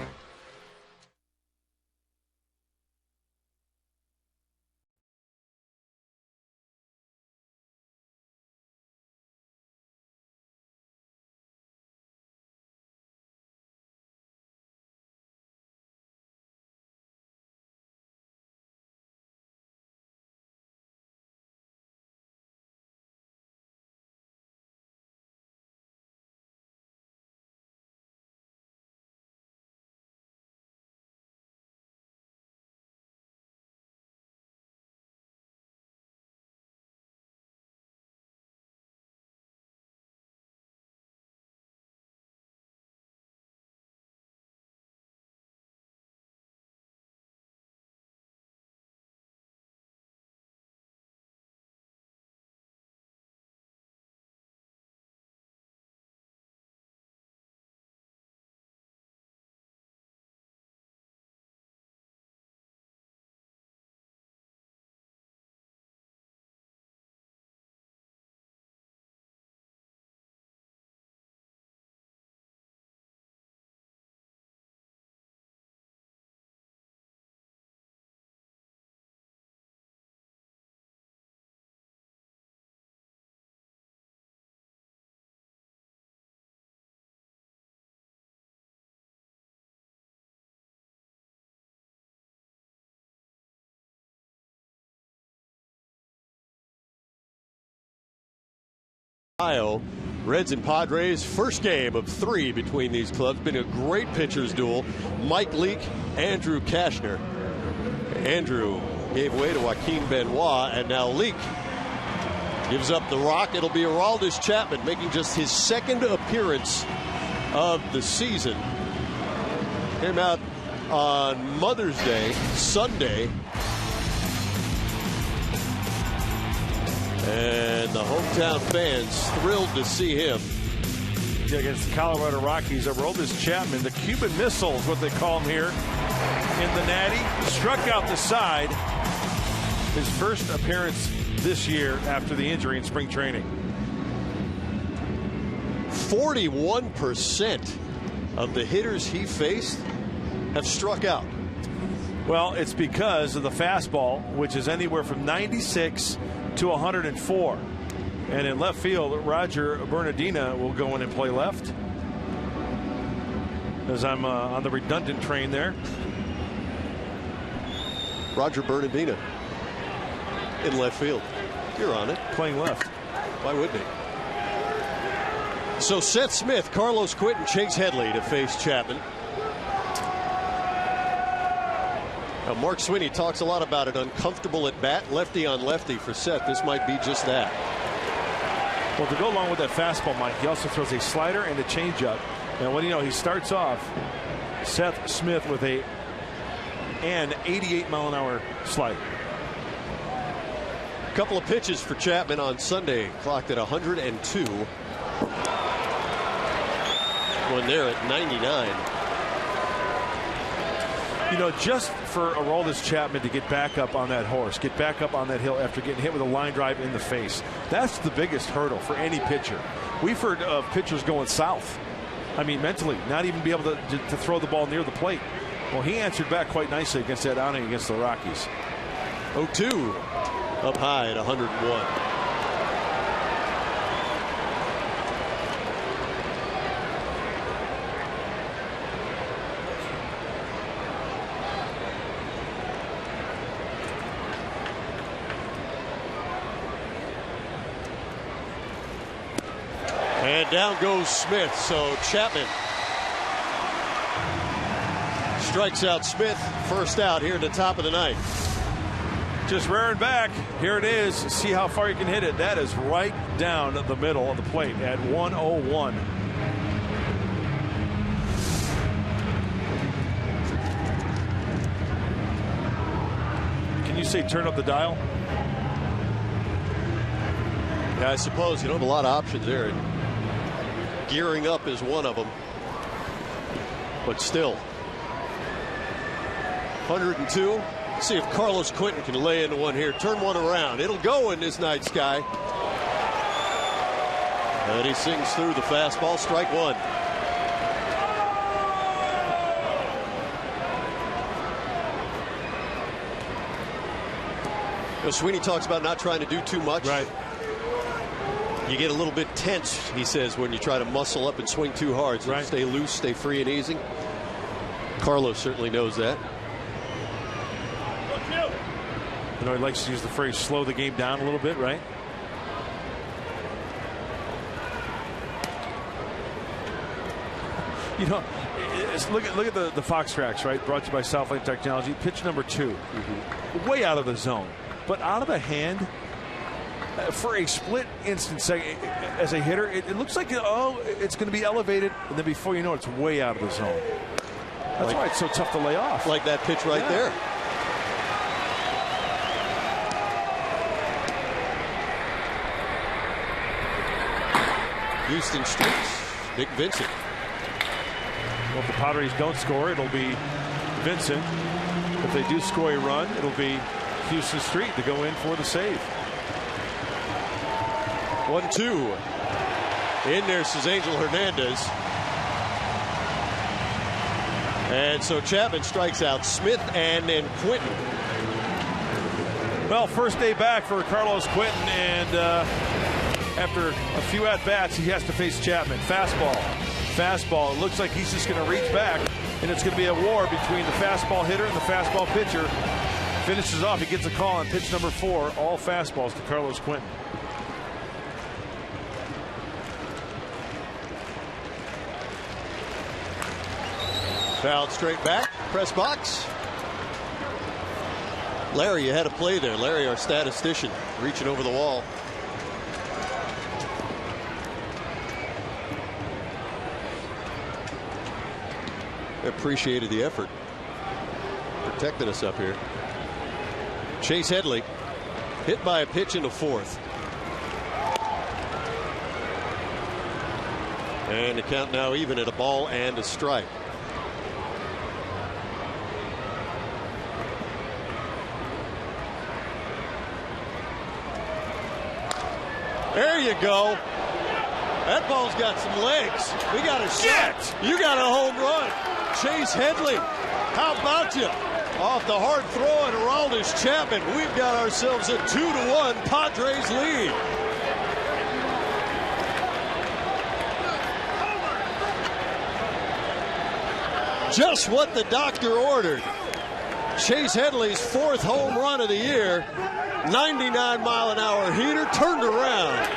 Ohio. Reds and Padres, first game of 3 between these clubs. Been a great pitchers duel. Mike Leake, Andrew Kashner. Andrew gave way to Joaquin Benoit, and now Leake gives up the rock. It'll be Aroldis Chapman making just his 2nd appearance of the season. Came out on Mother's Day, Sunday. And the hometown fans thrilled to see him. Against the Colorado Rockies, Aroldis Chapman, the Cuban Missile is what they call him here in the Natty. Struck out the side. His first appearance this year after the injury in spring training. 41% of the hitters he faced have struck out. Well, it's because of the fastball, which is anywhere from 96 to 104. And in left field, Roger Bernardina will go in and play left. As I'm on the redundant train there. Roger Bernardina in left field. You're on it. Playing left. Why wouldn't he? So Seth Smith, Carlos Quentin, Chase Headley to face Chapman. Now Mark Sweeney talks a lot about an uncomfortable at bat, lefty on lefty for Seth. This might be just that. Well, to go along with that fastball, Mike, he also throws a slider and a changeup. And what do you know? He starts off, Seth Smith, with an 88-mile-an-hour slider. A couple of pitches for Chapman on Sunday, clocked at 102. One there at 99. You know, just for Aroldis Chapman to get back up on that horse, get back up on that hill after getting hit with a line drive in the face, that's the biggest hurdle for any pitcher. We've heard of pitchers going south. I mean, mentally, not even be able to throw the ball near the plate. Well, he answered back quite nicely against that outing against the Rockies. 0-2 up high at 101. And down goes Smith. So Chapman strikes out Smith. First out here at the top of the ninth. Just rearing back. Here it is. See how far you can hit it. That is right down the middle of the plate at 101. Can you say turn up the dial? Yeah, I suppose you don't have a lot of options there. Gearing up is one of them. But still. 102. See if Carlos Quentin can lay into one here. Turn one around. It'll go in this night sky. And he sings through the fastball. Strike one. You know, Sweeney talks about not trying to do too much. Right. You get a little bit tense, he says, when you try to muscle up and swing too hard. So right. Stay loose, stay free and easy. Carlos certainly knows that. You know, he likes to use the phrase slow the game down a little bit, right? You know, look at the Fox tracks, right? Brought to you by Southland Technology. Pitch number 2. Mm-hmm. Way out of the zone. But out of the hand, for a split instant second, as a hitter, it looks like, it's going to be elevated. And then before you know it, it's way out of the zone. That's why it's so tough to lay off. Like that pitch right there. Houston Streets, Nick Vincent. Well, if the Padres don't score, it'll be Vincent. If they do score a run, it'll be Houston Street to go in for the save. 1-2. In there says Angel Hernandez. And so Chapman strikes out Smith and then Quentin. Well, first day back for Carlos Quentin, and after a few at-bats, he has to face Chapman. Fastball. It looks like he's just going to reach back, and it's going to be a war between the fastball hitter and the fastball pitcher. Finishes off. He gets a call on pitch number 4. All fastballs to Carlos Quentin. Fouled straight back. Press box. Larry, you had a play there. Larry, our statistician, reaching over the wall. Appreciated the effort. Protected us up here. Chase Headley hit by a pitch in the fourth. And the count now even at a ball and a strike. There you go. That ball's got some legs. We got a shot. You got a home run. Chase Headley. How about you? Off the hard throw and Aroldis Chapman. We've got ourselves a 2-1 Padres lead. Just what the doctor ordered. Chase Headley's 4th home run of the year. 99-mile-an-hour heater turned around.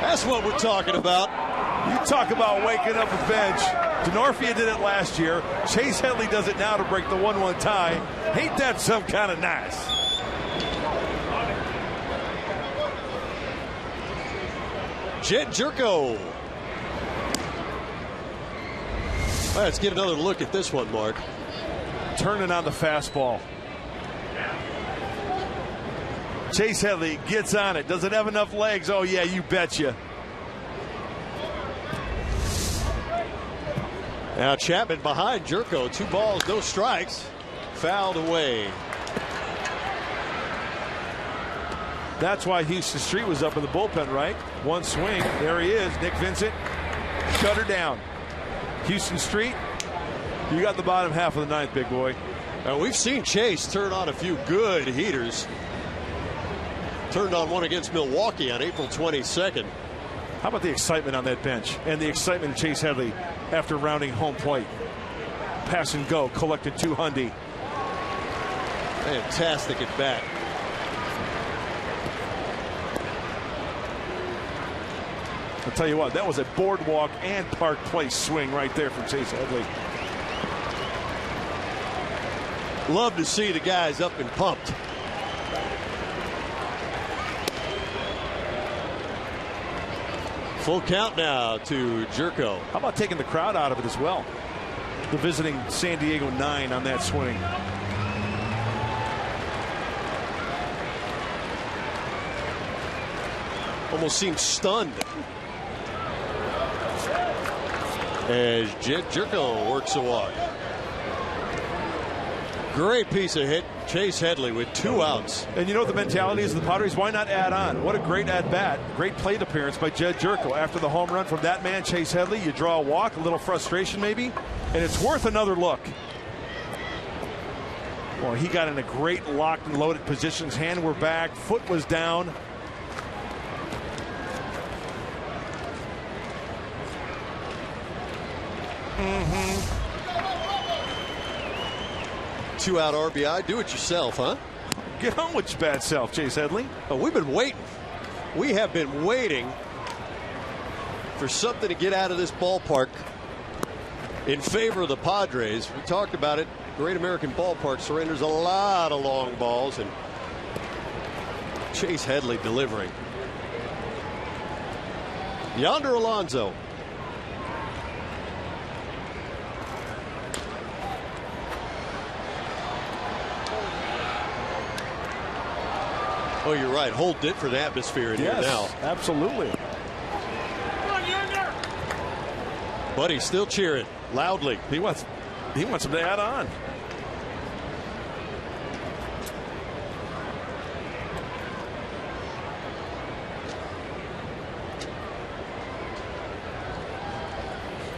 That's what we're talking about. You talk about waking up a bench. Denorfia did it last year. Chase Headley does it now to break the 1-1 tie. Ain't that some kind of nice? Jed Jerko. Let's get another look at this one, Mark. Turning on the fastball. Chase Headley gets on it. Does it have enough legs? Oh, yeah, you betcha. Now Chapman behind Jerko. 2 balls, no strikes. Fouled away. That's why Houston Street was up in the bullpen, right? One swing. There he is. Nick Vincent. Shut her down. Houston Street, you got the bottom half of the 9th, big boy. Now we've seen Chase turn on a few good heaters. Turned on one against Milwaukee on April 22nd. How about the excitement on that bench and the excitement of Chase Headley after rounding home plate? Pass and go, collected 2 hundy. Fantastic at bat. I'll tell you what, that was a boardwalk and Park Place swing right there from Chase Headley. Love to see the guys up and pumped. Full count now to Jerko. How about taking the crowd out of it as well? The visiting San Diego 9 on that swing. Almost seems stunned as Jed Jerko works a walk. Great piece of hit. Chase Headley with 2 outs. And you know what the mentality is of the Padres? Why not add on? What a great at-bat. Great plate appearance by Jed Jerko. After the home run from that man, Chase Headley, you draw a walk, a little frustration maybe, and it's worth another look. Well, he got in a great locked and loaded position. His hand were back, foot was down. Mm-hmm. 2-out RBI. Do it yourself, huh? Get on with your bad self, Chase Headley. Oh, we've been waiting. We have been waiting for something to get out of this ballpark in favor of the Padres. We talked about it. Great American Ballpark surrenders a lot of long balls, and Chase Headley delivering. Yonder Alonso. Oh, you're right. Hold different atmosphere in here now. Absolutely. But he's still cheering loudly. He wants him to add on.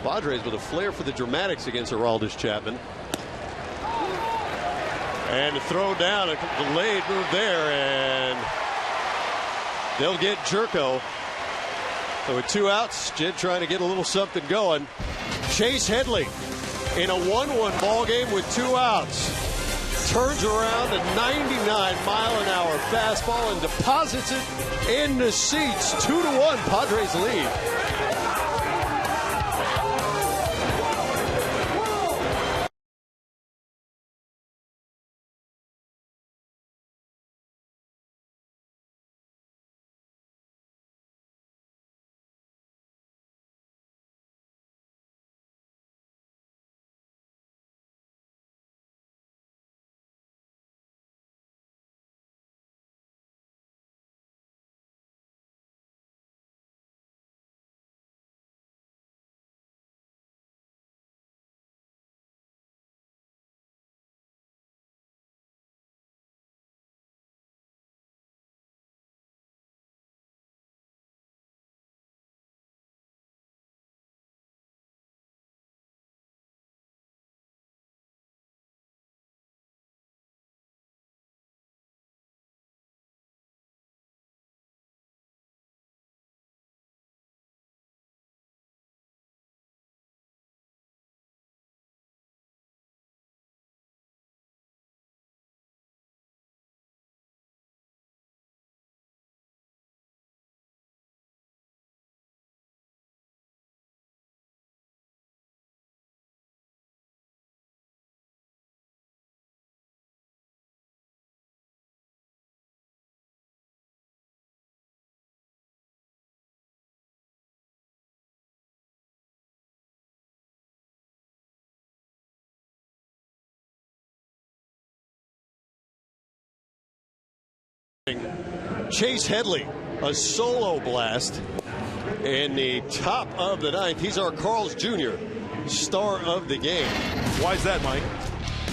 Padres with a flair for the dramatics against Aroldis Chapman. And a throw down, a delayed move there, and they'll get Jerko. So with 2 outs, Jed trying to get a little something going. Chase Headley in a 1-1 ball game with 2 outs. turns around a 99-mile-an-hour fastball and deposits it in the seats. 2-1, Padres lead. Chase Headley, a solo blast in the top of the ninth. He's our Carl's Jr. star of the game. Why is that, Mike?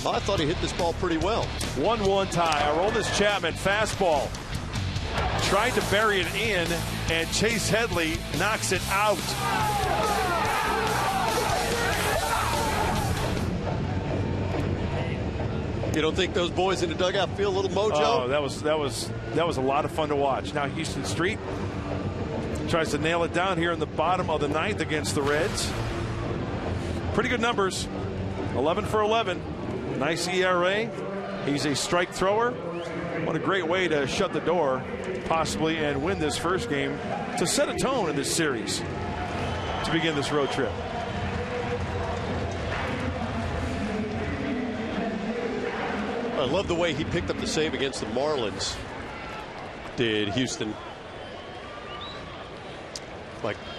I thought he hit this ball pretty well. 1-1 tie. Aroldis Chapman fastball. Tried to bury it in, and Chase Headley knocks it out. You don't think those boys in the dugout feel a little mojo? Oh, that was a lot of fun to watch. Now Houston Street tries to nail it down here in the bottom of the ninth against the Reds. Pretty good numbers. 11 for 11. Nice ERA. He's a strike thrower. What a great way to shut the door, possibly, and win this first game to set a tone in this series to begin this road trip. I love the way he picked up the save against the Marlins. Did Houston.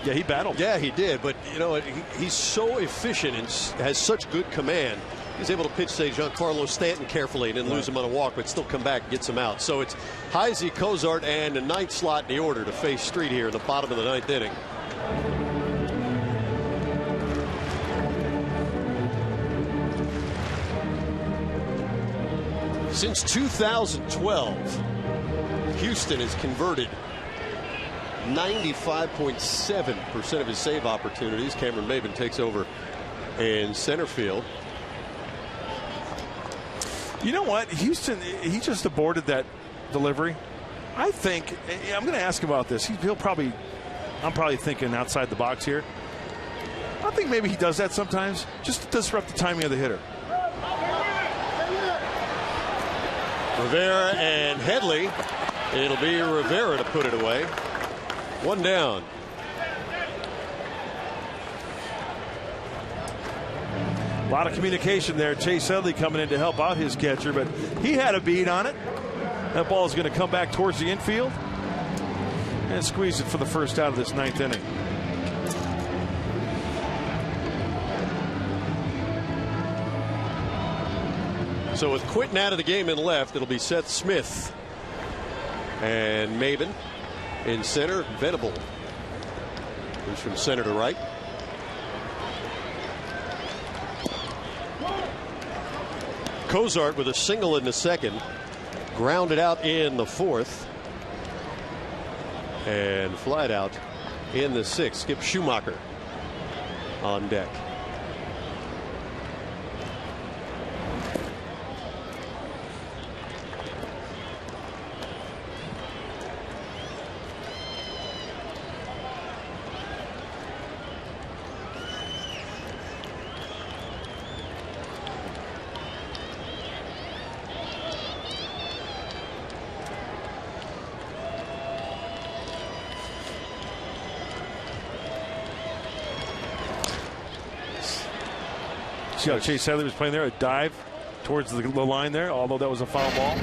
Yeah, he battled. Yeah, he did. But, you know, he's so efficient and has such good command. He's able to pitch, say, Giancarlo Stanton carefully and then lose him on a walk, but still come back and gets him out. So it's Heisey, Cozart, and the ninth slot in the order to face Street here in the bottom of the ninth inning. Since 2012, Houston has converted 95.7% of his save opportunities. Cameron Maben takes over in center field. You know what? Houston, he just aborted that delivery. I think, I'm going to ask him about this. I'm probably thinking outside the box here. I think maybe he does that sometimes, just to disrupt the timing of the hitter. Rivera and Headley. It'll be Rivera to put it away. One down. A lot of communication there. Chase Headley coming in to help out his catcher, but he had a bead on it. That ball is going to come back towards the infield and squeeze it for the first out of this ninth inning. So with Quinton out of the game and left, it'll be Seth Smith and Maben in center. Venable moves from center to right. Cozart with a single in the second, grounded out in the fourth, and flied out in the sixth. Skip Schumacher on deck. See how Chase Headley was playing there? A dive towards the line there, although that was a foul ball.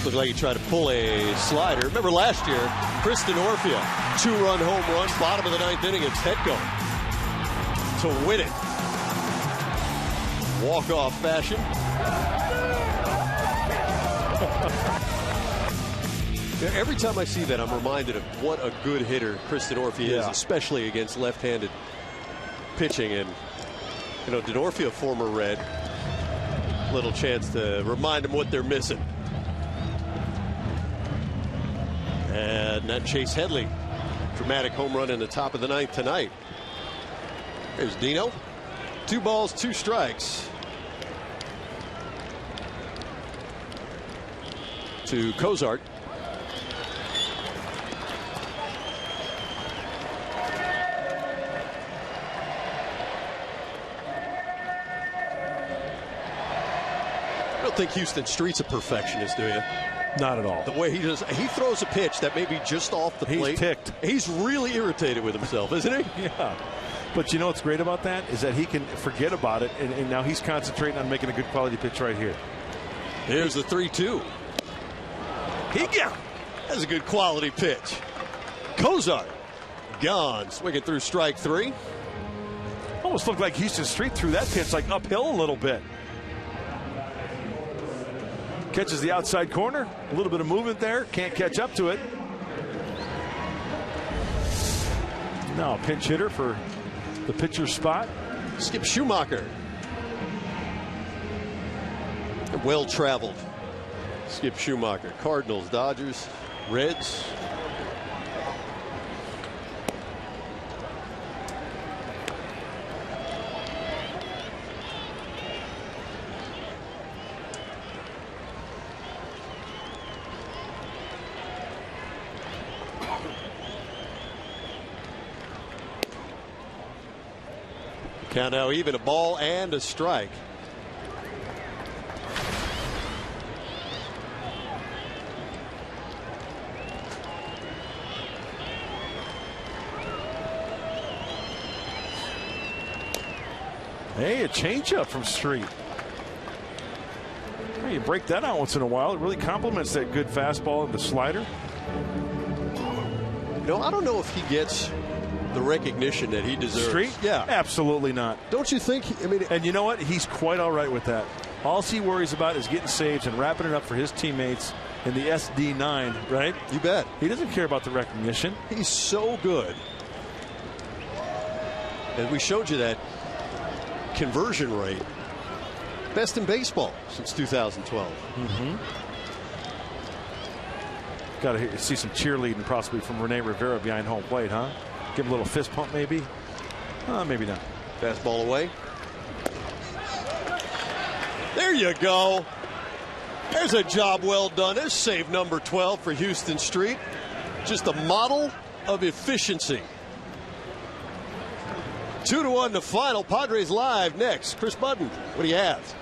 Looked like he tried to pull a slider. Remember last year, Kristen Orfia, 2-run home run, bottom of the 9th inning against Petco to win it. Walk-off fashion. Every time I see that, I'm reminded of what a good hitter Kristen Orfia is, especially against left-handed pitching. And, you know, Denorfia, former Red, little chance to remind them what they're missing. And that Chase Headley, dramatic home run in the top of the 9th tonight. Here's Dino. 2 balls, 2 strikes. To Cozart. I don't think Houston Street's a perfectionist, do you? Not at all. The way he does, he throws a pitch that may be just off the plate. He's ticked. He's really irritated with himself, isn't he? Yeah. But you know what's great about that is that he can forget about it, and now he's concentrating on making a good quality pitch right here. Here's the 3-2. That's a good quality pitch. Cozart gone, swinging through strike 3. Almost looked like Houston Street threw that pitch like uphill a little bit. Catches the outside corner, a little bit of movement there, can't catch up to it. Now a pinch hitter for the pitcher's spot. Skip Schumacher. Well traveled. Skip Schumacher. Cardinals, Dodgers, Reds. Count now even, a ball and a strike. Hey, a changeup from Street. Well, you break that out once in a while. It really complements that good fastball and the slider. No, I don't know if he gets the recognition that he deserves. Street? Yeah. Absolutely not. Don't you think? I mean, and you know what? He's quite all right with that. All he worries about is getting saves and wrapping it up for his teammates in the SD9, right? You bet. He doesn't care about the recognition. He's so good. And we showed you that conversion rate. Best in baseball since 2012. Mm-hmm. Got to see some cheerleading possibly from Rene Rivera behind home plate, huh? Give him a little fist pump maybe. Maybe not. Fastball away. There you go. There's a job well done. There's save number 12 for Houston Street. Just a model of efficiency. 2-1 the final. Padres live next. Chris Budden, what do you have?